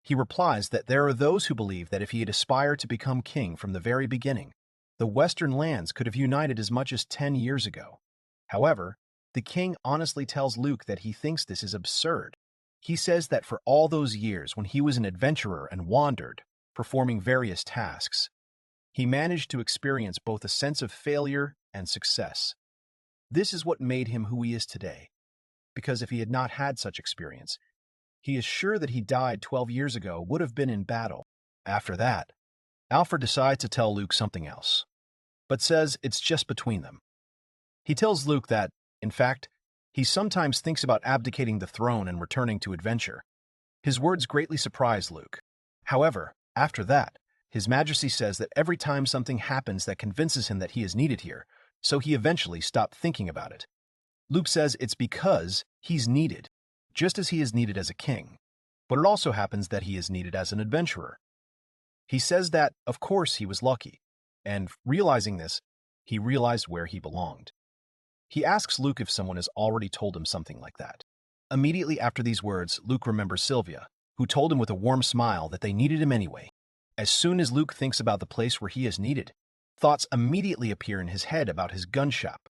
He replies that there are those who believe that if he had aspired to become king from the very beginning, the western lands could have united as much as 10 years ago. However, the king honestly tells Luke that he thinks this is absurd. He says that for all those years when he was an adventurer and wandered, performing various tasks, he managed to experience both a sense of failure and success. This is what made him who he is today, because if he had not had such experience, he is sure that he died 12 years ago would have been in battle. After that, Alfred decides to tell Luke something else, but says it's just between them. He tells Luke that, in fact, he sometimes thinks about abdicating the throne and returning to adventure. His words greatly surprise Luke. However, after that, His Majesty says that every time something happens that convinces him that he is needed here, so he eventually stopped thinking about it. Luke says it's because he's needed, just as he is needed as a king, but it also happens that he is needed as an adventurer. He says that, of course, he was lucky, and realizing this, he realized where he belonged. He asks Luke if someone has already told him something like that. Immediately after these words, Luke remembers Sylvia, who told him with a warm smile that they needed him anyway. As soon as Luke thinks about the place where he is needed, thoughts immediately appear in his head about his gun shop,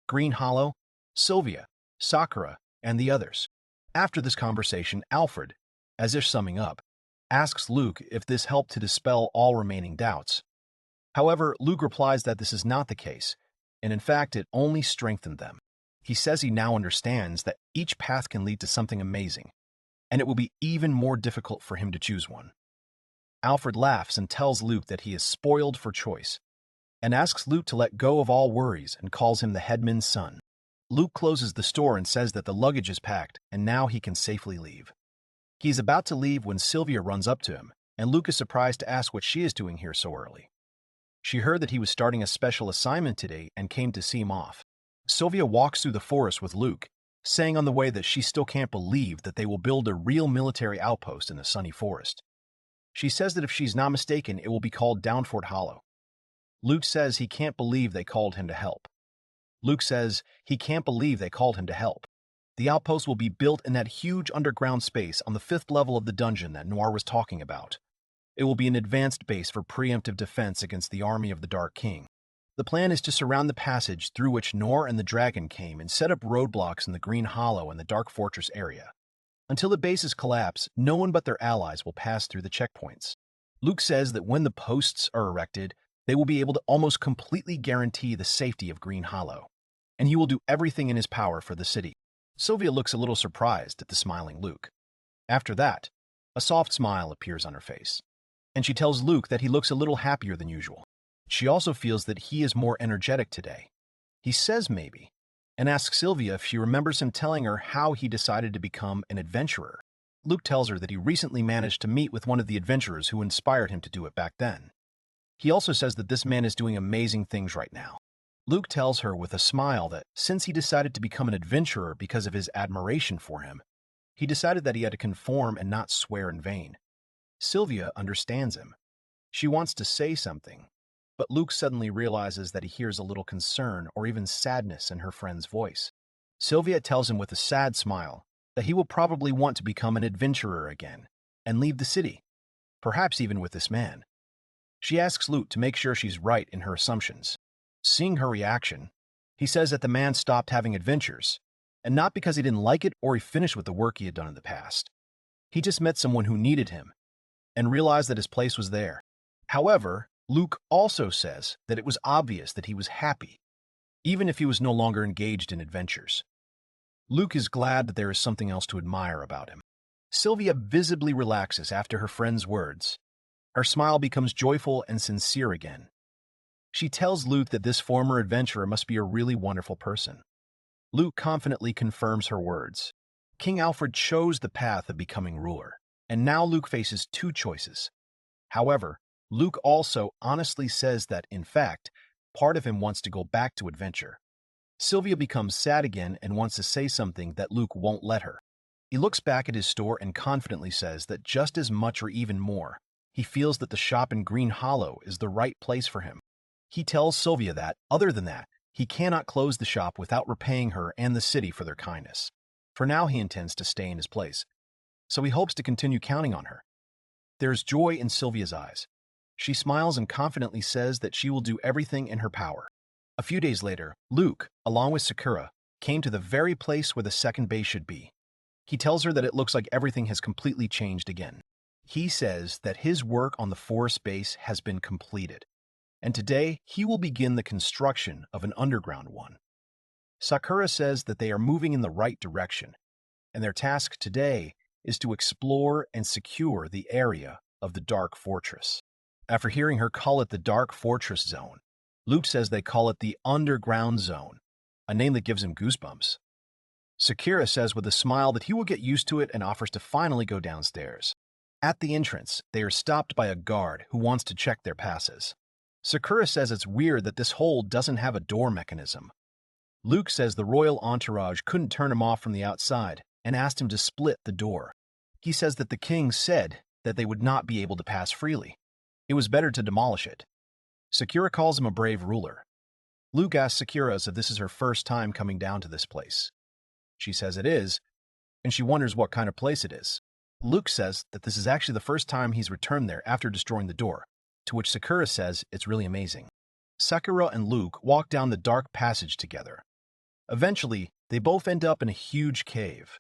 Green Hollow, Sylvia, Sakura, and the others. After this conversation, Alfred, as if summing up, asks Luke if this helped to dispel all remaining doubts. However, Luke replies that this is not the case, and in fact it only strengthened them. He says he now understands that each path can lead to something amazing, and it will be even more difficult for him to choose one. Alfred laughs and tells Luke that he is spoiled for choice, and asks Luke to let go of all worries and calls him the headman's son. Luke closes the store and says that the luggage is packed and now he can safely leave. He is about to leave when Sylvia runs up to him, and Luke is surprised to ask what she is doing here so early. She heard that he was starting a special assignment today and came to see him off. Sylvia walks through the forest with Luke, saying on the way that she still can't believe that they will build a real military outpost in the sunny forest. She says that if she's not mistaken, it will be called Downford Hollow. Luke says he can't believe they called him to help. Luke says he can't believe they called him to help. The outpost will be built in that huge underground space on the 5th level of the dungeon that Noir was talking about. It will be an advanced base for preemptive defense against the army of the Dark King. The plan is to surround the passage through which Noir and the dragon came and set up roadblocks in the Green Hollow and the Dark Fortress area. Until the bases collapse, no one but their allies will pass through the checkpoints. Luke says that when the posts are erected, they will be able to almost completely guarantee the safety of Green Hollow, and he will do everything in his power for the city. Sylvia looks a little surprised at the smiling Luke. After that, a soft smile appears on her face, and she tells Luke that he looks a little happier than usual. She also feels that he is more energetic today. He says maybe, and asks Sylvia if she remembers him telling her how he decided to become an adventurer. Luke tells her that he recently managed to meet with one of the adventurers who inspired him to do it back then. He also says that this man is doing amazing things right now. Luke tells her with a smile that since he decided to become an adventurer because of his admiration for him, he decided that he had to conform and not swear in vain. Sylvia understands him. She wants to say something, but Luke suddenly realizes that he hears a little concern or even sadness in her friend's voice. Sylvia tells him with a sad smile that he will probably want to become an adventurer again and leave the city, perhaps even with this man. She asks Luke to make sure she's right in her assumptions. Seeing her reaction, he says that the man stopped having adventures, and not because he didn't like it or he finished with the work he had done in the past. He just met someone who needed him and realized that his place was there. However, Luke also says that it was obvious that he was happy, even if he was no longer engaged in adventures. Luke is glad that there is something else to admire about him. Sylvia visibly relaxes after her friend's words. Her smile becomes joyful and sincere again. She tells Luke that this former adventurer must be a really wonderful person. Luke confidently confirms her words. King Alfred chose the path of becoming ruler, and now Luke faces two choices. However, Luke also honestly says that, in fact, part of him wants to go back to adventure. Sylvia becomes sad again and wants to say something that Luke won't let her. He looks back at his store and confidently says that just as much or even more, he feels that the shop in Green Hollow is the right place for him. He tells Sylvia that, other than that, he cannot close the shop without repaying her and the city for their kindness. For now, he intends to stay in his place, so he hopes to continue counting on her. There's joy in Sylvia's eyes. She smiles and confidently says that she will do everything in her power. A few days later, Luke, along with Sakura, came to the very place where the second base should be. He tells her that it looks like everything has completely changed again. He says that his work on the forest base has been completed, and today he will begin the construction of an underground one. Sakura says that they are moving in the right direction, and their task today is to explore and secure the area of the Dark Fortress. After hearing her call it the Dark Fortress Zone, Luke says they call it the Underground Zone, a name that gives him goosebumps. Sakura says with a smile that he will get used to it and offers to finally go downstairs. At the entrance, they are stopped by a guard who wants to check their passes. Sakura says it's weird that this hole doesn't have a door mechanism. Luke says the royal entourage couldn't turn him off from the outside and asked him to split the door. He says that the king said that they would not be able to pass freely. It was better to demolish it. Sakura calls him a brave ruler. Luke asks Sakura if this is her first time coming down to this place. She says it is, and she wonders what kind of place it is. Luke says that this is actually the first time he's returned there after destroying the door, to which Sakura says it's really amazing. Sakura and Luke walk down the dark passage together. Eventually, they both end up in a huge cave.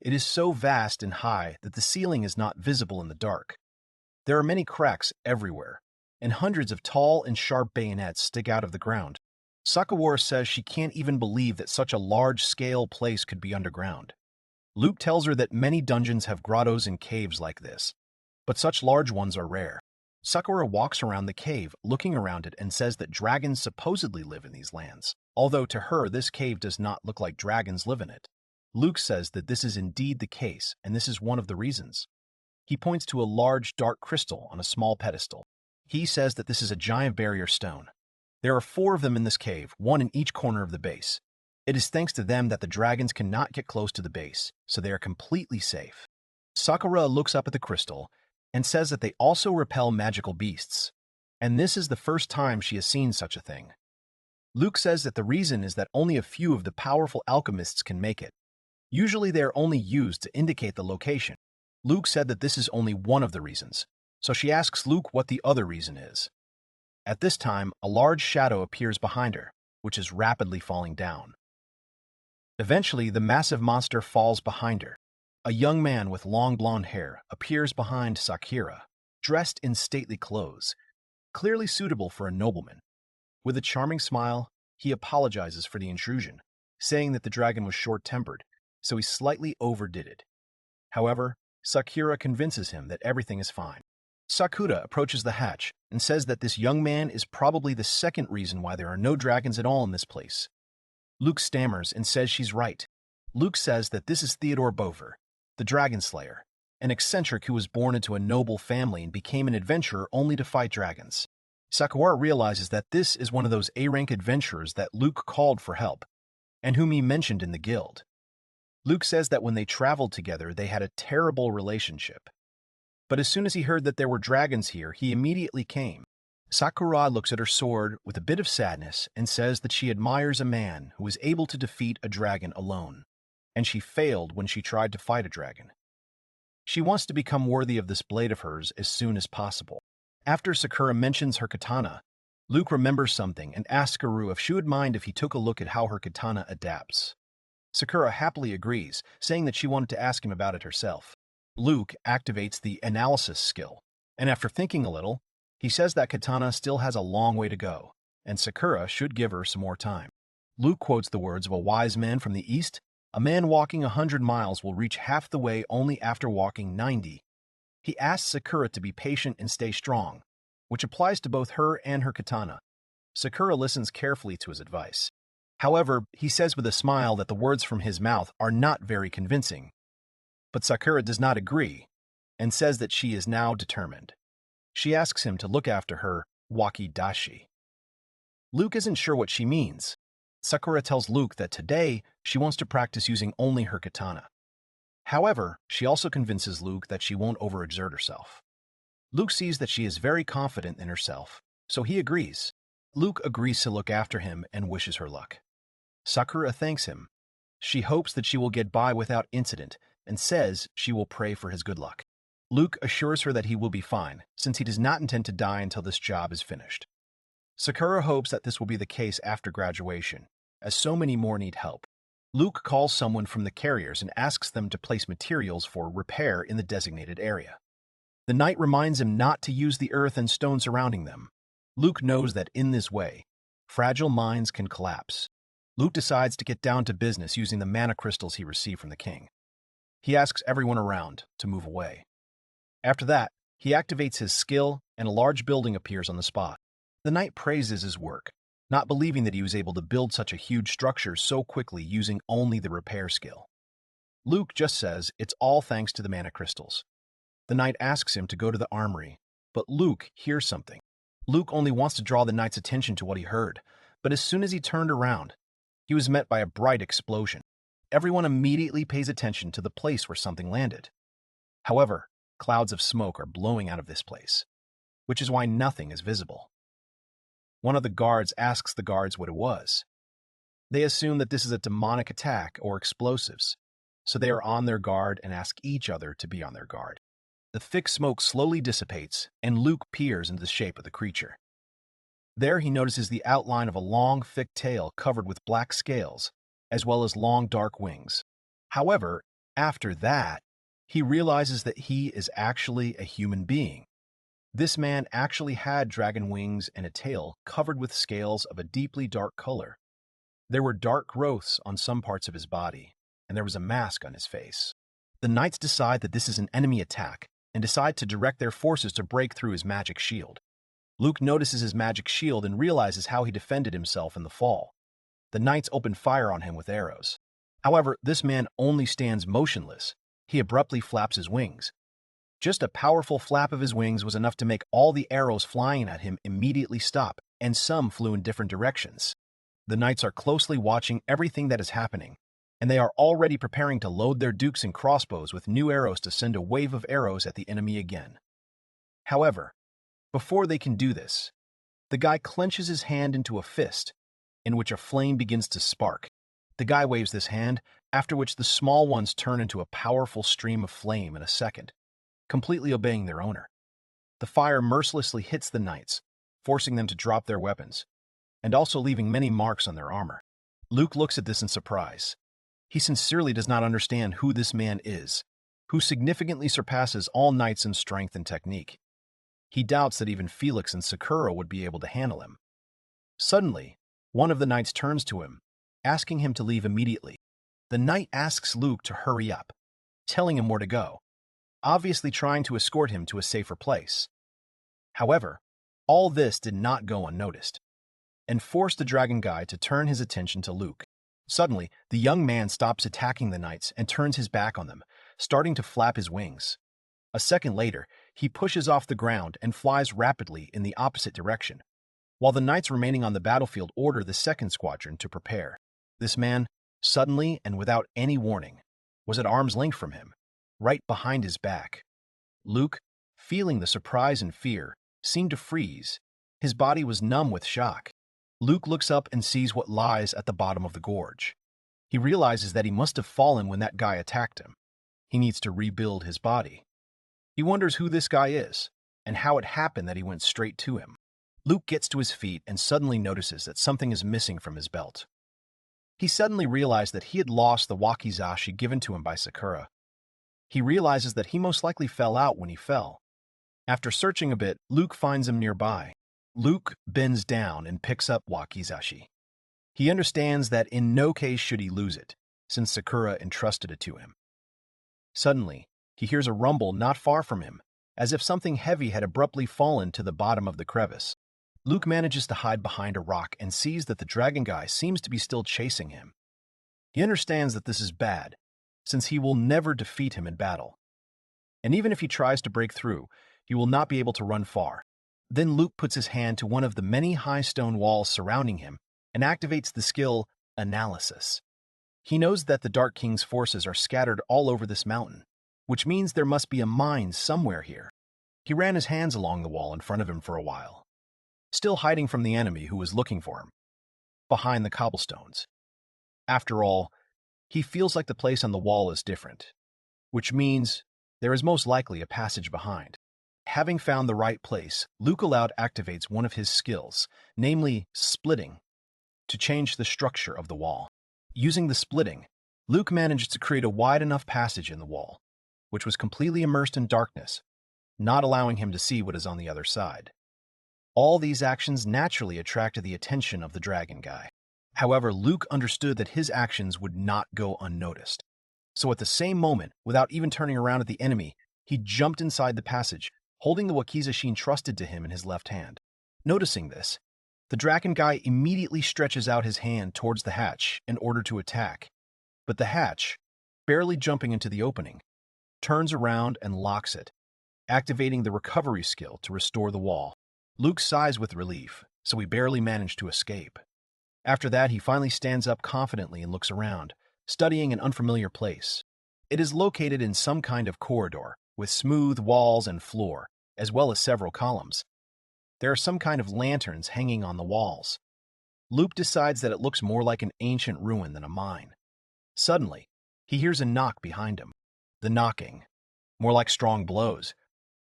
It is so vast and high that the ceiling is not visible in the dark. There are many cracks everywhere, and hundreds of tall and sharp bayonets stick out of the ground. Sakura says she can't even believe that such a large-scale place could be underground. Luke tells her that many dungeons have grottos and caves like this, but such large ones are rare. Sakura walks around the cave, looking around it, and says that dragons supposedly live in these lands, although to her this cave does not look like dragons live in it. Luke says that this is indeed the case, and this is one of the reasons. He points to a large dark crystal on a small pedestal. He says that this is a giant barrier stone. There are 4 of them in this cave, 1 in each corner of the base. It is thanks to them that the dragons cannot get close to the base, so they are completely safe. Sakura looks up at the crystal and says that they also repel magical beasts, and this is the first time she has seen such a thing. Luke says that the reason is that only a few of the powerful alchemists can make it, Usually they are only used to indicate the location. Luke said that this is only one of the reasons, so she asks Luke what the other reason is. At this time, a large shadow appears behind her, which is rapidly falling down. Eventually, the massive monster falls behind her. A young man with long blonde hair appears behind Sakura, dressed in stately clothes, clearly suitable for a nobleman. With a charming smile, he apologizes for the intrusion, saying that the dragon was short-tempered, so he slightly overdid it. However, Sakura convinces him that everything is fine. Sakura approaches the hatch and says that this young man is probably the second reason why there are no dragons at all in this place. Luke stammers and says she's right. Luke says that this is Theodore Bover, the Dragon Slayer, an eccentric who was born into a noble family and became an adventurer only to fight dragons. Sakura realizes that this is one of those A-rank adventurers that Luke called for help, and whom he mentioned in the guild. Luke says that when they traveled together, they had a terrible relationship. But as soon as he heard that there were dragons here, he immediately came. Sakura looks at her sword with a bit of sadness and says that she admires a man who is able to defeat a dragon alone, and she failed when she tried to fight a dragon. She wants to become worthy of this blade of hers as soon as possible. After Sakura mentions her katana, Luke remembers something and asks Guru if she would mind if he took a look at how her katana adapts. Sakura happily agrees, saying that she wanted to ask him about it herself. Luke activates the analysis skill, and after thinking a little, he says that katana still has a long way to go, and Sakura should give her some more time. Luke quotes the words of a wise man from the East: "A man walking 100 miles will reach half the way only after walking 90. He asks Sakura to be patient and stay strong, which applies to both her and her katana. Sakura listens carefully to his advice. However, he says with a smile that the words from his mouth are not very convincing. But Sakura does not agree, and says that she is now determined. She asks him to look after her wakidashi. Luke isn't sure what she means. Sakura tells Luke that today she wants to practice using only her katana. However, she also convinces Luke that she won't overexert herself. Luke sees that she is very confident in herself, so he agrees. Luke agrees to look after him and wishes her luck. Sakura thanks him. She hopes that she will get by without incident and says she will pray for his good luck. Luke assures her that he will be fine, since he does not intend to die until this job is finished. Sakura hopes that this will be the case after graduation, as so many more need help. Luke calls someone from the carriers and asks them to place materials for repair in the designated area. The knight reminds him not to use the earth and stone surrounding them. Luke knows that in this way, fragile minds can collapse. Luke decides to get down to business using the mana crystals he received from the king. He asks everyone around to move away. After that, he activates his skill and a large building appears on the spot. The knight praises his work, not believing that he was able to build such a huge structure so quickly using only the repair skill. Luke just says it's all thanks to the mana crystals. The knight asks him to go to the armory, but Luke hears something. Luke only wants to draw the knight's attention to what he heard, but as soon as he turned around, he was met by a bright explosion. Everyone immediately pays attention to the place where something landed. However, clouds of smoke are blowing out of this place, which is why nothing is visible. One of the guards asks the guards what it was. They assume that this is a demonic attack or explosives, so they are on their guard and ask each other to be on their guard. The thick smoke slowly dissipates, and Luke peers into the shape of the creature. There he notices the outline of a long, thick tail covered with black scales, as well as long, dark wings. However, after that, he realizes that he is actually a human being. This man actually had dragon wings and a tail covered with scales of a deeply dark color. There were dark growths on some parts of his body, and there was a mask on his face. The knights decide that this is an enemy attack and decide to direct their forces to break through his magic shield. Luke notices his magic shield and realizes how he defended himself in the fall. The knights open fire on him with arrows. However, this man only stands motionless. He abruptly flaps his wings. Just a powerful flap of his wings was enough to make all the arrows flying at him immediately stop, and some flew in different directions. The knights are closely watching everything that is happening, and they are already preparing to load their dukes and crossbows with new arrows to send a wave of arrows at the enemy again. However, before they can do this, the guy clenches his hand into a fist, in which a flame begins to spark. The guy waves this hand, after which the small ones turn into a powerful stream of flame in a second, completely obeying their owner. The fire mercilessly hits the knights, forcing them to drop their weapons, and also leaving many marks on their armor. Luke looks at this in surprise. He sincerely does not understand who this man is, who significantly surpasses all knights in strength and technique. He doubts that even Felix and Sakura would be able to handle him. Suddenly, one of the knights turns to him, asking him to leave immediately. The knight asks Luke to hurry up, telling him where to go, obviously trying to escort him to a safer place. However, all this did not go unnoticed, and forced the dragon guy to turn his attention to Luke. Suddenly, the young man stops attacking the knights and turns his back on them, starting to flap his wings. A second later, he pushes off the ground and flies rapidly in the opposite direction, while the knights remaining on the battlefield order the second squadron to prepare. This man, suddenly and without any warning, was at arm's length from him, right behind his back. Luke, feeling the surprise and fear, seemed to freeze. His body was numb with shock. Luke looks up and sees what lies at the bottom of the gorge. He realizes that he must have fallen when that guy attacked him. He needs to rebuild his body. He wonders who this guy is, and how it happened that he went straight to him. Luke gets to his feet and suddenly notices that something is missing from his belt. He suddenly realized that he had lost the wakizashi given to him by Sakura. He realizes that he most likely fell out when he fell. After searching a bit, Luke finds him nearby. Luke bends down and picks up wakizashi. He understands that in no case should he lose it, since Sakura entrusted it to him. Suddenly, he hears a rumble not far from him, as if something heavy had abruptly fallen to the bottom of the crevice. Luke manages to hide behind a rock and sees that the dragon guy seems to be still chasing him. He understands that this is bad, since he will never defeat him in battle. And even if he tries to break through, he will not be able to run far. Then Luke puts his hand to one of the many high stone walls surrounding him and activates the skill Analysis. He knows that the Dark King's forces are scattered all over this mountain, which means there must be a mine somewhere here. He ran his hands along the wall in front of him for a while, still hiding from the enemy who was looking for him, behind the cobblestones. After all, he feels like the place on the wall is different, which means there is most likely a passage behind. Having found the right place, Luke aloud activates one of his skills, namely splitting, to change the structure of the wall. Using the splitting, Luke managed to create a wide enough passage in the wall, which was completely immersed in darkness, not allowing him to see what is on the other side. All these actions naturally attracted the attention of the dragon guy. However, Luke understood that his actions would not go unnoticed. So at the same moment, without even turning around at the enemy, he jumped inside the passage, holding the wakizashi entrusted to him in his left hand. Noticing this, the dragon guy immediately stretches out his hand towards the hatch in order to attack. But the hatch, barely jumping into the opening, turns around and locks it, activating the recovery skill to restore the wall. Luke sighs with relief, so he barely managed to escape. After that, he finally stands up confidently and looks around, studying an unfamiliar place. It is located in some kind of corridor, with smooth walls and floor, as well as several columns. There are some kind of lanterns hanging on the walls. Luke decides that it looks more like an ancient ruin than a mine. Suddenly, he hears a knock behind him. The knocking, more like strong blows,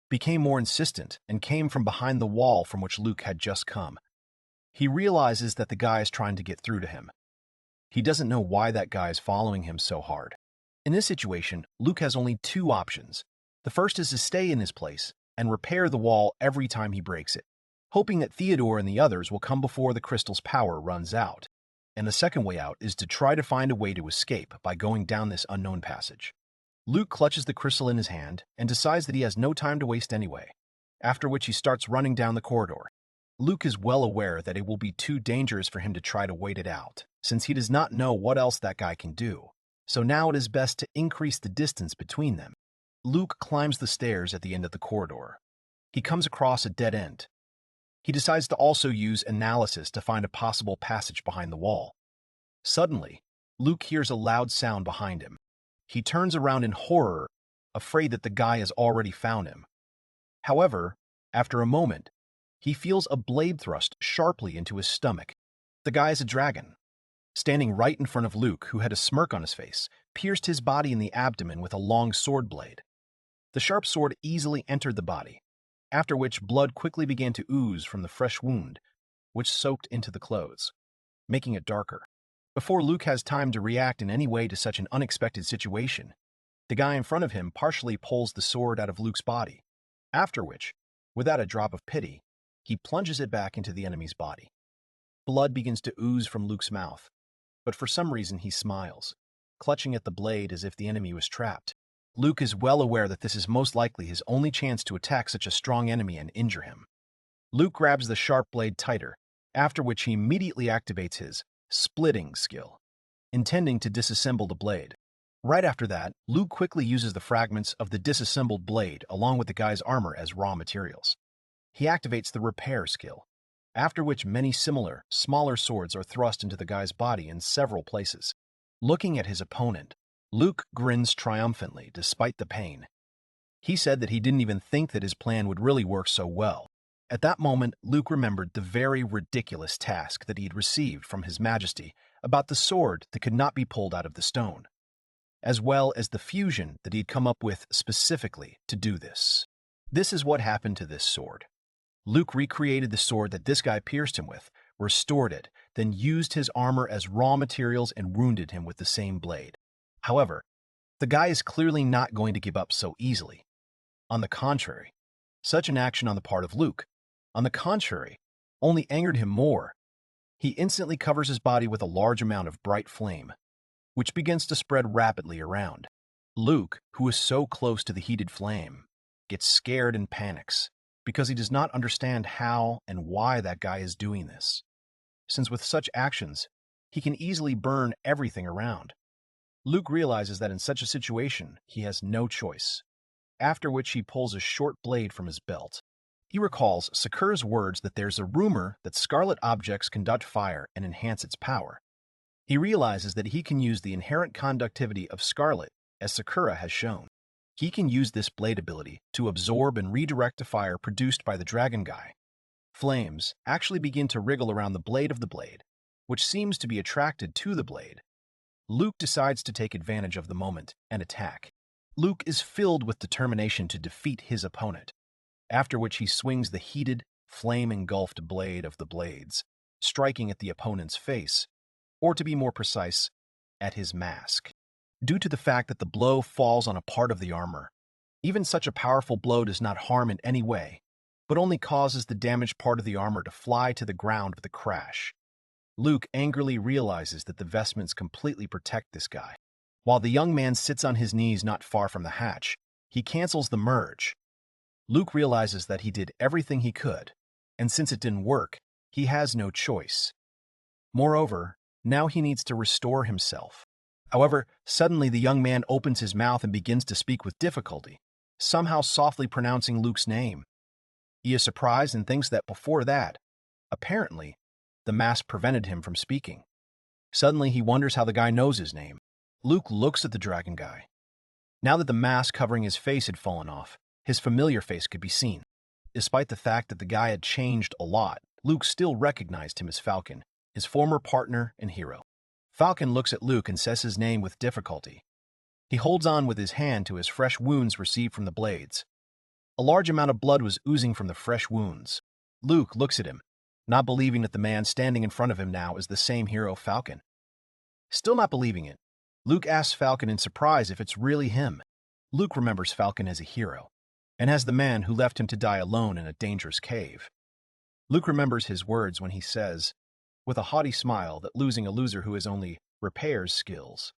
became more insistent and came from behind the wall from which Luke had just come. He realizes that the guy is trying to get through to him. He doesn't know why that guy is following him so hard. In this situation, Luke has only two options. The first is to stay in his place and repair the wall every time he breaks it, hoping that Theodore and the others will come before the crystal's power runs out. And the second way out is to try to find a way to escape by going down this unknown passage. Luke clutches the crystal in his hand and decides that he has no time to waste anyway, after which he starts running down the corridor. Luke is well aware that it will be too dangerous for him to try to wait it out, since he does not know what else that guy can do. So now it is best to increase the distance between them. Luke climbs the stairs at the end of the corridor. He comes across a dead end. He decides to also use analysis to find a possible passage behind the wall. Suddenly, Luke hears a loud sound behind him. He turns around in horror, afraid that the guy has already found him. However, after a moment, he feels a blade thrust sharply into his stomach. The guy is a dragon. Standing right in front of Luke, who had a smirk on his face, pierced his body in the abdomen with a long sword blade. The sharp sword easily entered the body, after which blood quickly began to ooze from the fresh wound, which soaked into the clothes, making it darker. Before Luke has time to react in any way to such an unexpected situation, the guy in front of him partially pulls the sword out of Luke's body, after which, without a drop of pity, he plunges it back into the enemy's body. Blood begins to ooze from Luke's mouth, but for some reason he smiles, clutching at the blade as if the enemy was trapped. Luke is well aware that this is most likely his only chance to attack such a strong enemy and injure him. Luke grabs the sharp blade tighter, after which he immediately activates his splitting skill, intending to disassemble the blade. Right after that, Luke quickly uses the fragments of the disassembled blade along with the guy's armor as raw materials. He activates the repair skill, after which many similar, smaller swords are thrust into the guy's body in several places. Looking at his opponent, Luke grins triumphantly despite the pain. He said that he didn't even think that his plan would really work so well. At that moment, Luke remembered the very ridiculous task that he had received from His Majesty about the sword that could not be pulled out of the stone, as well as the fusion that he'd come up with specifically to do this. This is what happened to this sword. Luke recreated the sword that this guy pierced him with, restored it, then used his armor as raw materials and wounded him with the same blade. However, the guy is clearly not going to give up so easily. On the contrary, such an action on the part of Luke, only angered him more. He instantly covers his body with a large amount of bright flame, which begins to spread rapidly around. Luke, who is so close to the heated flame, gets scared and panics because he does not understand how and why that guy is doing this, since with such actions, he can easily burn everything around. Luke realizes that in such a situation, he has no choice, after which he pulls a short blade from his belt. He recalls Sakura's words that there's a rumor that scarlet objects conduct fire and enhance its power. He realizes that he can use the inherent conductivity of scarlet, as Sakura has shown. He can use this blade ability to absorb and redirect the fire produced by the dragon guy. Flames actually begin to wriggle around the blade of the blade, which seems to be attracted to the blade. Luke decides to take advantage of the moment and attack. Luke is filled with determination to defeat his opponent, after which he swings the heated, flame-engulfed blade of the blades, striking at the opponent's face, or to be more precise, at his mask. Due to the fact that the blow falls on a part of the armor, even such a powerful blow does not harm in any way, but only causes the damaged part of the armor to fly to the ground with a crash. Luke angrily realizes that the vestments completely protect this guy. While the young man sits on his knees not far from the hatch, he cancels the merge. Luke realizes that he did everything he could, and since it didn't work, he has no choice. Moreover, now he needs to restore himself. However, suddenly the young man opens his mouth and begins to speak with difficulty, somehow softly pronouncing Luke's name. He is surprised and thinks that before that, apparently, the mask prevented him from speaking. Suddenly, he wonders how the guy knows his name. Luke looks at the dragon guy. Now that the mask covering his face had fallen off, his familiar face could be seen. Despite the fact that the guy had changed a lot, Luke still recognized him as Falcon, his former partner and hero. Falcon looks at Luke and says his name with difficulty. He holds on with his hand to his fresh wounds received from the blades. A large amount of blood was oozing from the fresh wounds. Luke looks at him, not believing that the man standing in front of him now is the same hero, Falcon. Still not believing it, Luke asks Falcon in surprise if it's really him. Luke remembers Falcon as a hero, and as the man who left him to die alone in a dangerous cave. Luke remembers his words when he says, with a haughty smile, that losing a loser who has only repairs skills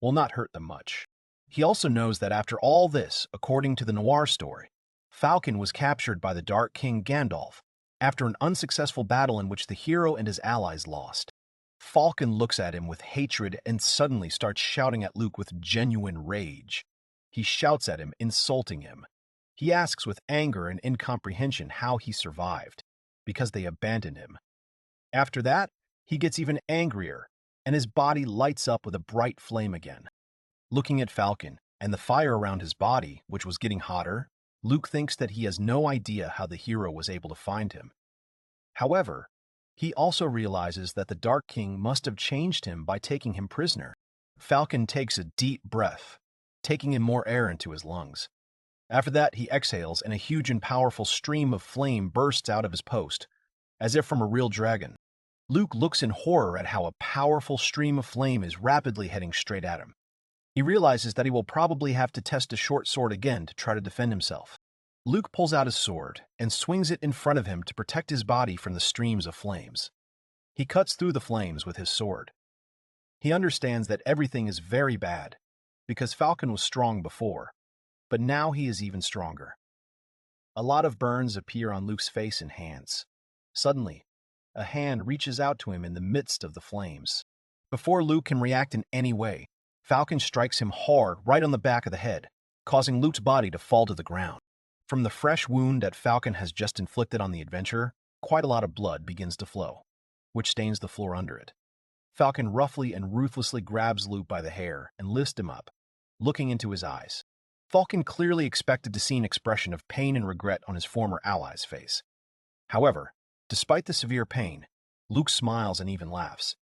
will not hurt them much. He also knows that after all this, according to the noir story, Falcon was captured by the Dark King Gandalf after an unsuccessful battle in which the hero and his allies lost. Falcon looks at him with hatred and suddenly starts shouting at Luke with genuine rage. He shouts at him, insulting him. He asks with anger and incomprehension how he survived, because they abandoned him. After that, he gets even angrier, and his body lights up with a bright flame again. Looking at Falcon and the fire around his body, which was getting hotter, Luke thinks that he has no idea how the hero was able to find him. However, He also realizes that the Dark King must have changed him by taking him prisoner. Falcon takes a deep breath, taking in more air into his lungs. After that, he exhales, and a huge and powerful stream of flame bursts out of his post, as if from a real dragon. Luke looks in horror at how a powerful stream of flame is rapidly heading straight at him. He realizes that he will probably have to test a short sword again to try to defend himself. Luke pulls out his sword and swings it in front of him to protect his body from the streams of flames. He cuts through the flames with his sword. He understands that everything is very bad, because Falcon was strong before, but now he is even stronger. A lot of burns appear on Luke's face and hands. Suddenly, a hand reaches out to him in the midst of the flames. Before Luke can react in any way, Falcon strikes him hard right on the back of the head, causing Luke's body to fall to the ground. From the fresh wound that Falcon has just inflicted on the adventurer, quite a lot of blood begins to flow, which stains the floor under it. Falcon roughly and ruthlessly grabs Luke by the hair and lifts him up, looking into his eyes. Falcon clearly expected to see an expression of pain and regret on his former ally's face. However, despite the severe pain, Luke smiles and even laughs.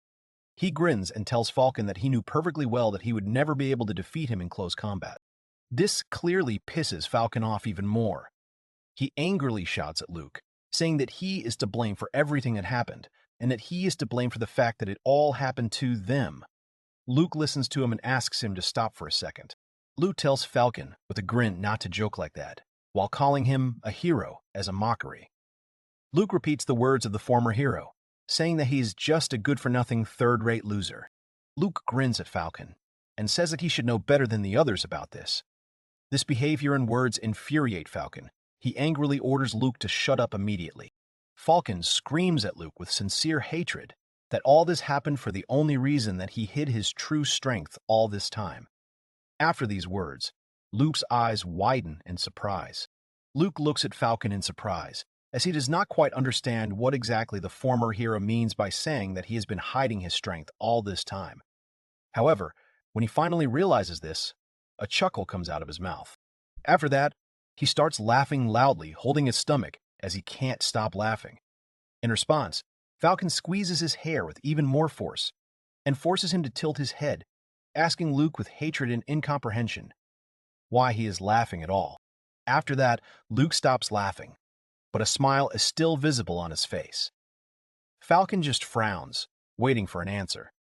He grins and tells Falcon that he knew perfectly well that he would never be able to defeat him in close combat. This clearly pisses Falcon off even more. He angrily shouts at Luke, saying that he is to blame for everything that happened, and that he is to blame for the fact that it all happened to them. Luke listens to him and asks him to stop for a second. Luke tells Falcon with a grin not to joke like that, while calling him a hero as a mockery. Luke repeats the words of the former hero, saying that he's just a good-for-nothing third-rate loser. Luke grins at Falcon and says that he should know better than the others about this. This behavior and words infuriate Falcon. He angrily orders Luke to shut up immediately. Falcon screams at Luke with sincere hatred that all this happened for the only reason that he hid his true strength all this time. After these words, Luke's eyes widen in surprise. Luke looks at Falcon in surprise, as he does not quite understand what exactly the former hero means by saying that he has been hiding his strength all this time. However, when he finally realizes this, a chuckle comes out of his mouth. After that, he starts laughing loudly, holding his stomach, as he can't stop laughing. In response, Falcon squeezes his hair with even more force and forces him to tilt his head, asking Luke with hatred and incomprehension why he is laughing at all. After that, Luke stops laughing, but a smile is still visible on his face. Falcon just frowns, waiting for an answer.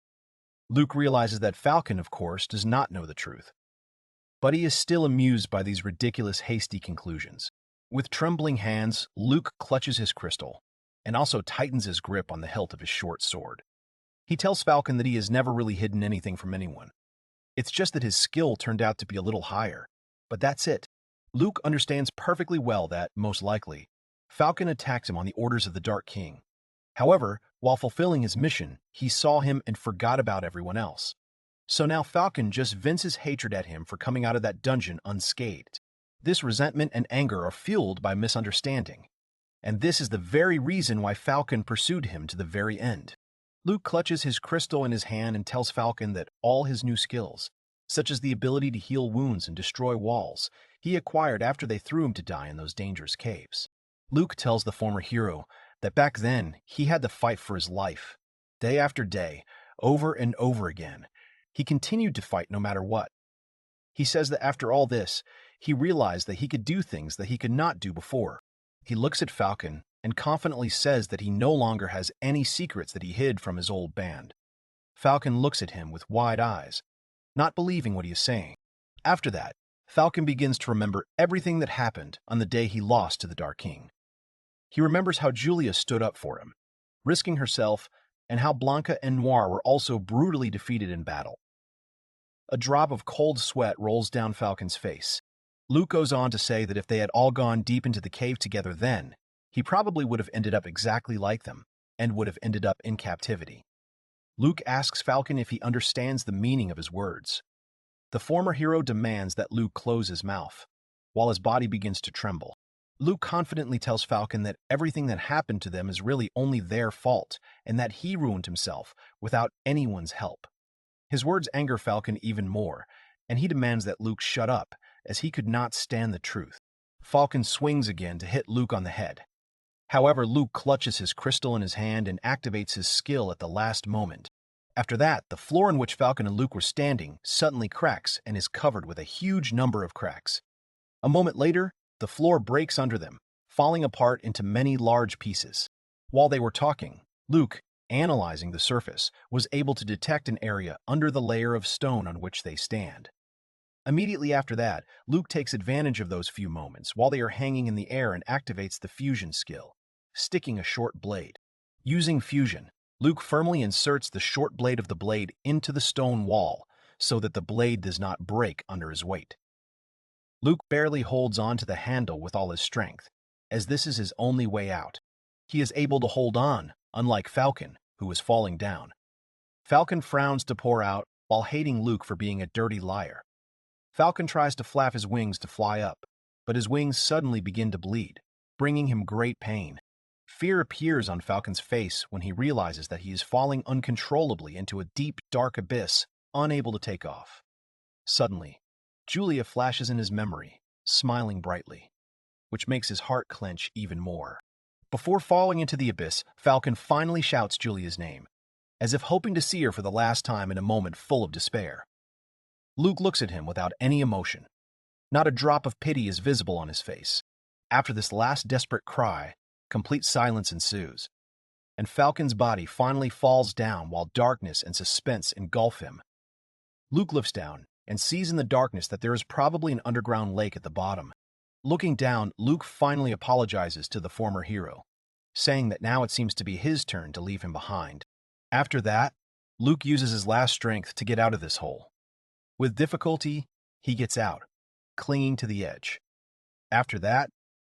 Luke realizes that Falcon, of course, does not know the truth, but he is still amused by these ridiculous, hasty conclusions. With trembling hands, Luke clutches his crystal and also tightens his grip on the hilt of his short sword. He tells Falcon that he has never really hidden anything from anyone. It's just that his skill turned out to be a little higher, but that's it. Luke understands perfectly well that, most likely, Falcon attacked him on the orders of the Dark King. However, while fulfilling his mission, he saw him and forgot about everyone else. So now Falcon just vents his hatred at him for coming out of that dungeon unscathed. This resentment and anger are fueled by misunderstanding, and this is the very reason why Falcon pursued him to the very end. Luke clutches his crystal in his hand and tells Falcon that all his new skills, such as the ability to heal wounds and destroy walls, he acquired after they threw him to die in those dangerous caves. Luke tells the former hero that back then he had to fight for his life. Day after day, over and over again, he continued to fight no matter what. He says that after all this, he realized that he could do things that he could not do before. He looks at Falcon and confidently says that he no longer has any secrets that he hid from his old band. Falcon looks at him with wide eyes, not believing what he is saying. After that, Falcon begins to remember everything that happened on the day he lost to the Dark King. He remembers how Julia stood up for him, risking herself, and how Blanca and Noir were also brutally defeated in battle. A drop of cold sweat rolls down Falcon's face. Luke goes on to say that if they had all gone deep into the cave together then, he probably would have ended up exactly like them, and would have ended up in captivity. Luke asks Falcon if he understands the meaning of his words. The former hero demands that Luke close his mouth, while his body begins to tremble. Luke confidently tells Falcon that everything that happened to them is really only their fault, and that he ruined himself without anyone's help. His words anger Falcon even more, and he demands that Luke shut up, as he could not stand the truth. Falcon swings again to hit Luke on the head. However, Luke clutches his crystal in his hand and activates his skill at the last moment. After that, the floor in which Falcon and Luke were standing suddenly cracks and is covered with a huge number of cracks. A moment later, the floor breaks under them, falling apart into many large pieces. While they were talking, Luke, analyzing the surface, was able to detect an area under the layer of stone on which they stand. Immediately after that, Luke takes advantage of those few moments while they are hanging in the air and activates the fusion skill, sticking a short blade. Using fusion, Luke firmly inserts the short blade of the blade into the stone wall so that the blade does not break under his weight. Luke barely holds on to the handle with all his strength, as this is his only way out. He is able to hold on, unlike Falcon, who is falling down. Falcon frowns to pour out while hating Luke for being a dirty liar. Falcon tries to flap his wings to fly up, but his wings suddenly begin to bleed, bringing him great pain. Fear appears on Falcon's face when he realizes that he is falling uncontrollably into a deep, dark abyss, unable to take off. Suddenly, Julia flashes in his memory, smiling brightly, which makes his heart clench even more. Before falling into the abyss, Falcon finally shouts Julia's name, as if hoping to see her for the last time in a moment full of despair. Luke looks at him without any emotion. Not a drop of pity is visible on his face. After this last desperate cry, complete silence ensues, and Falcon's body finally falls down while darkness and suspense engulf him. Luke looks down and sees in the darkness that there is probably an underground lake at the bottom. Looking down, Luke finally apologizes to the former hero, saying that now it seems to be his turn to leave him behind. After that, Luke uses his last strength to get out of this hole. With difficulty, he gets out, clinging to the edge. After that,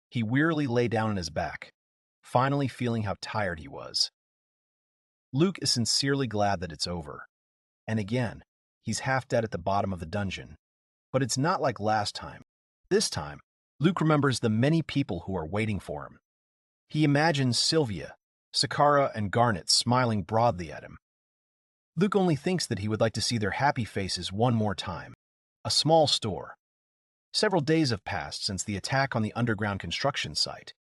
he wearily lay down on his back, finally feeling how tired he was. Luke is sincerely glad that it's over, and again, he's half dead at the bottom of the dungeon. But it's not like last time. This time, Luke remembers the many people who are waiting for him. He imagines Sylvia, Sakara, and Garnet smiling broadly at him. Luke only thinks that he would like to see their happy faces one more time. A small store. Several days have passed since the attack on the underground construction site.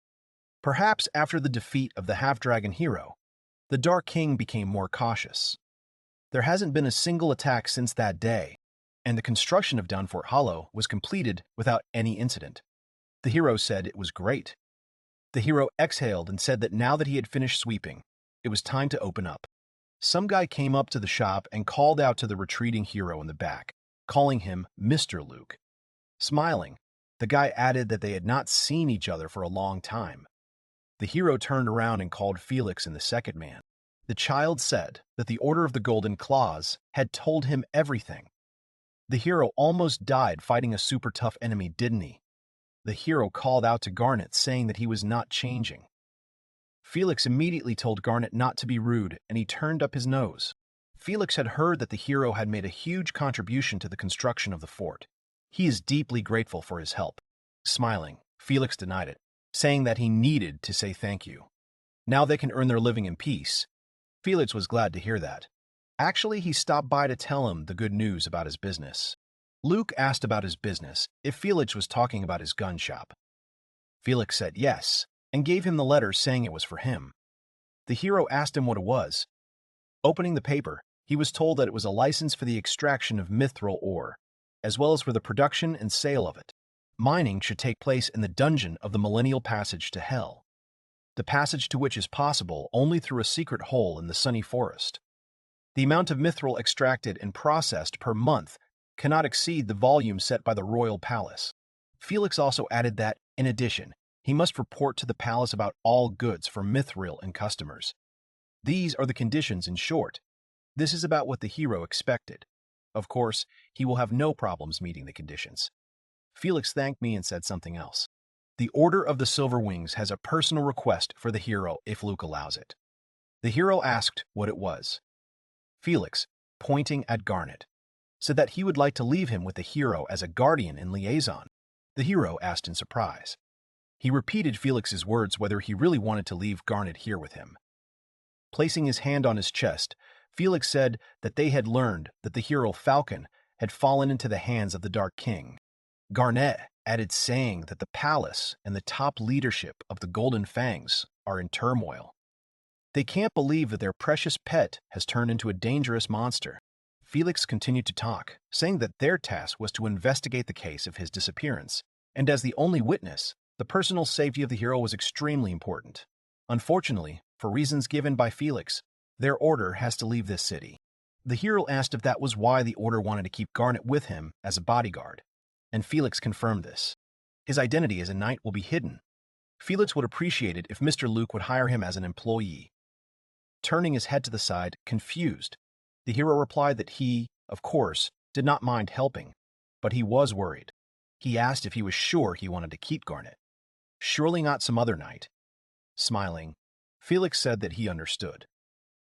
Perhaps after the defeat of the half-dragon hero, the Dark King became more cautious. There hasn't been a single attack since that day, and the construction of Downfort Hollow was completed without any incident. The hero said it was great. The hero exhaled and said that now that he had finished sweeping, it was time to open up. Some guy came up to the shop and called out to the retreating hero in the back, calling him Mr. Luke. Smiling, the guy added that they had not seen each other for a long time. The hero turned around and called Felix in the second man. The child said that the Order of the Golden Claws had told him everything. The hero almost died fighting a super tough enemy, didn't he? The hero called out to Garnet, saying that he was not changing. Felix immediately told Garnet not to be rude, and he turned up his nose. Felix had heard that the hero had made a huge contribution to the construction of the fort. He is deeply grateful for his help. Smiling, Felix denied it, saying that he needed to say thank you. Now they can earn their living in peace. Felix was glad to hear that. Actually, he stopped by to tell him the good news about his business. Luke asked about his business if Felix was talking about his gun shop. Felix said yes, and gave him the letter saying it was for him. The hero asked him what it was. Opening the paper, he was told that it was a license for the extraction of mithril ore, as well as for the production and sale of it. Mining should take place in the dungeon of the Millennial Passage to Hell, the passage to which is possible only through a secret hole in the sunny forest. The amount of mithril extracted and processed per month cannot exceed the volume set by the royal palace. Felix also added that, in addition, he must report to the palace about all goods for mithril and customers. These are the conditions in short. This is about what the hero expected. Of course, he will have no problems meeting the conditions. Felix thanked me and said something else. The Order of the Silver Wings has a personal request for the hero if Luke allows it. The hero asked what it was. Felix, pointing at Garnet, said that he would like to leave him with the hero as a guardian and liaison. The hero asked in surprise. He repeated Felix's words whether he really wanted to leave Garnet here with him. Placing his hand on his chest, Felix said that they had learned that the hero Falcon had fallen into the hands of the Dark King. Garnet added saying that the palace and the top leadership of the Golden Fangs are in turmoil. They can't believe that their precious pet has turned into a dangerous monster. Felix continued to talk, saying that their task was to investigate the case of his disappearance, and as the only witness, the personal safety of the hero was extremely important. Unfortunately, for reasons given by Felix, their order has to leave this city. The hero asked if that was why the order wanted to keep Garnet with him as a bodyguard, and Felix confirmed this. His identity as a knight will be hidden. Felix would appreciate it if Mr. Luke would hire him as an employee. Turning his head to the side, confused, the hero replied that he, of course, did not mind helping, but he was worried. He asked if he was sure he wanted to keep Garnet. Surely not some other knight. Smiling, Felix said that he understood.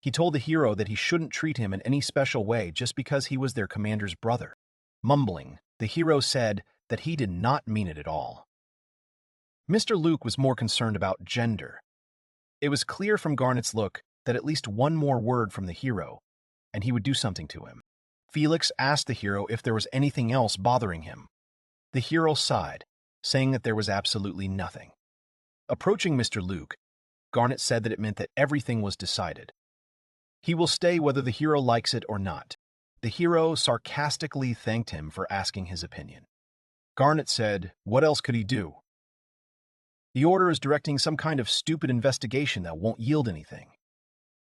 He told the hero that he shouldn't treat him in any special way just because he was their commander's brother. Mumbling, the hero said that he did not mean it at all. Mr. Luke was more concerned about gender. It was clear from Garnet's look that at least one more word from the hero, and he would do something to him. Felix asked the hero if there was anything else bothering him. The hero sighed, saying that there was absolutely nothing. Approaching Mr. Luke, Garnet said that it meant that everything was decided. He will stay whether the hero likes it or not. The hero sarcastically thanked him for asking his opinion. Garnet said, what else could he do? The order is directing some kind of stupid investigation that won't yield anything.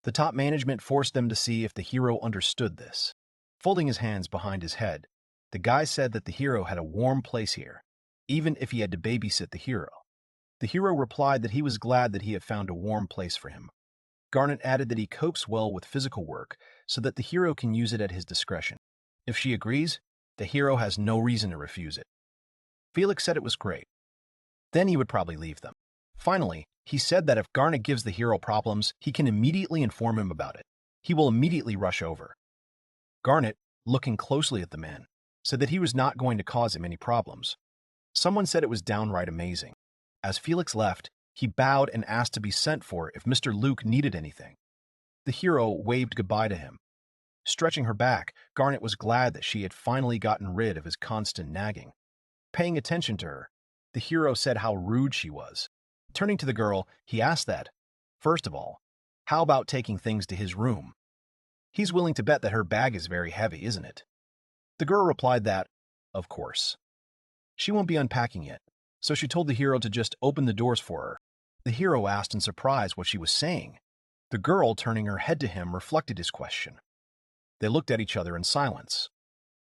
The top management forced them to see if the hero understood this. Folding his hands behind his head, the guy said that the hero had a warm place here, even if he had to babysit the hero. The hero replied that he was glad that he had found a warm place for him. Garnet added that he copes well with physical work so that the hero can use it at his discretion. If she agrees, the hero has no reason to refuse it. Felix said it was great. Then he would probably leave them. Finally, he said that if Garnet gives the hero problems, he can immediately inform him about it. He will immediately rush over. Garnet, looking closely at the man, said that he was not going to cause him any problems. Someone said it was downright amazing. As Felix left, he bowed and asked to be sent for if Mr. Luke needed anything. The hero waved goodbye to him. Stretching her back, Garnet was glad that she had finally gotten rid of his constant nagging. Paying attention to her, the hero said how rude she was. Turning to the girl, he asked that, first of all, how about taking things to his room? He's willing to bet that her bag is very heavy, isn't it? The girl replied that, of course. She won't be unpacking yet, so she told the hero to just open the doors for her. The hero asked in surprise what she was saying. The girl, turning her head to him, reflected his question. They looked at each other in silence.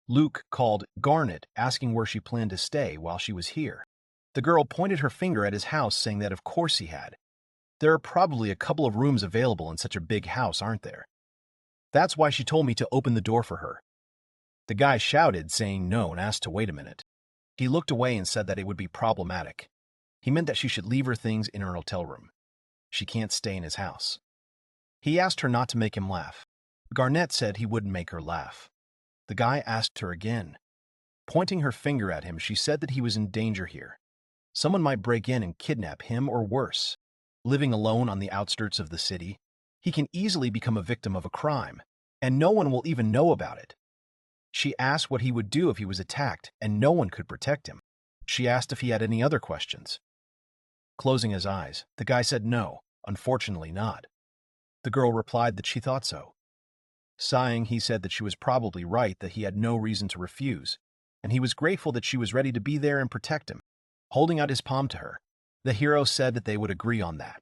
Luke called Garnet, asking where she planned to stay while she was here. The girl pointed her finger at his house, saying that of course he had. There are probably a couple of rooms available in such a big house, aren't there? That's why she told me to open the door for her. The guy shouted, saying no, and asked to wait a minute. He looked away and said that it would be problematic. He meant that she should leave her things in her hotel room. She can't stay in his house. He asked her not to make him laugh. Garnet said he wouldn't make her laugh. The guy asked her again. Pointing her finger at him, she said that he was in danger here. Someone might break in and kidnap him or worse. Living alone on the outskirts of the city, he can easily become a victim of a crime, and no one will even know about it. She asked what he would do if he was attacked, and no one could protect him. She asked if he had any other questions. Closing his eyes, the guy said no, unfortunately not. The girl replied that she thought so. Sighing, he said that she was probably right, that he had no reason to refuse, and he was grateful that she was ready to be there and protect him. Holding out his palm to her, the hero said that they would agree on that.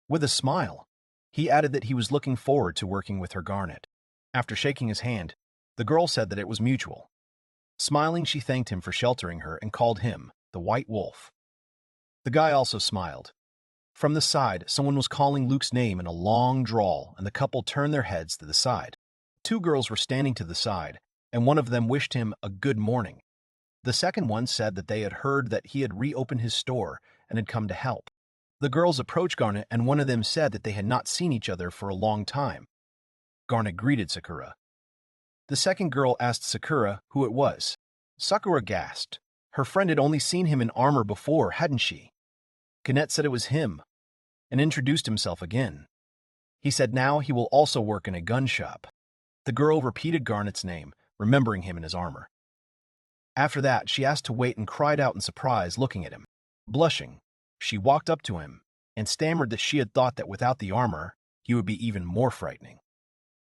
With a smile, he added that he was looking forward to working with her Garnet. After shaking his hand, the girl said that it was mutual. Smiling, she thanked him for sheltering her and called him the White Wolf. The guy also smiled. From the side, someone was calling Luke's name in a long drawl, and the couple turned their heads to the side. Two girls were standing to the side, and one of them wished him a good morning. The second one said that they had heard that he had reopened his store and had come to help. The girls approached Garnet, and one of them said that they had not seen each other for a long time. Garnet greeted Sakura. The second girl asked Sakura who it was. Sakura gasped. Her friend had only seen him in armor before, hadn't she? Garnet said it was him, and introduced himself again. He said now he will also work in a gun shop. The girl repeated Garnet's name, remembering him in his armor. After that, she asked to wait and cried out in surprise, looking at him. Blushing, she walked up to him and stammered that she had thought that without the armor, he would be even more frightening.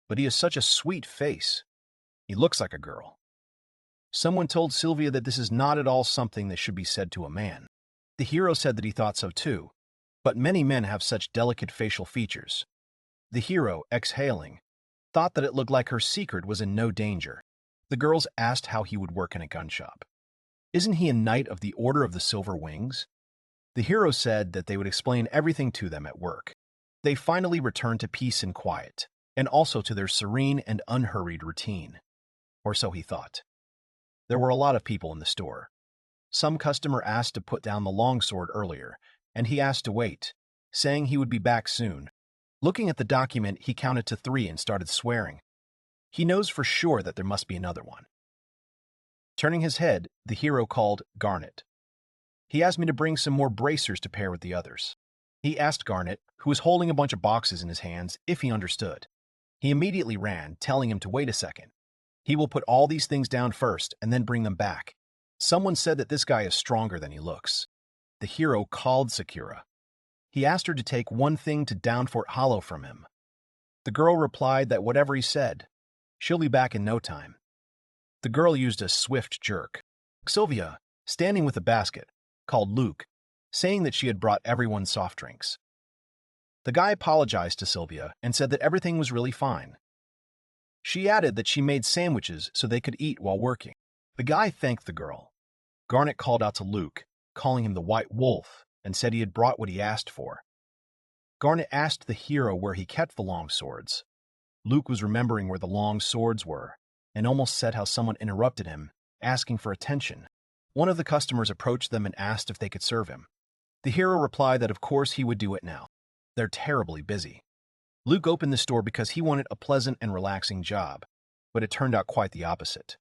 But he has such a sweet face. He looks like a girl. Someone told Sylvia that this is not at all something that should be said to a man. The hero said that he thought so too, but many men have such delicate facial features. The hero, exhaling, thought that it looked like her secret was in no danger. The girls asked how he would work in a gun shop. Isn't he a knight of the Order of the Silver Wings? The hero said that they would explain everything to them at work. They finally returned to peace and quiet, and also to their serene and unhurried routine. Or so he thought. There were a lot of people in the store. Some customer asked to put down the longsword earlier, and he asked to wait, saying he would be back soon. Looking at the document, he counted to 3 and started swearing. He knows for sure that there must be another one. Turning his head, the hero called Garnet. He asked me to bring some more bracers to pair with the others. He asked Garnet, who was holding a bunch of boxes in his hands, if he understood. He immediately ran, telling him to wait a second. He will put all these things down first and then bring them back. Someone said that this guy is stronger than he looks. The hero called Sakura. He asked her to take one thing to Downfort Hollow from him. The girl replied that whatever he said, she'll be back in no time. The girl used a swift jerk. Sylvia, standing with a basket, called Luke, saying that she had brought everyone soft drinks. The guy apologized to Sylvia and said that everything was really fine. She added that she made sandwiches so they could eat while working. The guy thanked the girl. Garnet called out to Luke, calling him the White Wolf, and said he had brought what he asked for. Garnet asked the hero where he kept the long swords. Luke was remembering where the long swords were, and almost said how someone interrupted him, asking for attention. One of the customers approached them and asked if they could serve him. The hero replied that of course he would do it now. They're terribly busy. Luke opened the store because he wanted a pleasant and relaxing job, but it turned out quite the opposite.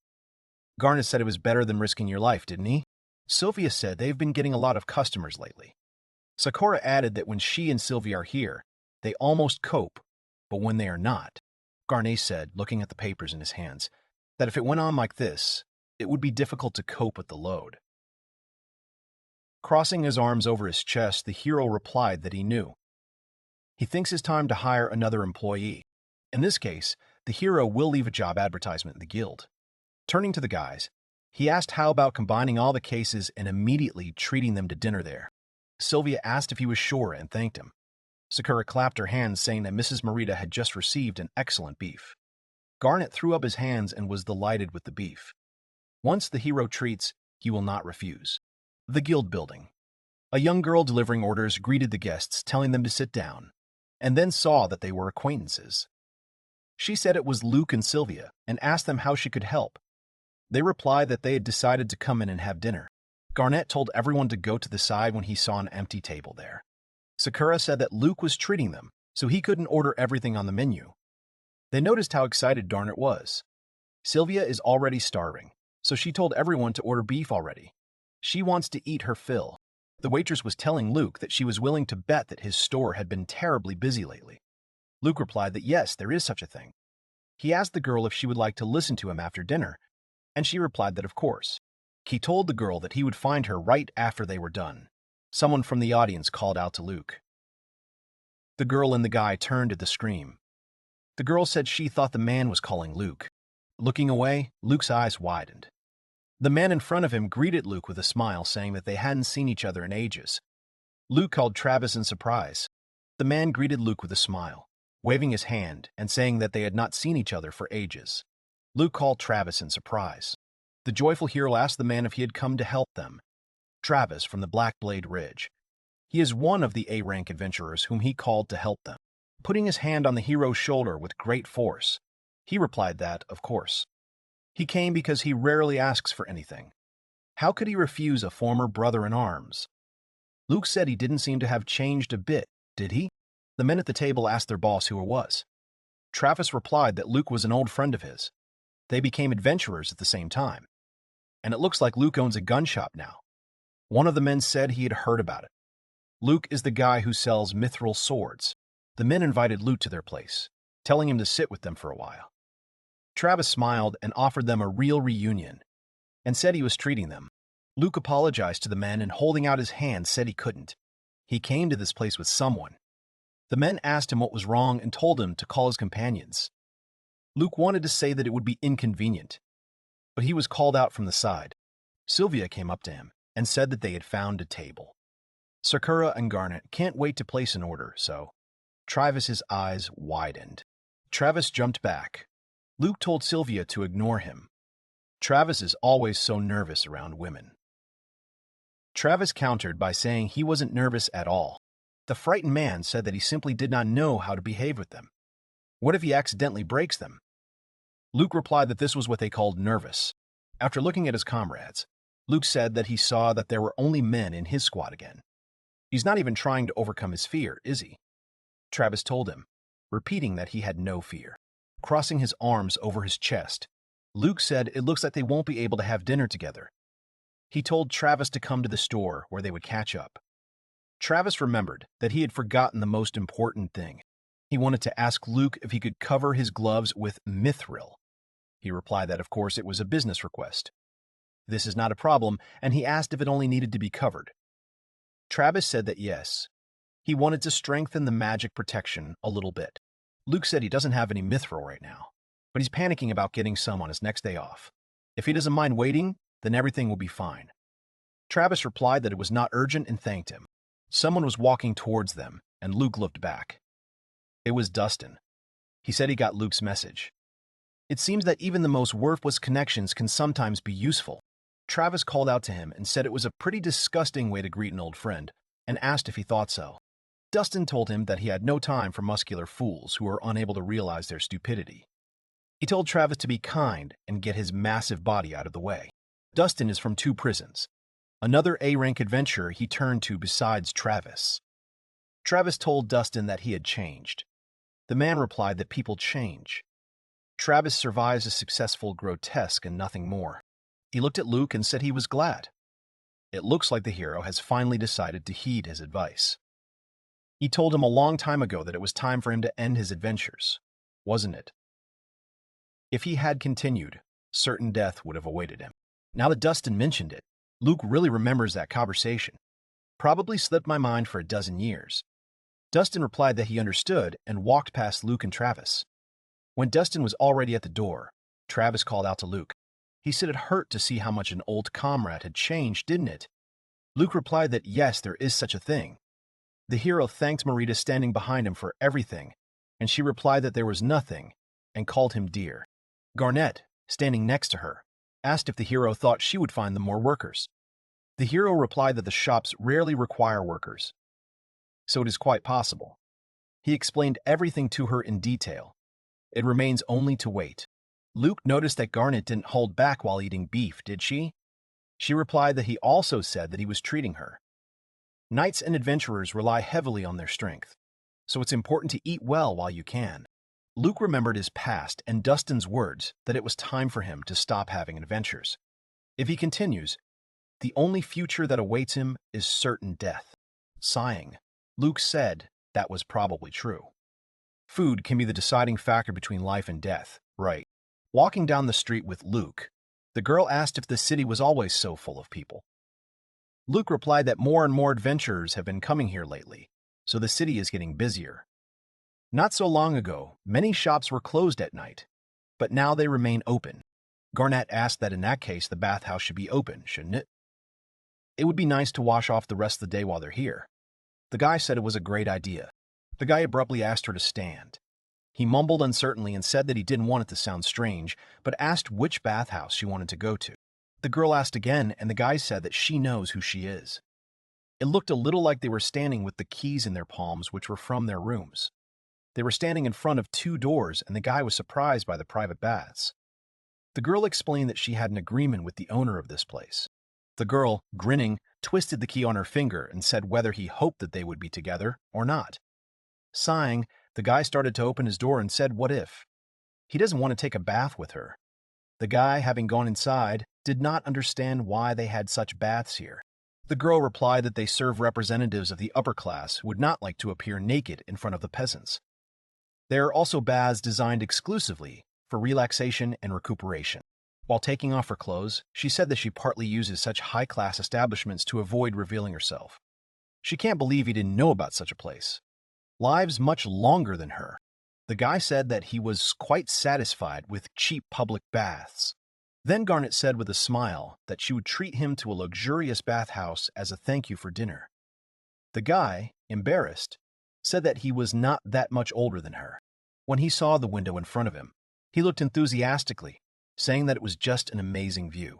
Garnet said it was better than risking your life, didn't he? Sylvia said they've been getting a lot of customers lately. Sakura added that when she and Sylvia are here, they almost cope, but when they are not, Garnet said, looking at the papers in his hands, that if it went on like this, it would be difficult to cope with the load. Crossing his arms over his chest, the hero replied that he knew. He thinks it's time to hire another employee. In this case, the hero will leave a job advertisement in the guild. Turning to the guys, he asked how about combining all the cases and immediately treating them to dinner there. Sylvia asked if he was sure and thanked him. Sakura clapped her hands, saying that Mrs. Marita had just received an excellent beef. Garnet threw up his hands and was delighted with the beef. Once the hero treats, he will not refuse. The guild building. A young girl delivering orders greeted the guests, telling them to sit down, and then saw that they were acquaintances. She said it was Luke and Sylvia and asked them how she could help. They replied that they had decided to come in and have dinner. Garnet told everyone to go to the side when he saw an empty table there. Sakura said that Luke was treating them, so he couldn't order everything on the menu. They noticed how excited Garnet was. Sylvia is already starving, so she told everyone to order beef already. She wants to eat her fill. The waitress was telling Luke that she was willing to bet that his store had been terribly busy lately. Luke replied that yes, there is such a thing. He asked the girl if she would like to listen to him after dinner, and she replied that of course. He told the girl that he would find her right after they were done. Someone from the audience called out to Luke. The girl and the guy turned at the scream. The girl said she thought the man was calling Luke. Looking away, Luke's eyes widened. The man in front of him greeted Luke with a smile, saying that they hadn't seen each other in ages. Luke called Travis in surprise. The man greeted Luke with a smile, waving his hand and saying that they had not seen each other for ages. Luke called Travis in surprise. The joyful hero asked the man if he had come to help them. Travis from the Black Blade Ridge. He is one of the A-rank adventurers whom he called to help them. Putting his hand on the hero's shoulder with great force, he replied that, of course. He came because he rarely asks for anything. How could he refuse a former brother-in-arms? Luke said he didn't seem to have changed a bit, did he? The men at the table asked their boss who it was. Travis replied that Luke was an old friend of his. They became adventurers at the same time. And it looks like Luke owns a gun shop now. One of the men said he had heard about it. Luke is the guy who sells mithril swords. The men invited Luke to their place, telling him to sit with them for a while. Travis smiled and offered them a real reunion. and said he was treating them. Luke apologized to the men and holding out his hand said he couldn't. He came to this place with someone. The men asked him what was wrong and told him to call his companions. Luke wanted to say that it would be inconvenient, but he was called out from the side. Sylvia came up to him and said that they had found a table. Sakura and Garnet can't wait to place an order, so Travis's eyes widened. Travis jumped back. Luke told Sylvia to ignore him. Travis is always so nervous around women. Travis countered by saying he wasn't nervous at all. The frightened man said that he simply did not know how to behave with them. What if he accidentally breaks them? Luke replied that this was what they called nervous. After looking at his comrades, Luke said that he saw that there were only men in his squad again. He's not even trying to overcome his fear, is he? Travis told him, repeating that he had no fear. Crossing his arms over his chest, Luke said it looks like they won't be able to have dinner together. He told Travis to come to the store where they would catch up. Travis remembered that he had forgotten the most important thing. He wanted to ask Luke if he could cover his gloves with mithril. He replied that, of course, it was a business request. This is not a problem, and he asked if it only needed to be covered. Travis said that yes. He wanted to strengthen the magic protection a little bit. Luke said he doesn't have any mithril right now, but he's panicking about getting some on his next day off. If he doesn't mind waiting, then everything will be fine. Travis replied that it was not urgent and thanked him. Someone was walking towards them, and Luke looked back. It was Dustin. He said he got Luke's message. It seems that even the most worthless connections can sometimes be useful. Travis called out to him and said it was a pretty disgusting way to greet an old friend, and asked if he thought so. Dustin told him that he had no time for muscular fools who were unable to realize their stupidity. He told Travis to be kind and get his massive body out of the way. Dustin is from 2 prisons. Another A-rank adventurer he turned to besides Travis. Travis told Dustin that he had changed. The man replied that people change. Travis survives a successful grotesque and nothing more. He looked at Luke and said he was glad. It looks like the hero has finally decided to heed his advice. He told him a long time ago that it was time for him to end his adventures, wasn't it? If he had continued, certain death would have awaited him. Now that Dustin mentioned it, Luke really remembers that conversation. Probably slipped my mind for a dozen years. Dustin replied that he understood and walked past Luke and Travis. When Dustin was already at the door, Travis called out to Luke. He said it hurt to see how much an old comrade had changed, didn't it? Luke replied that yes, there is such a thing. The hero thanked Marita standing behind him for everything, and she replied that there was nothing, and called him dear. Garnet, standing next to her, asked if the hero thought she would find them more workers. The hero replied that the shops rarely require workers, so it is quite possible. He explained everything to her in detail. It remains only to wait. Luke noticed that Garnet didn't hold back while eating beef, did she? She replied that he also said that he was treating her. Knights and adventurers rely heavily on their strength, so it's important to eat well while you can. Luke remembered his past and Dustin's words that it was time for him to stop having adventures. If he continues, the only future that awaits him is certain death. Sighing, Luke said that was probably true. Food can be the deciding factor between life and death, right? Walking down the street with Luke, the girl asked if the city was always so full of people. Luke replied that more and more adventurers have been coming here lately, so the city is getting busier. Not so long ago, many shops were closed at night, but now they remain open. Garnet asked that in that case the bathhouse should be open, shouldn't it? It would be nice to wash off the rest of the day while they're here. The guy said it was a great idea. The guy abruptly asked her to stand. He mumbled uncertainly and said that he didn't want it to sound strange, but asked which bathhouse she wanted to go to. The girl asked again, and the guy said that she knows who she is. It looked a little like they were standing with the keys in their palms, which were from their rooms. They were standing in front of 2 doors, and the guy was surprised by the private baths. The girl explained that she had an agreement with the owner of this place. The girl, grinning, twisted the key on her finger and said whether he hoped that they would be together or not. Sighing, the guy started to open his door and said, what if? He doesn't want to take a bath with her. The guy, having gone inside, did not understand why they had such baths here. The girl replied that they serve representatives of the upper class who would not like to appear naked in front of the peasants. There are also baths designed exclusively for relaxation and recuperation. While taking off her clothes, she said that she partly uses such high-class establishments to avoid revealing herself. She can't believe he didn't know about such a place. Lives much longer than her. The guy said that he was quite satisfied with cheap public baths. Then Garnet said with a smile that she would treat him to a luxurious bathhouse as a thank you for dinner. The guy, embarrassed, said that he was not that much older than her. When he saw the window in front of him, he looked enthusiastically, saying that it was just an amazing view.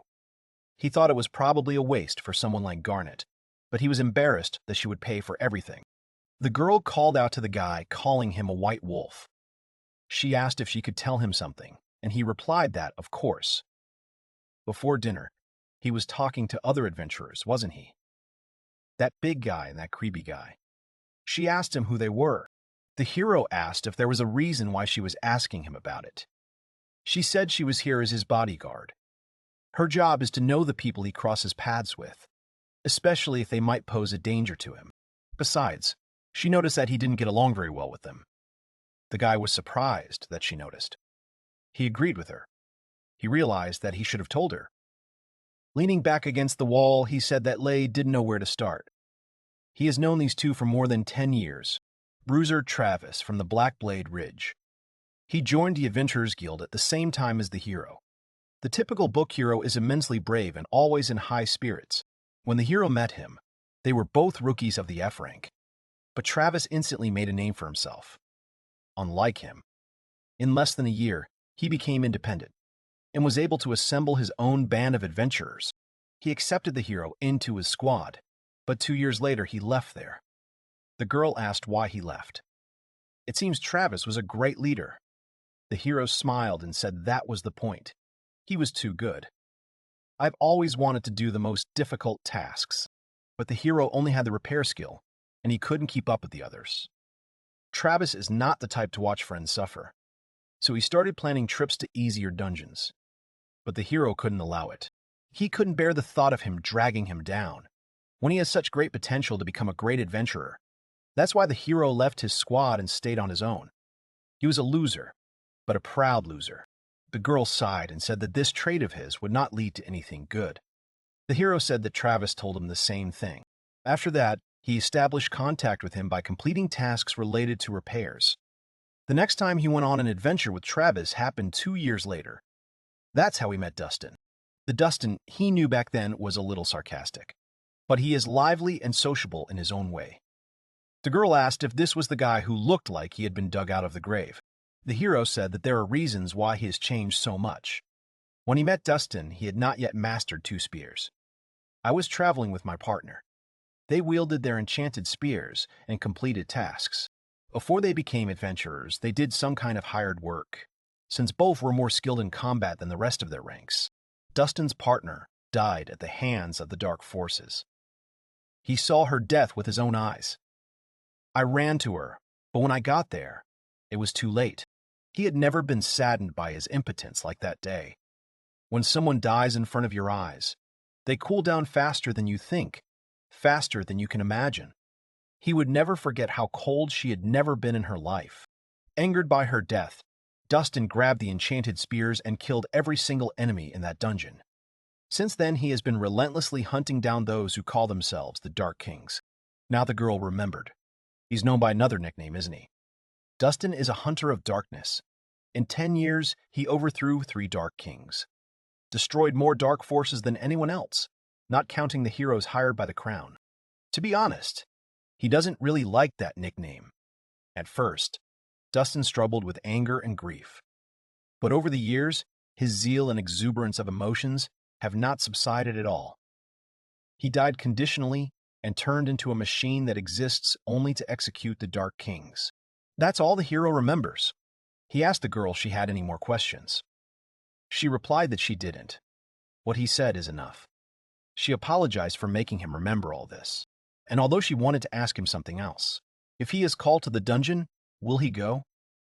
He thought it was probably a waste for someone like Garnet, but he was embarrassed that she would pay for everything. The girl called out to the guy, calling him a white wolf. She asked if she could tell him something, and he replied that, of course. Before dinner, he was talking to other adventurers, wasn't he? That big guy and that creepy guy. She asked him who they were. The hero asked if there was a reason why she was asking him about it. She said she was here as his bodyguard. Her job is to know the people he crosses paths with, especially if they might pose a danger to him. Besides, she noticed that he didn't get along very well with them. The guy was surprised that she noticed. He agreed with her. He realized that he should have told her. Leaning back against the wall, he said that Lay didn't know where to start. He has known these two for more than 10 years. Bruiser Travis from the Black Blade Ridge. He joined the Adventurers Guild at the same time as the hero. The typical book hero is immensely brave and always in high spirits. When the hero met him, they were both rookies of the F rank. But Travis instantly made a name for himself. Unlike him, in less than a year, he became independent and was able to assemble his own band of adventurers. He accepted the hero into his squad, but 2 years later he left there. The girl asked why he left. It seems Travis was a great leader. The hero smiled and said that was the point. He was too good. I've always wanted to do the most difficult tasks, but the hero only had the repair skill, and he couldn't keep up with the others. Travis is not the type to watch friends suffer, so he started planning trips to easier dungeons. But the hero couldn't allow it. He couldn't bear the thought of him dragging him down, when he has such great potential to become a great adventurer. That's why the hero left his squad and stayed on his own. He was a loser, but a proud loser. The girl sighed and said that this trait of his would not lead to anything good. The hero said that Travis told him the same thing. After that, he established contact with him by completing tasks related to repairs. The next time he went on an adventure with Travis happened 2 years later. That's how he met Dustin. The Dustin he knew back then was a little sarcastic, but he is lively and sociable in his own way. The girl asked if this was the guy who looked like he had been dug out of the grave. The hero said that there are reasons why he has changed so much. When he met Dustin, he had not yet mastered 2 spears. I was traveling with my partner. They wielded their enchanted spears and completed tasks. Before they became adventurers, they did some kind of hired work, since both were more skilled in combat than the rest of their ranks. Dustin's partner died at the hands of the dark forces. He saw her death with his own eyes. I ran to her, but when I got there, it was too late. He had never been saddened by his impotence like that day. When someone dies in front of your eyes, they cool down faster than you think, faster than you can imagine. He would never forget how cold she had never been in her life. Angered by her death, Dustin grabbed the enchanted spears and killed every single enemy in that dungeon. Since then, he has been relentlessly hunting down those who call themselves the Dark Kings. Now the girl remembered. He's known by another nickname, isn't he? Dustin is a hunter of darkness. In 10 years, he overthrew 3 Dark Kings, destroyed more dark forces than anyone else, not counting the heroes hired by the crown. To be honest, he doesn't really like that nickname. At first, Dustin struggled with anger and grief. But over the years, his zeal and exuberance of emotions have not subsided at all. He died conditionally and turned into a machine that exists only to execute the Dark Kings. That's all the hero remembers. He asked the girl if she had any more questions. She replied that she didn't. What he said is enough. She apologized for making him remember all this, and although she wanted to ask him something else, if he is called to the dungeon, will he go?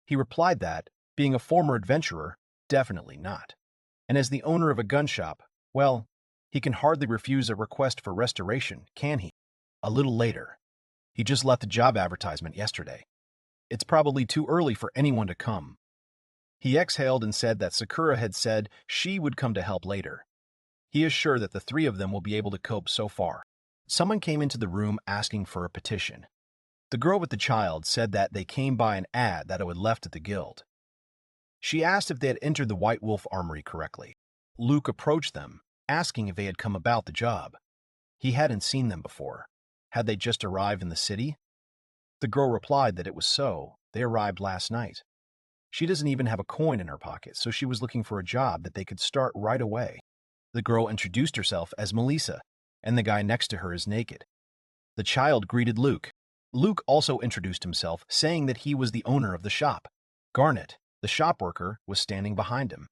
He replied that, being a former adventurer, definitely not. And as the owner of a gun shop, well, he can hardly refuse a request for restoration, can he? A little later. He just left the job advertisement yesterday. It's probably too early for anyone to come. He exhaled and said that Sakura had said she would come to help later. He is sure that the three of them will be able to cope so far. Someone came into the room asking for a petition. The girl with the child said that they came by an ad that it had left at the guild. She asked if they had entered the White Wolf Armory correctly. Luke approached them, asking if they had come about the job. He hadn't seen them before. Had they just arrived in the city? The girl replied that it was so. They arrived last night. She doesn't even have a coin in her pocket, so she was looking for a job that they could start right away. The girl introduced herself as Melissa, and the guy next to her is naked. The child greeted Luke. Luke also introduced himself, saying that he was the owner of the shop. Garnet, the shop worker, was standing behind him.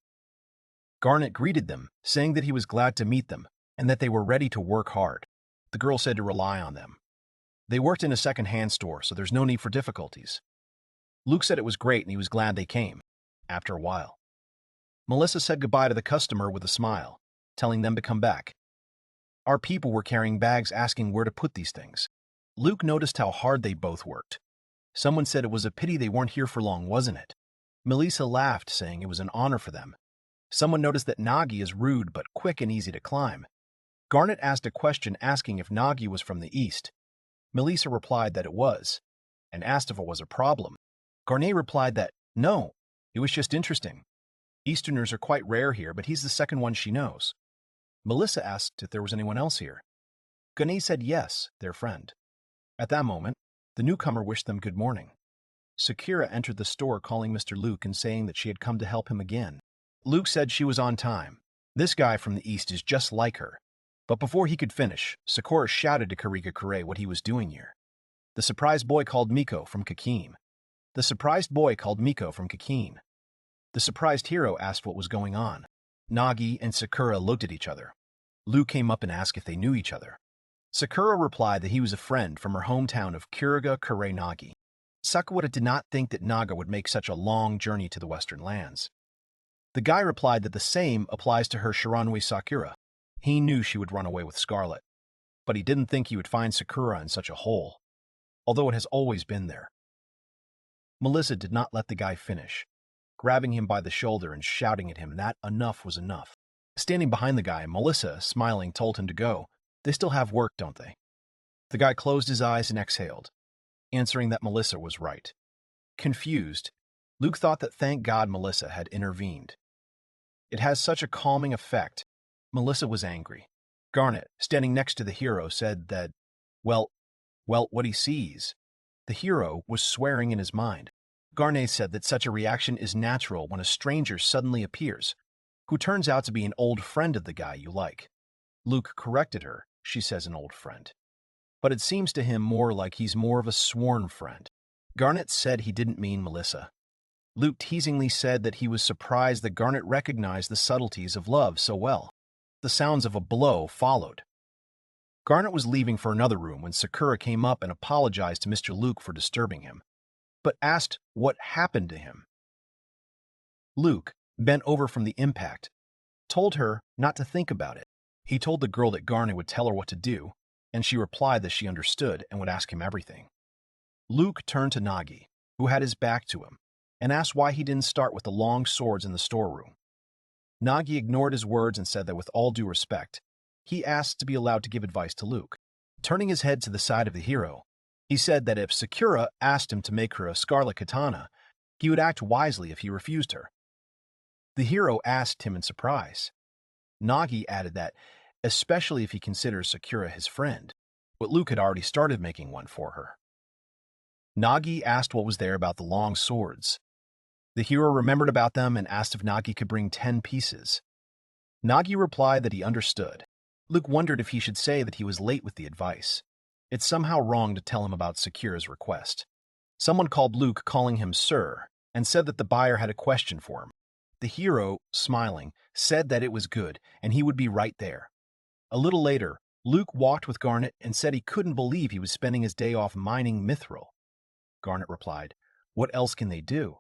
Garnet greeted them, saying that he was glad to meet them and that they were ready to work hard. The girl said to rely on them. They worked in a second-hand store, so there's no need for difficulties. Luke said it was great and he was glad they came, after a while. Melissa said goodbye to the customer with a smile, telling them to come back. Our people were carrying bags asking where to put these things. Luke noticed how hard they both worked. Someone said it was a pity they weren't here for long, wasn't it? Melissa laughed, saying it was an honor for them. Someone noticed that Nagi is rude but quick and easy to climb. Garnet asked a question asking if Nagi was from the east. Melissa replied that it was, and asked if it was a problem. Garnet replied that, no, it was just interesting. Easterners are quite rare here, but he's the second one she knows. Melissa asked if there was anyone else here. Garnet said yes, their friend. At that moment, the newcomer wished them good morning. Sakura entered the store calling Mr. Luke and saying that she had come to help him again. Luke said she was on time. This guy from the east is just like her. But before he could finish, Sakura shouted to Karika Kure what he was doing here. The surprised boy called Miko from Kakin. The surprised boy called Miko from Kakin. The surprised hero asked what was going on. Nagi and Sakura looked at each other. Luke came up and asked if they knew each other. Sakura replied that he was a friend from her hometown of Kuriga Kure Nagi. Sakura did not think that Naga would make such a long journey to the western lands. The guy replied that the same applies to her Shiranui Sakura. He knew she would run away with Scarlet, but he didn't think he would find Sakura in such a hole, although it has always been there. Melissa did not let the guy finish, grabbing him by the shoulder and shouting at him that enough was enough. Standing behind the guy, Melissa, smiling, told him to go. They still have work, don't they? The guy closed his eyes and exhaled, answering that Melissa was right. Confused, Luke thought that thank God Melissa had intervened. It has such a calming effect. Melissa was angry. Garnet, standing next to the hero, said that, well, what he sees. The hero was swearing in his mind. Garnet said that such a reaction is natural when a stranger suddenly appears, who turns out to be an old friend of the guy you like. Luke corrected her. She says an old friend. But it seems to him more like he's more of a sworn friend. Garnet said he didn't mean Melissa. Luke teasingly said that he was surprised that Garnet recognized the subtleties of love so well. The sounds of a blow followed. Garnet was leaving for another room when Sakura came up and apologized to Mr. Luke for disturbing him, but asked what happened to him. Luke, bent over from the impact, told her not to think about it. He told the girl that Garnet would tell her what to do, and she replied that she understood and would ask him everything. Luke turned to Nagi, who had his back to him, and asked why he didn't start with the long swords in the storeroom. Nagi ignored his words and said that with all due respect, he asked to be allowed to give advice to Luke. Turning his head to the side of the hero, he said that if Sakura asked him to make her a scarlet katana, he would act wisely if he refused her. The hero asked him in surprise. Nagi added that, especially if he considers Sakura his friend, but Luke had already started making one for her. Nagi asked what was there about the long swords. The hero remembered about them and asked if Nagi could bring 10 pieces. Nagi replied that he understood. Luke wondered if he should say that he was late with the advice. It's somehow wrong to tell him about Sakura's request. Someone called Luke, calling him Sir, and said that the buyer had a question for him. The hero, smiling, said that it was good and he would be right there. A little later, Luke walked with Garnet and said he couldn't believe he was spending his day off mining mithril. Garnet replied, "What else can they do?"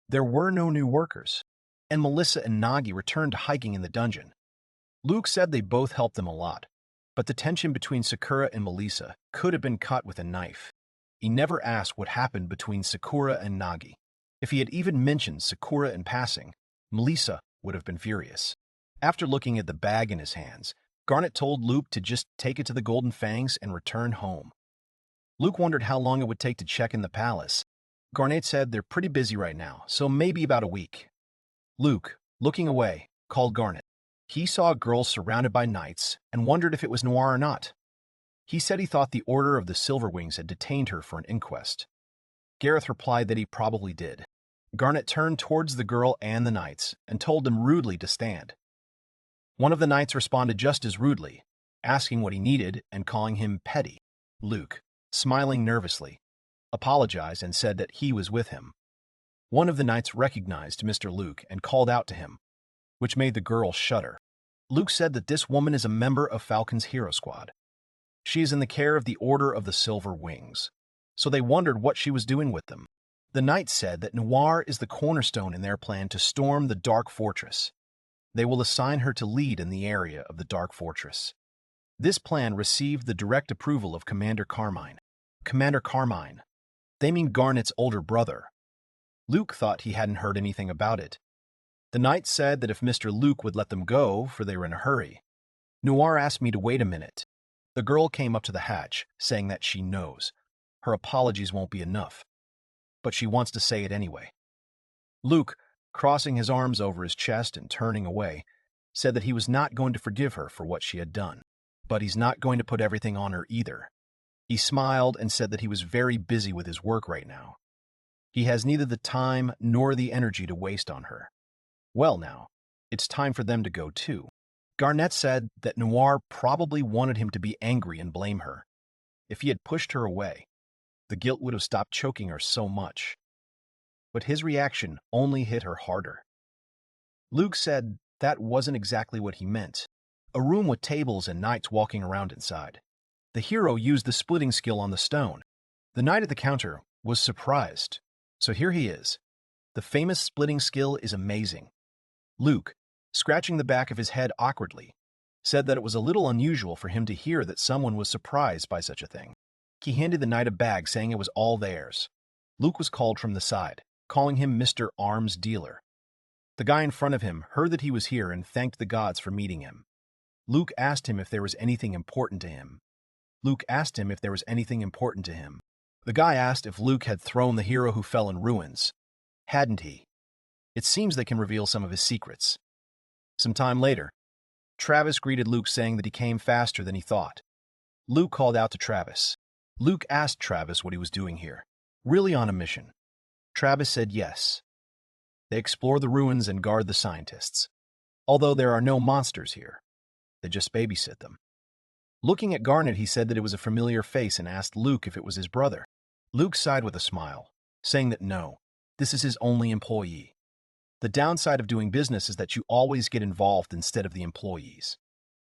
There were no new workers, and Melissa and Nagi returned to hiking in the dungeon. Luke said they both helped them a lot, but the tension between Sakura and Melissa could have been cut with a knife. He never asked what happened between Sakura and Nagi. If he had even mentioned Sakura in passing, Melissa would have been furious. After looking at the bag in his hands, Garnet told Luke to just take it to the Golden Fangs and return home. Luke wondered how long it would take to check in the palace. Garnet said they're pretty busy right now, so maybe about a week. Luke, looking away, called Garnet. He saw a girl surrounded by knights and wondered if it was Noir or not. He said he thought the Order of the Silver Wings had detained her for an inquest. Gareth replied that he probably did. Garnet turned towards the girl and the knights and told them rudely to stand. One of the knights responded just as rudely, asking what he needed and calling him petty. Luke, smiling nervously, apologized and said that he was with him. One of the knights recognized Mr. Luke and called out to him, which made the girl shudder. Luke said that this woman is a member of Falcon's hero squad. She is in the care of the Order of the Silver Wings, so they wondered what she was doing with them. The knights said that Noir is the cornerstone in their plan to storm the Dark Fortress. They will assign her to lead in the area of the Dark Fortress. This plan received the direct approval of Commander Carmine. Commander Carmine. They mean Garnet's older brother. Luke thought he hadn't heard anything about it. The knights said that if Mr. Luke would let them go, for they were in a hurry. Noir asked me to wait a minute. The girl came up to the hatch, saying that she knows. Her apologies won't be enough, but she wants to say it anyway. Luke, crossing his arms over his chest and turning away, said that he was not going to forgive her for what she had done, but he's not going to put everything on her either. He smiled and said that he was very busy with his work right now. He has neither the time nor the energy to waste on her. Well now, it's time for them to go too. Garnet said that Noir probably wanted him to be angry and blame her. If he had pushed her away, the guilt would have stopped choking her so much. But his reaction only hit her harder. Luke said that wasn't exactly what he meant. A room with tables and knights walking around inside. The hero used the splitting skill on the stone. The knight at the counter was surprised. So here he is. The famous splitting skill is amazing. Luke, scratching the back of his head awkwardly, said that it was a little unusual for him to hear that someone was surprised by such a thing. He handed the knight a bag saying it was all theirs. Luke was called from the side, calling him Mr. Arms Dealer. The guy in front of him heard that he was here and thanked the gods for meeting him. Luke asked him if there was anything important to him. The guy asked if Luke had thrown the hero who fell in ruins. Hadn't he? It seems they can reveal some of his secrets. Some time later, Travis greeted Luke saying that he came faster than he thought. Luke called out to Travis. Luke asked Travis what he was doing here. Really on a mission? Travis said yes. They explore the ruins and guard the scientists. Although there are no monsters here, they just babysit them. Looking at Garnet, he said that it was a familiar face and asked Luke if it was his brother. Luke sighed with a smile, saying that no, this is his only employee. The downside of doing business is that you always get involved instead of the employees.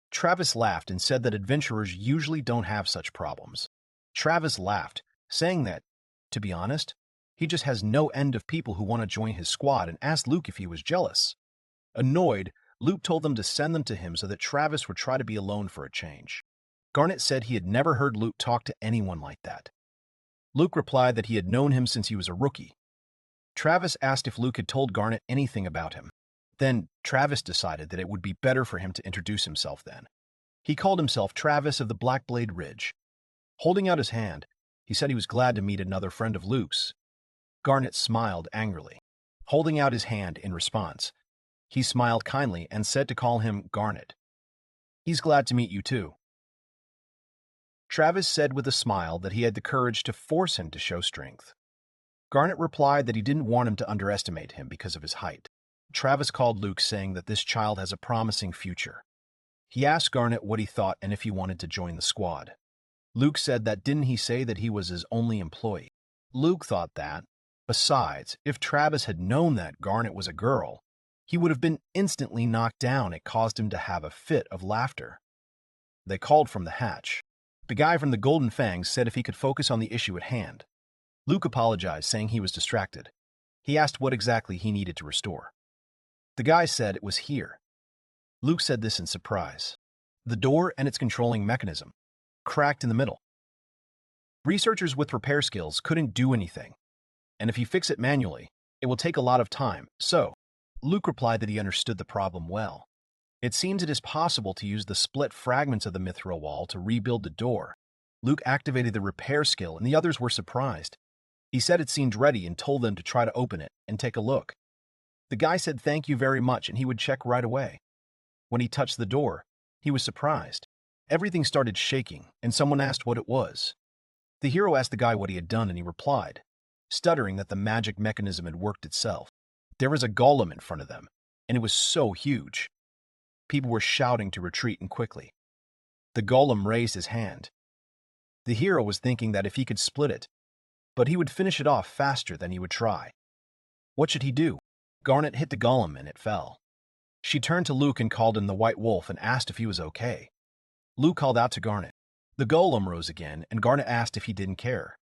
Travis laughed and said that adventurers usually don't have such problems. Travis laughed, saying that, to be honest, he just has no end of people who want to join his squad and asked Luke if he was jealous. Annoyed, Luke told them to send them to him so that Travis would try to be alone for a change. Garnet said he had never heard Luke talk to anyone like that. Luke replied that he had known him since he was a rookie. Travis asked if Luke had told Garnet anything about him. Then Travis decided that it would be better for him to introduce himself then. He called himself Travis of the Blackblade Ridge. Holding out his hand, he said he was glad to meet another friend of Luke's. Garnet smiled angrily. Holding out his hand in response, he smiled kindly and said to call him Garnet. He's glad to meet you too. Travis said with a smile that he had the courage to force him to show strength. Garnet replied that he didn't want him to underestimate him because of his height. Travis called Luke saying that this child has a promising future. He asked Garnet what he thought and if he wanted to join the squad. Luke said that didn't he say that he was his only employee? Luke thought that, besides, if Travis had known that Garnet was a girl, he would have been instantly knocked down. It caused him to have a fit of laughter. They called from the hatch. The guy from the Golden Fangs said if he could focus on the issue at hand. Luke apologized, saying he was distracted. He asked what exactly he needed to restore. The guy said it was here. Luke said this in surprise. The door and its controlling mechanism cracked in the middle. Researchers with repair skills couldn't do anything, and if you fix it manually, It will take a lot of time, so Luke replied that he understood the problem well. It seems it is possible to use the split fragments of the mithril wall to rebuild the door. Luke activated the repair skill, and the others were surprised. He said it seemed ready and told them to try to open it and take a look. The guy said thank you very much and he would check right away. When he touched the door, he was surprised. Everything started shaking, and someone asked what it was. The hero asked the guy what he had done, and he replied, stuttering that the magic mechanism had worked itself. There was a golem in front of them, and it was so huge. People were shouting to retreat and quickly. The golem raised his hand. The hero was thinking that if he could split it, but he would finish it off faster than he would try. What should he do? Garnet hit the golem and it fell. She turned to Luke and called him the White Wolf and asked if he was okay. Luke called out to Garnet. The golem rose again, and Garnet asked if he didn't care.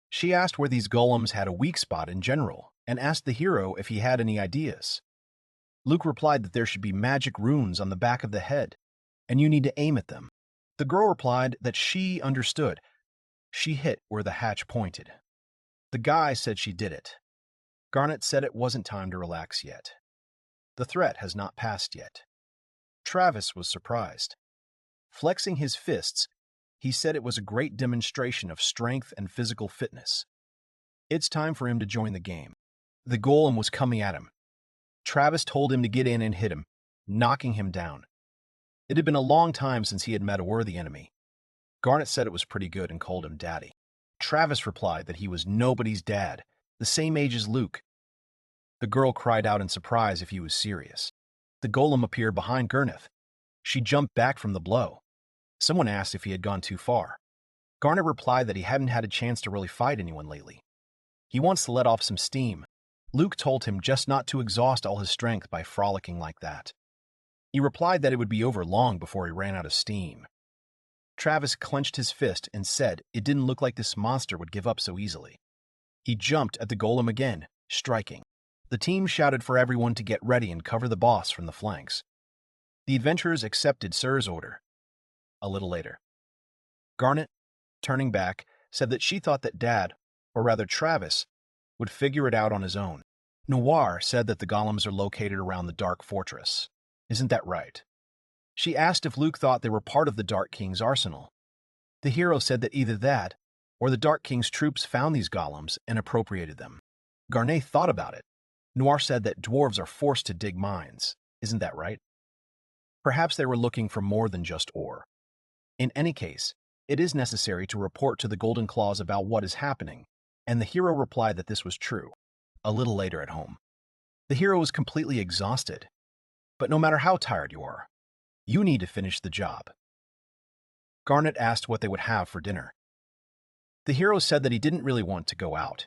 She asked where these golems had a weak spot in general, and asked the hero if he had any ideas. Luke replied that there should be magic runes on the back of the head, and you need to aim at them. The girl replied that she understood. She hit where the hatch pointed. The guy said she did it. Garnet said it wasn't time to relax yet. The threat has not passed yet. Travis was surprised. Flexing his fists, he said it was a great demonstration of strength and physical fitness. It's time for him to join the game. The golem was coming at him. Travis told him to get in and hit him, knocking him down. It had been a long time since he had met a worthy enemy. Garnet said it was pretty good and called him Daddy. Travis replied that he was nobody's dad, the same age as Luke. The girl cried out in surprise if he was serious. The golem appeared behind Gurneth. She jumped back from the blow. Someone asked if he had gone too far. Garnet replied that he hadn't had a chance to really fight anyone lately. He wants to let off some steam. Luke told him just not to exhaust all his strength by frolicking like that. He replied that it would be over long before he ran out of steam. Travis clenched his fist and said it didn't look like this monster would give up so easily. He jumped at the golem again, striking. The team shouted for everyone to get ready and cover the boss from the flanks. The adventurers accepted Sir's order. A little later, Garnet, turning back, said that she thought that Dad, or rather Travis, would figure it out on his own. Noir said that the golems are located around the Dark Fortress. Isn't that right? She asked if Luke thought they were part of the Dark King's arsenal. The hero said that either that, or the Dark King's troops found these golems and appropriated them. Garnet thought about it. Noir said that dwarves are forced to dig mines. Isn't that right? Perhaps they were looking for more than just ore. In any case, it is necessary to report to the Golden Claws about what is happening, and the hero replied that this was true. A little later at home, the hero is completely exhausted. But no matter how tired you are, you need to finish the job. Garnet asked what they would have for dinner. The hero said that he didn't really want to go out.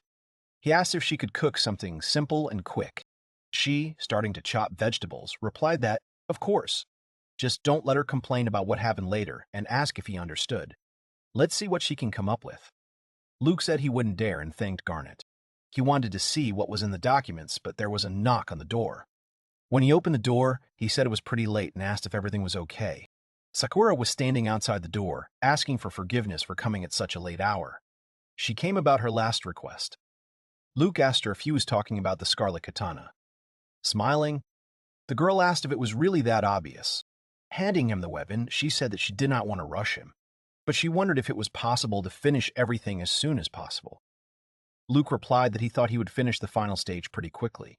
He asked if she could cook something simple and quick. She, starting to chop vegetables, replied that, of course. Just don't let her complain about what happened later and ask if he understood. Let's see what she can come up with. Luke said he wouldn't dare and thanked Garnet. He wanted to see what was in the documents, but there was a knock on the door. When he opened the door, he said it was pretty late and asked if everything was okay. Sakura was standing outside the door, asking for forgiveness for coming at such a late hour. She came about her last request. Luke asked her if he was talking about the Scarlet Katana. Smiling, the girl asked if it was really that obvious. Handing him the weapon, she said that she did not want to rush him, but she wondered if it was possible to finish everything as soon as possible. Luke replied that he thought he would finish the final stage pretty quickly.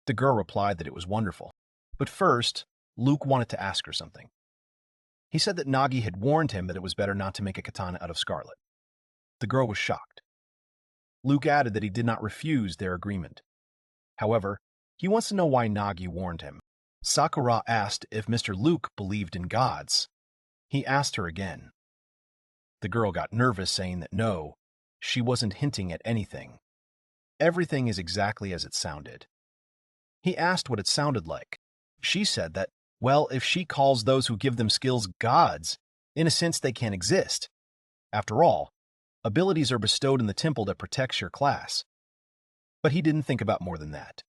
The girl replied that it was wonderful. But first, Luke wanted to ask her something. He said that Nagi had warned him that it was better not to make a katana out of scarlet. The girl was shocked. Luke added that he did not refuse their agreement. However, he wants to know why Nagi warned him. Sakura asked if Mr. Luke believed in gods. He asked her again. The girl got nervous, saying that no, she wasn't hinting at anything. Everything is exactly as it sounded. He asked what it sounded like. She said that, well, if she calls those who give them skills gods, in a sense they can't exist. After all, abilities are bestowed in the temple that protects your class. But he didn't think about more than that.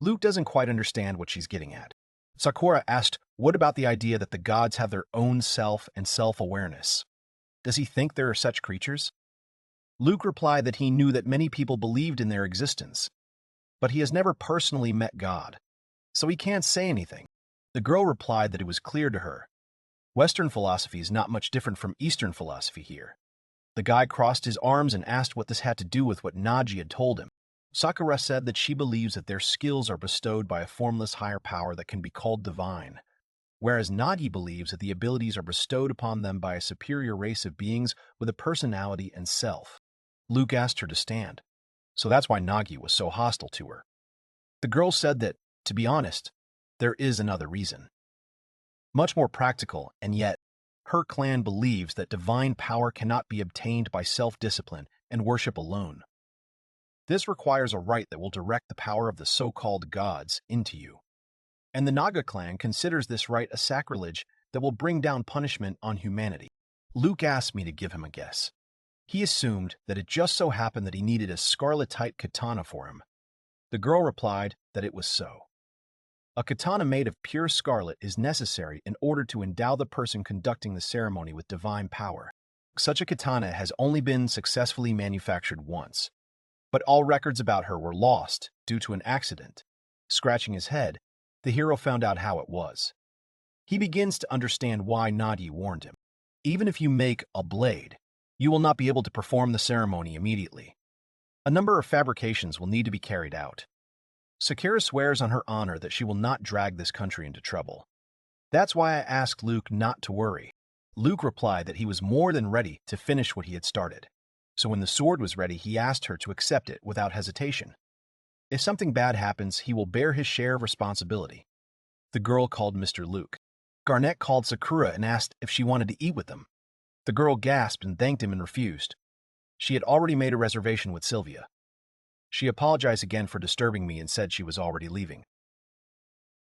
Luke doesn't quite understand what she's getting at. Sakura asked, what about the idea that the gods have their own self and self-awareness? Does he think there are such creatures? Luke replied that he knew that many people believed in their existence, but he has never personally met God, so he can't say anything. The girl replied that it was clear to her. Western philosophy is not much different from Eastern philosophy here. The guy crossed his arms and asked what this had to do with what Naji had told him. Sakura said that she believes that their skills are bestowed by a formless higher power that can be called divine, whereas Nagi believes that the abilities are bestowed upon them by a superior race of beings with a personality and self. Luke asked her to stand, so that's why Nagi was so hostile to her. The girl said that, to be honest, there is another reason. Much more practical, and yet, her clan believes that divine power cannot be obtained by self-discipline and worship alone. This requires a rite that will direct the power of the so-called gods into you. And the Naga clan considers this rite a sacrilege that will bring down punishment on humanity. Luke asked me to give him a guess. He assumed that it just so happened that he needed a scarlet-type katana for him. The girl replied that it was so. A katana made of pure scarlet is necessary in order to endow the person conducting the ceremony with divine power. Such a katana has only been successfully manufactured once, but all records about her were lost due to an accident. Scratching his head, the hero found out how it was. He begins to understand why Nadi warned him. Even if you make a blade, you will not be able to perform the ceremony immediately. A number of fabrications will need to be carried out. Sakura swears on her honor that she will not drag this country into trouble. That's why I asked Luke not to worry. Luke replied that he was more than ready to finish what he had started. So when the sword was ready, he asked her to accept it without hesitation. If something bad happens, he will bear his share of responsibility. The girl called Mr. Luke. Garnet called Sakura and asked if she wanted to eat with them. The girl gasped and thanked him and refused. She had already made a reservation with Sylvia. She apologized again for disturbing me and said she was already leaving.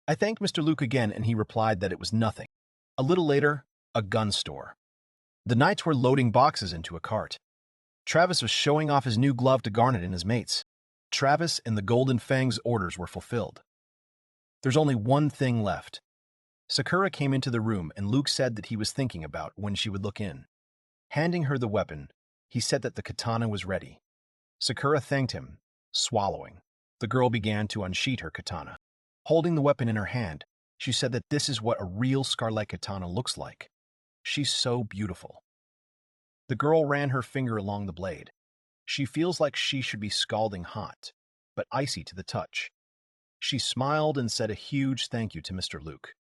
I thanked Mr. Luke again and he replied that it was nothing. A little later, a gun store. The knights were loading boxes into a cart. Travis was showing off his new glove to Garnet and his mates. Travis and the Golden Fang's orders were fulfilled. There's only one thing left. Sakura came into the room and Luke said that he was thinking about when she would look in. Handing her the weapon, he said that the katana was ready. Sakura thanked him, swallowing. The girl began to unsheath her katana. Holding the weapon in her hand, she said that this is what a real scarlet katana looks like. She's so beautiful. The girl ran her finger along the blade. She feels like she should be scalding hot, but icy to the touch. She smiled and said a huge thank you to Mr. Luke,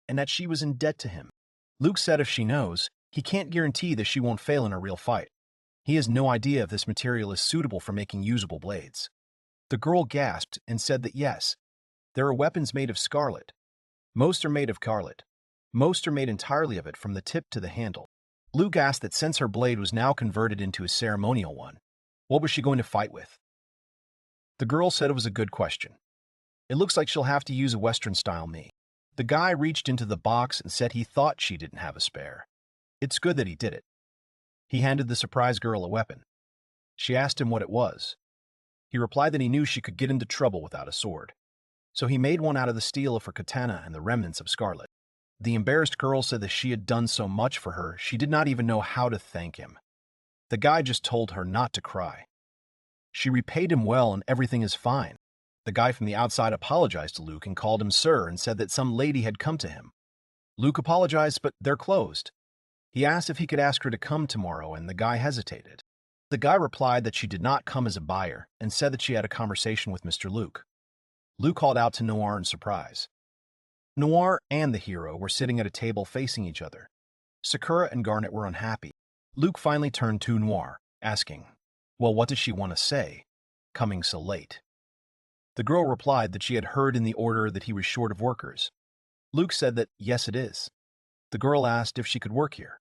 and that she was in debt to him. Luke said if she knows, he can't guarantee that she won't fail in a real fight. He has no idea if this material is suitable for making usable blades. The girl gasped and said that yes, there are weapons made of scarlet. Most are made of scarlet. Most are made entirely of it from the tip to the handle. Luke asked that since her blade was now converted into a ceremonial one, what was she going to fight with? The girl said it was a good question. It looks like she'll have to use a Western-style me. The guy reached into the box and said he thought she didn't have a spare. It's good that he did it. He handed the surprise girl a weapon. She asked him what it was. He replied that he knew she could get into trouble without a sword. So he made one out of the steel of her katana and the remnants of scarlet. The embarrassed girl said that she had done so much for her, she did not even know how to thank him. The guy just told her not to cry. She repaid him well and everything is fine. The guy from the outside apologized to Luke and called him sir and said that some lady had come to him. Luke apologized, but they're closed. He asked if he could ask her to come tomorrow, and the guy hesitated. The guy replied that she did not come as a buyer and said that she had a conversation with Mr. Luke. Luke called out to Noir in surprise. Noir and the hero were sitting at a table facing each other. Sakura and Garnet were unhappy. Luke finally turned to Noir, asking, well, what does she want to say, coming so late? The girl replied that she had heard in the order that he was short of workers. Luke said that, yes, it is. The girl asked if she could work here.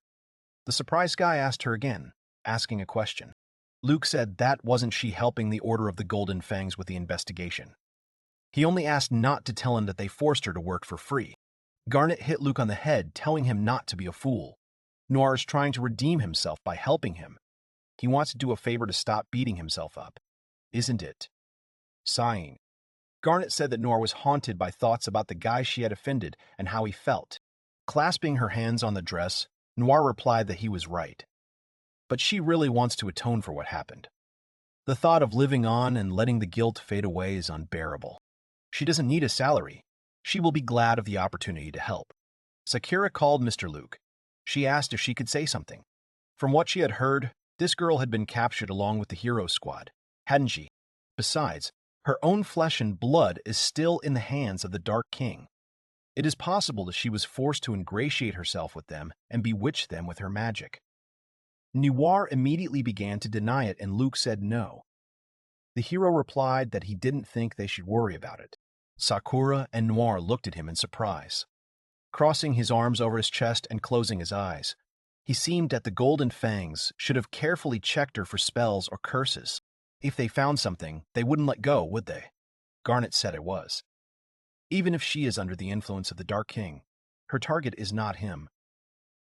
The surprised guy asked her again, asking a question. Luke said that wasn't she helping the Order of the Golden Fangs with the investigation. He only asked not to tell him that they forced her to work for free. Garnet hit Luke on the head, telling him not to be a fool. Noir is trying to redeem himself by helping him. He wants to do a favor to stop beating himself up. Isn't it? Sighing, Garnet said that Noir was haunted by thoughts about the guy she had offended and how he felt. Clasping her hands on the dress, Noir replied that he was right. but she really wants to atone for what happened. The thought of living on and letting the guilt fade away is unbearable. She doesn't need a salary. She will be glad of the opportunity to help. Sakura called Mr. Luke. She asked if she could say something. From what she had heard, this girl had been captured along with the hero squad, hadn't she? Besides, her own flesh and blood is still in the hands of the Dark King. It is possible that she was forced to ingratiate herself with them and bewitch them with her magic. Noir immediately began to deny it, and Luke said no. The hero replied that he didn't think they should worry about it. Sakura and Noir looked at him in surprise. Crossing his arms over his chest and closing his eyes, he seemed that the Golden Fangs should have carefully checked her for spells or curses. If they found something, they wouldn't let go, would they? Garnet said it was. Even if she is under the influence of the Dark King, her target is not him.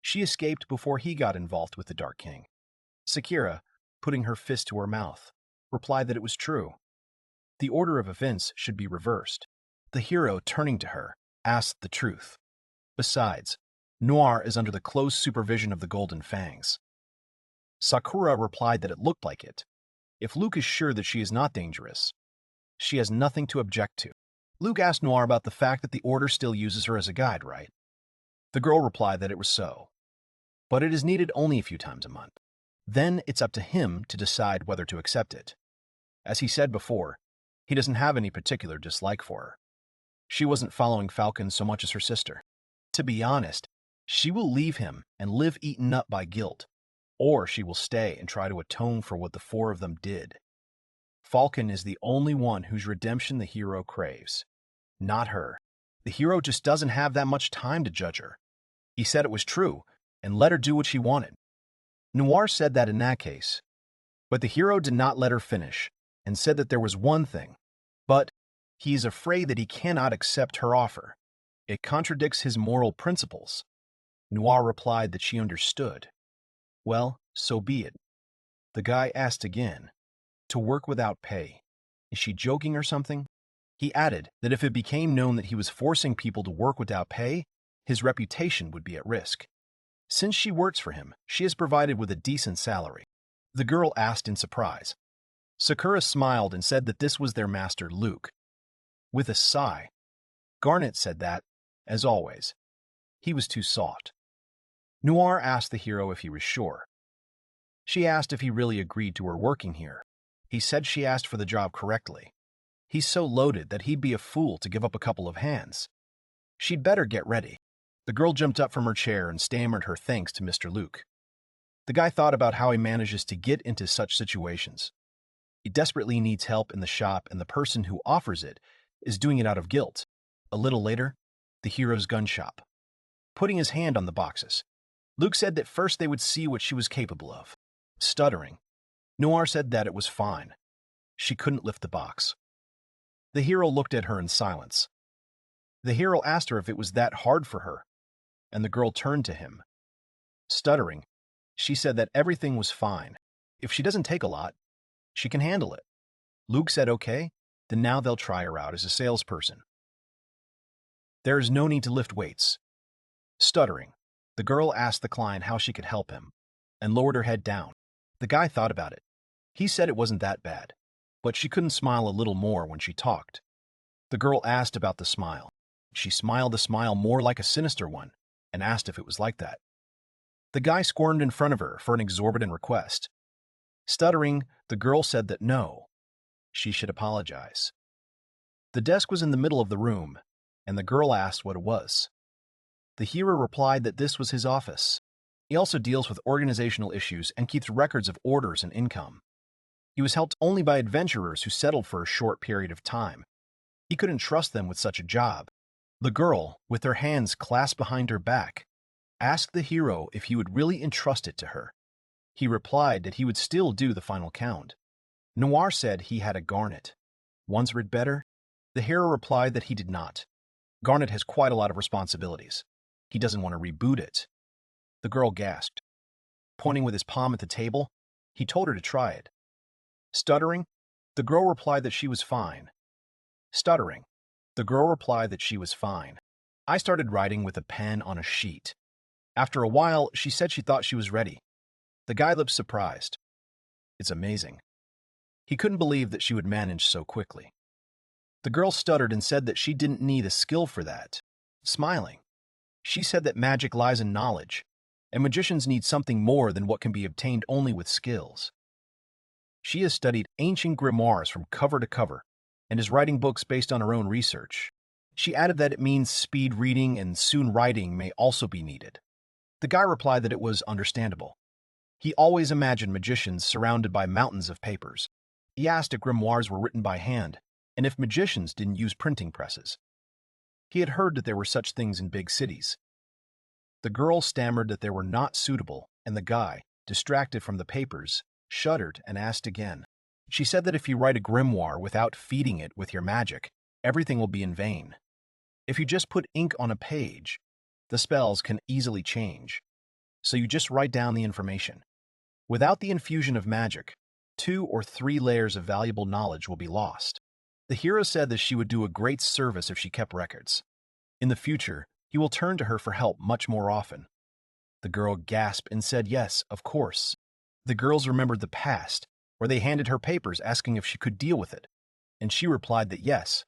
She escaped before he got involved with the Dark King. Sakura, putting her fist to her mouth, replied that it was true. The order of events should be reversed. The hero, turning to her, asked the truth. Besides, Noir is under the close supervision of the Golden Fangs. Sakura replied that it looked like it. If Luke is sure that she is not dangerous, she has nothing to object to. Luke asked Noir about the fact that the Order still uses her as a guide, right? The girl replied that it was so, but it is needed only a few times a month. Then it's up to him to decide whether to accept it. As he said before, he doesn't have any particular dislike for her. She wasn't following Falcon so much as her sister. To be honest, she will leave him and live eaten up by guilt, or she will stay and try to atone for what the four of them did. Falcon is the only one whose redemption the hero craves, not her. The hero just doesn't have that much time to judge her. He said it was true and let her do what she wanted. Noir said that in that case, but the hero did not let her finish and said that there was one thing, but he is afraid that he cannot accept her offer. It contradicts his moral principles. Noir replied that she understood. Well, so be it. The guy asked again, to work without pay. Is she joking or something? He added that if it became known that he was forcing people to work without pay, his reputation would be at risk. Since she works for him, she is provided with a decent salary. The girl asked in surprise. Sakura smiled and said that this was their master, Luke. With a sigh, Garnet said that, as always, he was too soft. Noir asked the hero if he was sure. She asked if he really agreed to her working here. He said she asked for the job correctly. He's so loaded that he'd be a fool to give up a couple of hands. She'd better get ready. The girl jumped up from her chair and stammered her thanks to Mr. Luke. The guy thought about how he manages to get into such situations. He desperately needs help in the shop, and the person who offers it is doing it out of guilt. A little later, the hero's gun shop. Putting his hand on the boxes, Luke said that first they would see what she was capable of. Stuttering, Noir said that it was fine. She couldn't lift the box. The hero looked at her in silence. The hero asked her if it was that hard for her, and the girl turned to him. Stuttering, she said that everything was fine. If she doesn't take a lot, she can handle it. Luke said okay, then now they'll try her out as a salesperson. There is no need to lift weights. Stuttering, the girl asked the client how she could help him, and lowered her head down. The guy thought about it. He said it wasn't that bad, but she couldn't smile a little more when she talked. The girl asked about the smile. She smiled a smile more like a sinister one, and asked if it was like that. The guy squirmed in front of her for an exorbitant request. Stuttering, the girl said that no, she should apologize. The desk was in the middle of the room, and the girl asked what it was. The hero replied that this was his office. He also deals with organizational issues and keeps records of orders and income. He was helped only by adventurers who settled for a short period of time. He couldn't trust them with such a job. The girl, with her hands clasped behind her back, asked the hero if he would really entrust it to her. He replied that he would still do the final count. Noir said he had a Garnet. Once read better, the hero replied that he did not. Garnet has quite a lot of responsibilities. He doesn't want to reboot it. The girl gasped. Pointing with his palm at the table, he told her to try it. Stuttering, the girl replied that she was fine. Stuttering, the girl replied that she was fine. I started writing with a pen on a sheet. After a while, she said she thought she was ready. The guy looked surprised. It's amazing. He couldn't believe that she would manage so quickly. The girl stuttered and said that she didn't need a skill for that. Smiling, she said that magic lies in knowledge, and magicians need something more than what can be obtained only with skills. She has studied ancient grimoires from cover to cover and is writing books based on her own research. She added that it means speed reading and soon writing may also be needed. The guy replied that it was understandable. He always imagined magicians surrounded by mountains of papers. He asked if grimoires were written by hand and if magicians didn't use printing presses. He had heard that there were such things in big cities. The girl stammered that they were not suitable, and the guy, distracted from the papers, shuddered and asked again. She said that if you write a grimoire without feeding it with your magic, everything will be in vain. If you just put ink on a page, the spells can easily change. So you just write down the information. Without the infusion of magic, 2 or 3 layers of valuable knowledge will be lost. The hero said that she would do a great service if she kept records. In the future, he will turn to her for help much more often. The girl gasped and said yes, of course. The girls remembered the past, where they handed her papers asking if she could deal with it, and she replied that yes.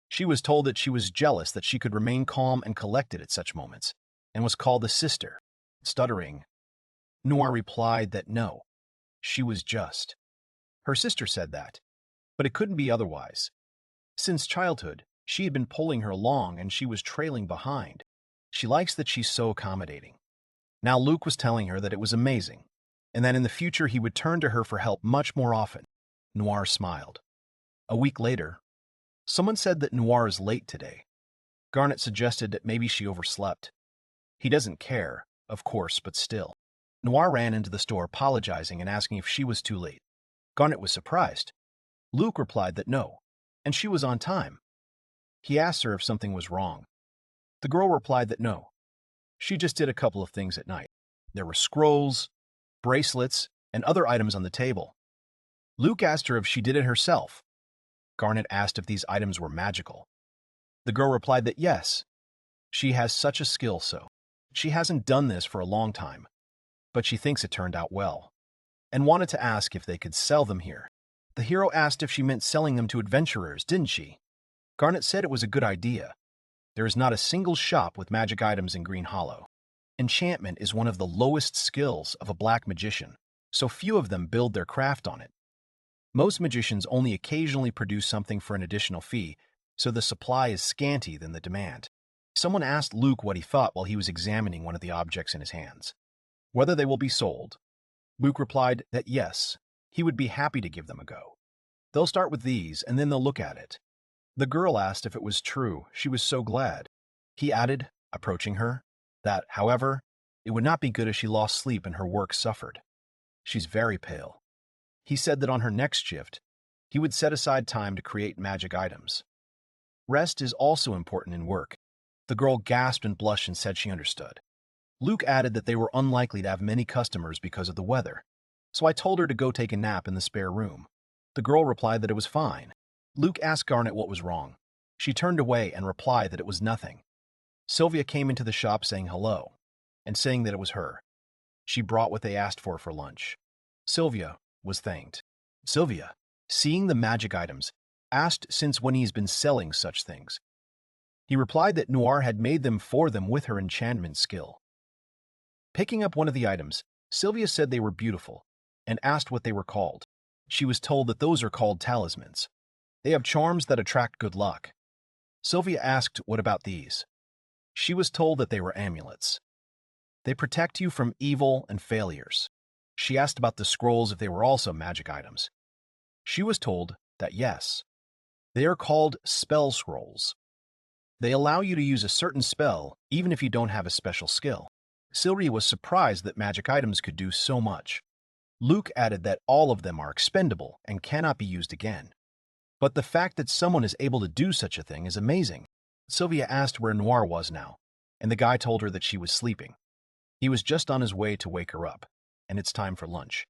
She was told that she was jealous that she could remain calm and collected at such moments, and was called the sister. Stuttering, Noir replied that no, she was just. Her sister said that, but it couldn't be otherwise. Since childhood, she had been pulling her along and she was trailing behind. She likes that she's so accommodating. Now Luke was telling her that it was amazing, and that in the future he would turn to her for help much more often. Noir smiled. A week later, someone said that Noir is late today. Garnet suggested that maybe she overslept. He doesn't care, of course, but still. Noir ran into the store apologizing and asking if she was too late. Garnet was surprised. Luke replied that no, and she was on time. He asked her if something was wrong. The girl replied that no. She just did a couple of things at night. There were scrolls, bracelets, and other items on the table. Luke asked her if she did it herself. Garnet asked if these items were magical. The girl replied that yes, she has such a skill, so she hasn't done this for a long time, but she thinks it turned out well, and wanted to ask if they could sell them here. The hero asked if she meant selling them to adventurers, didn't she? Garnet said it was a good idea. There is not a single shop with magic items in Green Hollow. Enchantment is one of the lowest skills of a black magician, so few of them build their craft on it. Most magicians only occasionally produce something for an additional fee, so the supply is scanty than the demand. Someone asked Luke what he thought while he was examining one of the objects in his hands. Whether they will be sold. Luke replied that yes, he would be happy to give them a go. They'll start with these, and then they'll look at it. The girl asked if it was true. She was so glad. He added, approaching her, that, however, it would not be good if she lost sleep and her work suffered. She's very pale. He said that on her next shift, he would set aside time to create magic items. Rest is also important in work. The girl gasped and blushed and said she understood. Luke added that they were unlikely to have many customers because of the weather, so I told her to go take a nap in the spare room. The girl replied that it was fine. Luke asked Garnet what was wrong. She turned away and replied that it was nothing. Sylvia came into the shop saying hello, and saying that it was her. She brought what they asked for lunch. Sylvia was thanked. Sylvia, seeing the magic items, asked since when he's been selling such things. He replied that Noir had made them for them with her enchantment skill. Picking up one of the items, Sylvia said they were beautiful, and asked what they were called. She was told that those are called talismans. They have charms that attract good luck. Sylvia asked what about these. She was told that they were amulets. They protect you from evil and failures. She asked about the scrolls if they were also magic items. She was told that yes. They are called spell scrolls. They allow you to use a certain spell even if you don't have a special skill. Sylvia was surprised that magic items could do so much. Luke added that all of them are expendable and cannot be used again. But the fact that someone is able to do such a thing is amazing. Sylvia asked where Noir was now, and the guy told her that she was sleeping. He was just on his way to wake her up, and it's time for lunch.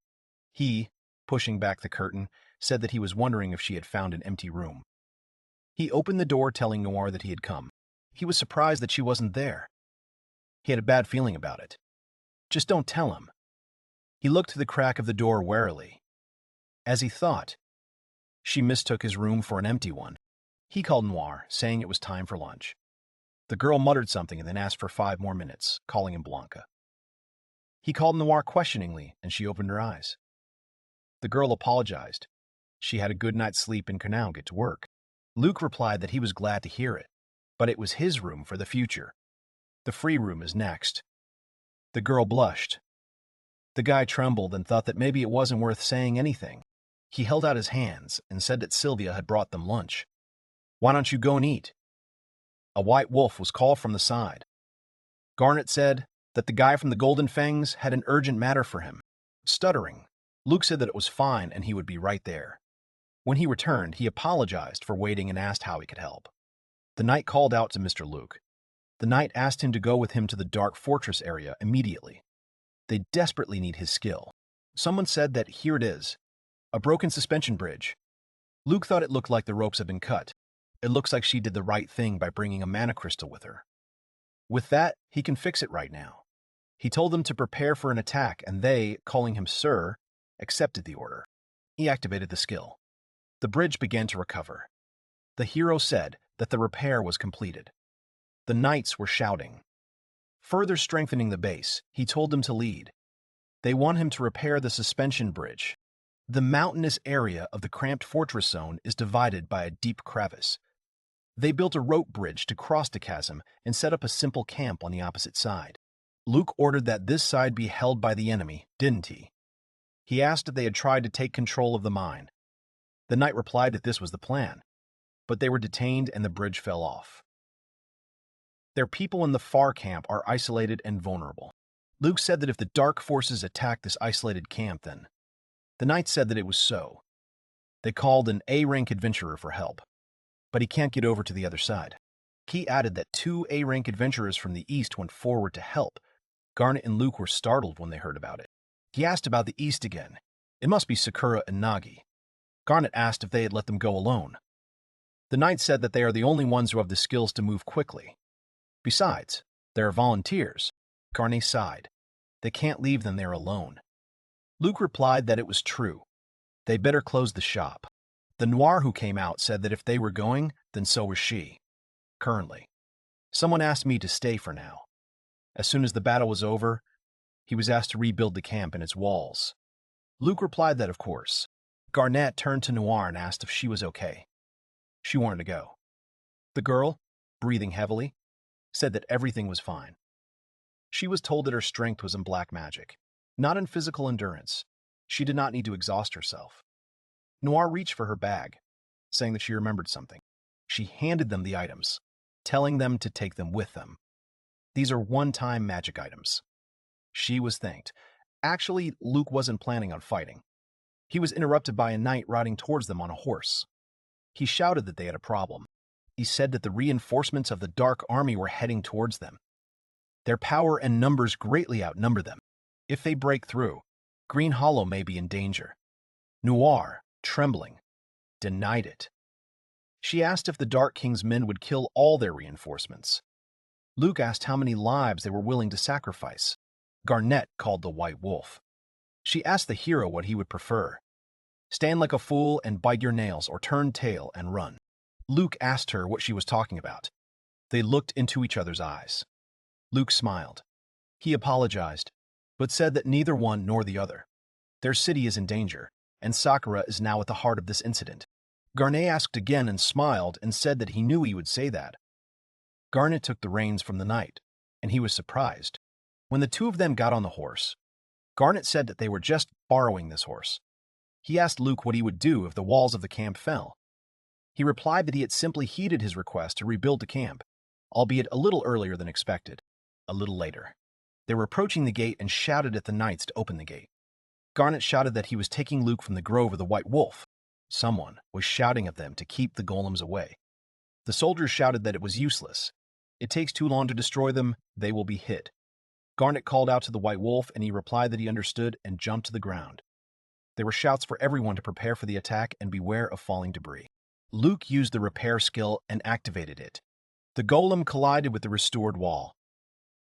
He, pushing back the curtain, said that he was wondering if she had found an empty room. He opened the door telling Noir that he had come. He was surprised that she wasn't there. He had a bad feeling about it. Just don't tell him. He looked through the crack of the door warily. As he thought, she mistook his room for an empty one. He called Noir, saying it was time for lunch. The girl muttered something and then asked for 5 more minutes, calling him Blanca. He called Noir questioningly, and she opened her eyes. The girl apologized. She had a good night's sleep and could now get to work. Luke replied that he was glad to hear it, but it was his room for the future. The free room is next. The girl blushed. The guy trembled and thought that maybe it wasn't worth saying anything. He held out his hands and said that Sylvia had brought them lunch. Why don't you go and eat? A white wolf was called from the side. Garnet said that the guy from the Golden Fangs had an urgent matter for him. Stuttering, Luke said that it was fine and he would be right there. When he returned, he apologized for waiting and asked how he could help. The knight called out to Mr. Luke. The knight asked him to go with him to the dark fortress area immediately. They desperately need his skill. Someone said that here it is, a broken suspension bridge. Luke thought it looked like the ropes had been cut. It looks like she did the right thing by bringing a mana crystal with her. With that, he can fix it right now. He told them to prepare for an attack, and they, calling him Sir, accepted the order. He activated the skill. The bridge began to recover. The hero said that the repair was completed. The knights were shouting. Further strengthening the base, he told them to lead. They want him to repair the suspension bridge. The mountainous area of the cramped fortress zone is divided by a deep crevice. They built a rope bridge to cross the chasm and set up a simple camp on the opposite side. Luke ordered that this side be held by the enemy, didn't he? He asked if they had tried to take control of the mine. The knight replied that this was the plan, but they were detained and the bridge fell off. Their people in the far camp are isolated and vulnerable. Luke said that if the dark forces attacked this isolated camp, then the knight said that it was so. They called an A-rank adventurer for help, but he can't get over to the other side. He added that 2 A-rank adventurers from the east went forward to help. Garnet and Luke were startled when they heard about it. He asked about the east again. It must be Sakura and Nagi. Garnet asked if they had let them go alone. The knight said that they are the only ones who have the skills to move quickly. Besides, they are volunteers. Garnet sighed. They can't leave them there alone. Luke replied that it was true. They better close the shop. The Noir who came out said that if they were going, then so was she. Currently. Someone asked me to stay for now. As soon as the battle was over, he was asked to rebuild the camp and its walls. Luke replied that of course. Garnet turned to Noir and asked if she was okay. She wanted to go. The girl, breathing heavily, said that everything was fine. She was told that her strength was in black magic, not in physical endurance. She did not need to exhaust herself. Noir reached for her bag, saying that she remembered something. She handed them the items, telling them to take them with them. These are one-time magic items. She was thanked. Actually, Luke wasn't planning on fighting. He was interrupted by a knight riding towards them on a horse. He shouted that they had a problem. He said that the reinforcements of the Dark Army were heading towards them. Their power and numbers greatly outnumber them. If they break through, Green Hollow may be in danger. Noir, trembling, denied it. She asked if the Dark King's men would kill all their reinforcements. Luke asked how many lives they were willing to sacrifice. Garnet called the White Wolf. She asked the hero what he would prefer. Stand like a fool and bite your nails, or turn tail and run. Luke asked her what she was talking about. They looked into each other's eyes. Luke smiled. He apologized, but said that neither one nor the other. Their city is in danger, and Sakura is now at the heart of this incident. Garnet asked again and smiled and said that he knew he would say that. Garnet took the reins from the knight, and he was surprised. When the two of them got on the horse, Garnet said that they were just borrowing this horse. He asked Luke what he would do if the walls of the camp fell. He replied that he had simply heeded his request to rebuild the camp, albeit a little earlier than expected. A little later, they were approaching the gate and shouted at the knights to open the gate. Garnet shouted that he was taking Luke from the grove of the White Wolf. Someone was shouting at them to keep the golems away. The soldiers shouted that it was useless. It takes too long to destroy them, they will be hit. Garnet called out to the White Wolf, and he replied that he understood and jumped to the ground. There were shouts for everyone to prepare for the attack and beware of falling debris. Luke used the repair skill and activated it. The golem collided with the restored wall.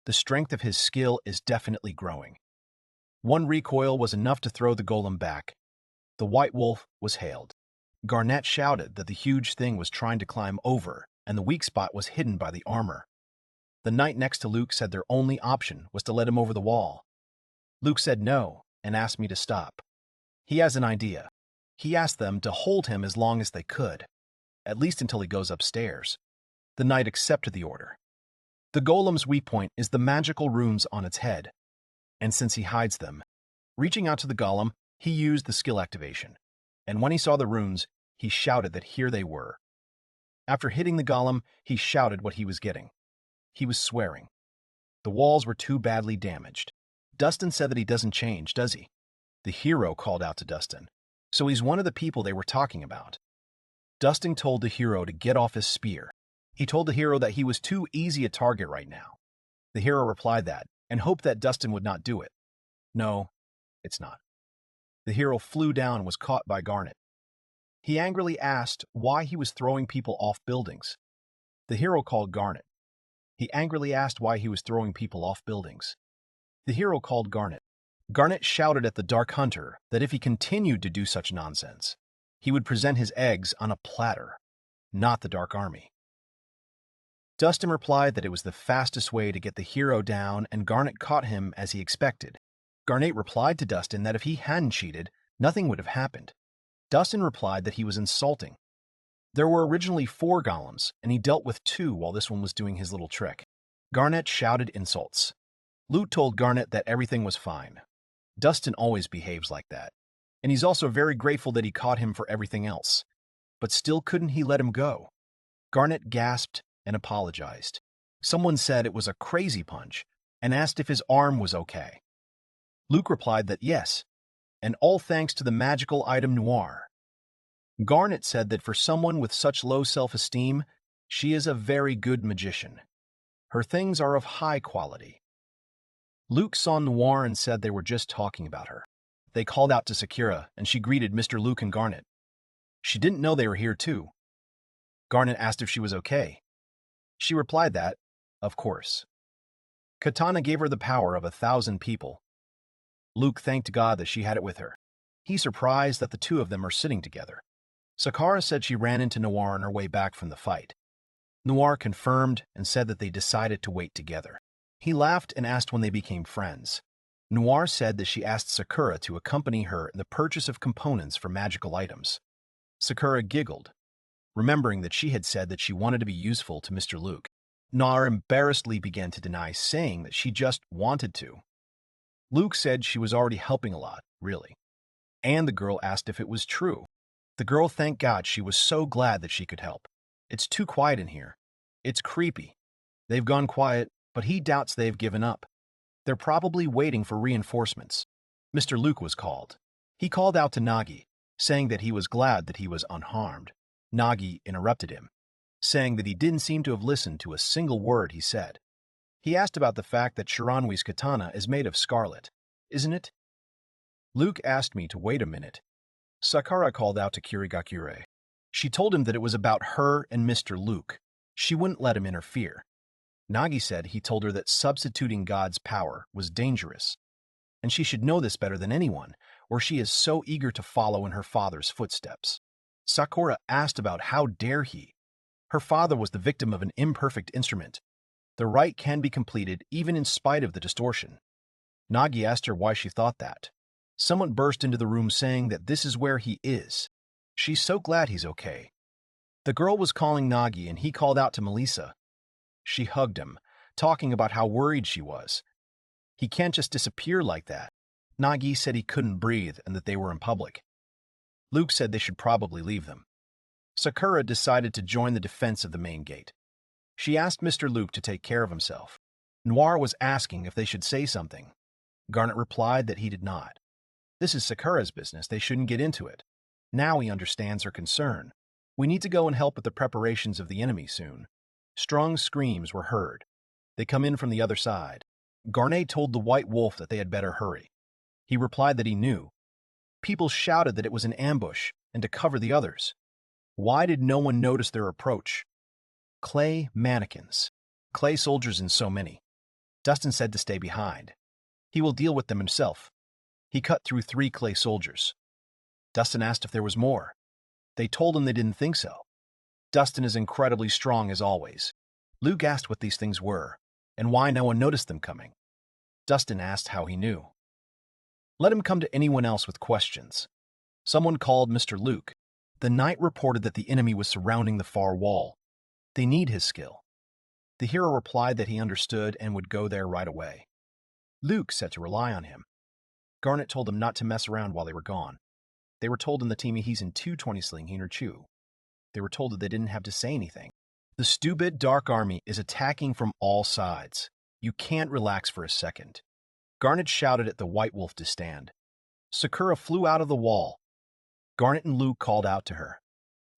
The strength of his skill is definitely growing. One recoil was enough to throw the golem back. The white wolf was hailed. Garnet shouted that the huge thing was trying to climb over, and the weak spot was hidden by the armor. The knight next to Luke said their only option was to let him over the wall. Luke said no and asked me to stop. He has an idea. He asked them to hold him as long as they could, at least until he goes upstairs. The knight accepted the order. The golem's weak point is the magical runes on its head, and since he hides them, reaching out to the golem, he used the skill activation, and when he saw the runes, he shouted that here they were. After hitting the golem, he shouted what he was getting. He was swearing. The walls were too badly damaged. Dustin said that he doesn't change, does he? The hero called out to Dustin. So he's one of the people they were talking about. Dustin told the hero to get off his spear. He told the hero that he was too easy a target right now. The hero replied that, and hoped that Dustin would not do it. No, it's not. The hero flew down and was caught by Garnet. He angrily asked why he was throwing people off buildings. The hero called Garnet. He angrily asked why he was throwing people off buildings. The hero called Garnet. Garnet shouted at the Dark Hunter that if he continued to do such nonsense, he would present his eggs on a platter, not the Dark Army. Dustin replied that it was the fastest way to get the hero down, and Garnet caught him as he expected. Garnet replied to Dustin that if he hadn't cheated, nothing would have happened. Dustin replied that he was insulting. There were originally 4 golems, and he dealt with 2 while this one was doing his little trick. Garnet shouted insults. Luke told Garnet that everything was fine. Dustin always behaves like that, and he's also very grateful that he caught him for everything else. But still couldn't he let him go? Garnet gasped and apologized. Someone said it was a crazy punch and asked if his arm was okay. Luke replied that yes, and all thanks to the magical item Noir. Garnet said that for someone with such low self-esteem, she is a very good magician. Her things are of high quality. Luke saw Noir and said they were just talking about her. They called out to Sakura, and she greeted Mr. Luke and Garnet. She didn't know they were here too. Garnet asked if she was okay. She replied that, of course. Katana gave her the power of 1,000 people. Luke thanked God that she had it with her. He's surprised that the 2 of them are sitting together. Sakura said she ran into Noir on her way back from the fight. Noir confirmed and said that they decided to wait together. He laughed and asked when they became friends. Noir said that she asked Sakura to accompany her in the purchase of components for magical items. Sakura giggled, remembering that she had said that she wanted to be useful to Mr. Luke. Noir embarrassedly began to deny, saying that she just wanted to. Luke said she was already helping a lot, really. And the girl asked if it was true. The girl thanked God she was so glad that she could help. It's too quiet in here. It's creepy. They've gone quiet, but he doubts they've given up. They're probably waiting for reinforcements. Mr. Luke was called. He called out to Nagi, saying that he was glad that he was unharmed. Nagi interrupted him, saying that he didn't seem to have listened to a single word he said. He asked about the fact that Shiranwi's katana is made of scarlet, isn't it? Luke asked me to wait a minute. Sakura called out to Kirigakure. She told him that it was about her and Mr. Luke. She wouldn't let him interfere. Nagi said he told her that substituting God's power was dangerous, and she should know this better than anyone, or she is so eager to follow in her father's footsteps. Sakura asked about how dare he. Her father was the victim of an imperfect instrument. The rite can be completed even in spite of the distortion. Nagi asked her why she thought that. Someone burst into the room saying that this is where he is. She's so glad he's okay. The girl was calling Nagi and he called out to Melissa. She hugged him, talking about how worried she was. He can't just disappear like that. Nagi said he couldn't breathe and that they were in public. Luke said they should probably leave them. Sakura decided to join the defense of the main gate. She asked Mr. Luke to take care of himself. Noir was asking if they should say something. Garnet replied that he did not. This is Sakura's business, they shouldn't get into it. Now he understands her concern. We need to go and help with the preparations of the enemy soon. Strong screams were heard. They come in from the other side. Garnet told the White Wolf that they had better hurry. He replied that he knew. People shouted that it was an ambush and to cover the others. Why did no one notice their approach? Clay mannequins. Clay soldiers in so many. Dustin said to stay behind. He will deal with them himself. He cut through 3 clay soldiers. Dustin asked if there was more. They told him they didn't think so. Dustin is incredibly strong as always. Luke asked what these things were, and why no one noticed them coming. Dustin asked how he knew. Let him come to anyone else with questions. Someone called Mr. Luke. The knight reported that the enemy was surrounding the far wall. They need his skill. The hero replied that he understood and would go there right away. Luke said to rely on him. Garnet told them not to mess around while they were gone. They were told in the team he's in 220 sling or chew. They were told that they didn't have to say anything. The stupid Dark Army is attacking from all sides. You can't relax for a second. Garnet shouted at the White Wolf to stand. Sakura flew out of the wall. Garnet and Luke called out to her.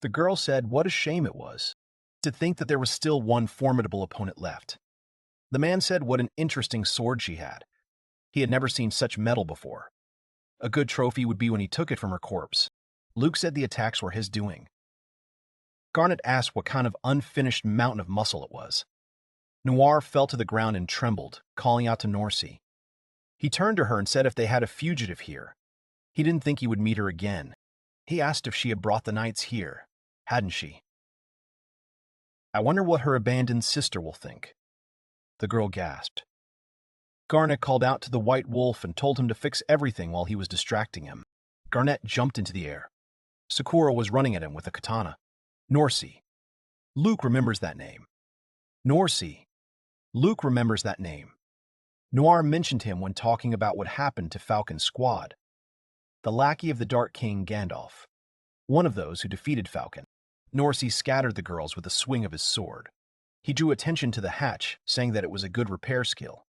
The girl said what a shame it was to think that there was still one formidable opponent left. The man said what an interesting sword she had. He had never seen such metal before. A good trophy would be when he took it from her corpse. Luke said the attacks were his doing. Garnet asked what kind of unfinished mountain of muscle it was. Noir fell to the ground and trembled, calling out to Norsey. He turned to her and said if they had a fugitive here. He didn't think he would meet her again. He asked if she had brought the knights here. Hadn't she? I wonder what her abandoned sister will think. The girl gasped. Garnet called out to the White Wolf and told him to fix everything while he was distracting him. Garnet jumped into the air. Sakura was running at him with a katana. Norsey. Luke remembers that name. Norsey. Luke remembers that name. Noir mentioned him when talking about what happened to Falcon's squad. The lackey of the Dark King, Gandalf. One of those who defeated Falcon. Norsey scattered the girls with a swing of his sword. He drew attention to the hatch, saying that it was a good repair skill.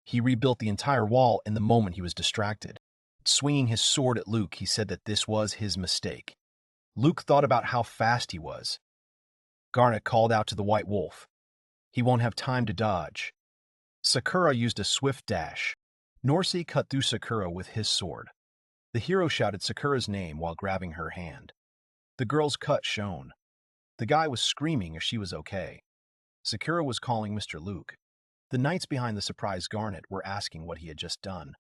He rebuilt the entire wall in the moment he was distracted. Swinging his sword at Luke, he said that this was his mistake. Luke thought about how fast he was. Garnet called out to the White Wolf. He won't have time to dodge. Sakura used a swift dash. Norsey cut through Sakura with his sword. The hero shouted Sakura's name while grabbing her hand. The girl's cut shone. The guy was screaming if she was okay. Sakura was calling Mr. Luke. The knights behind the surprised Garnet were asking what he had just done.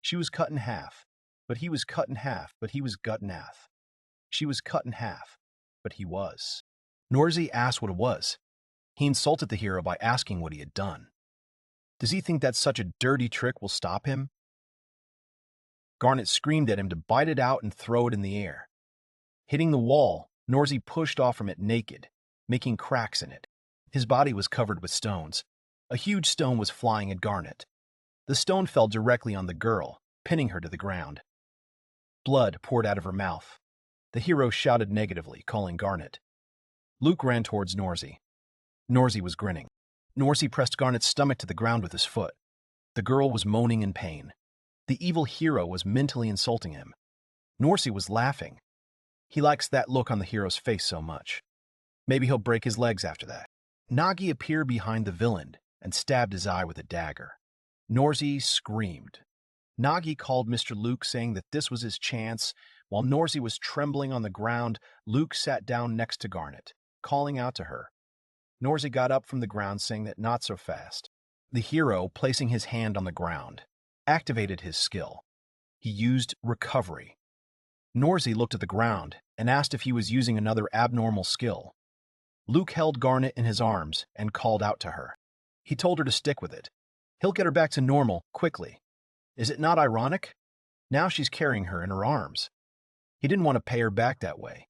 She was cut in half, but he was cut in half, but he was gut in half. She was cut in half, but he was. Norsey asked what it was. He insulted the hero by asking what he had done. Does he think that such a dirty trick will stop him? Garnet screamed at him to bite it out and throw it in the air. Hitting the wall, Norsey pushed off from it naked, making cracks in it. His body was covered with stones. A huge stone was flying at Garnet. The stone fell directly on the girl, pinning her to the ground. Blood poured out of her mouth. The hero shouted negatively, calling Garnet. Luke ran towards Norsey. Norsey was grinning. Norsey pressed Garnet's stomach to the ground with his foot. The girl was moaning in pain. The evil hero was mentally insulting him. Norsey was laughing. He likes that look on the hero's face so much. Maybe he'll break his legs after that. Nagi appeared behind the villain and stabbed his eye with a dagger. Norsey screamed. Nagi called Mr. Luke, saying that this was his chance. While Norsey was trembling on the ground, Luke sat down next to Garnet, calling out to her. Norsey got up from the ground, saying that not so fast. The hero, placing his hand on the ground, activated his skill. He used recovery. Norsey looked at the ground and asked if he was using another abnormal skill. Luke held Garnet in his arms and called out to her. He told her to stick with it. He'll get her back to normal quickly. Is it not ironic? Now she's carrying her in her arms. He didn't want to pay her back that way.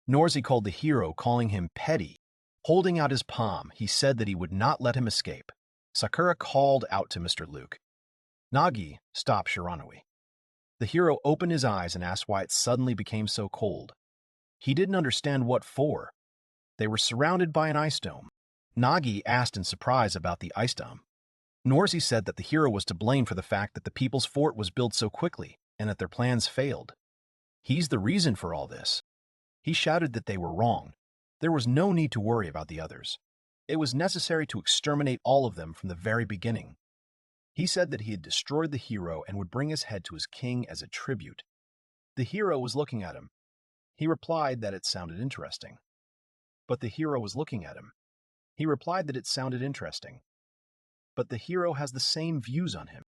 Norsey called the hero, calling him petty. Holding out his palm, he said that he would not let him escape. Sakura called out to Mr. Luke. Nagi, stop Shiranui. The hero opened his eyes and asked why it suddenly became so cold. He didn't understand what for. They were surrounded by an ice dome. Nagi asked in surprise about the ice dome. Norsey said that the hero was to blame for the fact that the people's fort was built so quickly and that their plans failed. He's the reason for all this. He shouted that they were wrong. There was no need to worry about the others. It was necessary to exterminate all of them from the very beginning. He said that he had destroyed the hero and would bring his head to his king as a tribute. The hero was looking at him. He replied that it sounded interesting. But the hero was looking at him. He replied that it sounded interesting. But the hero has the same views on him.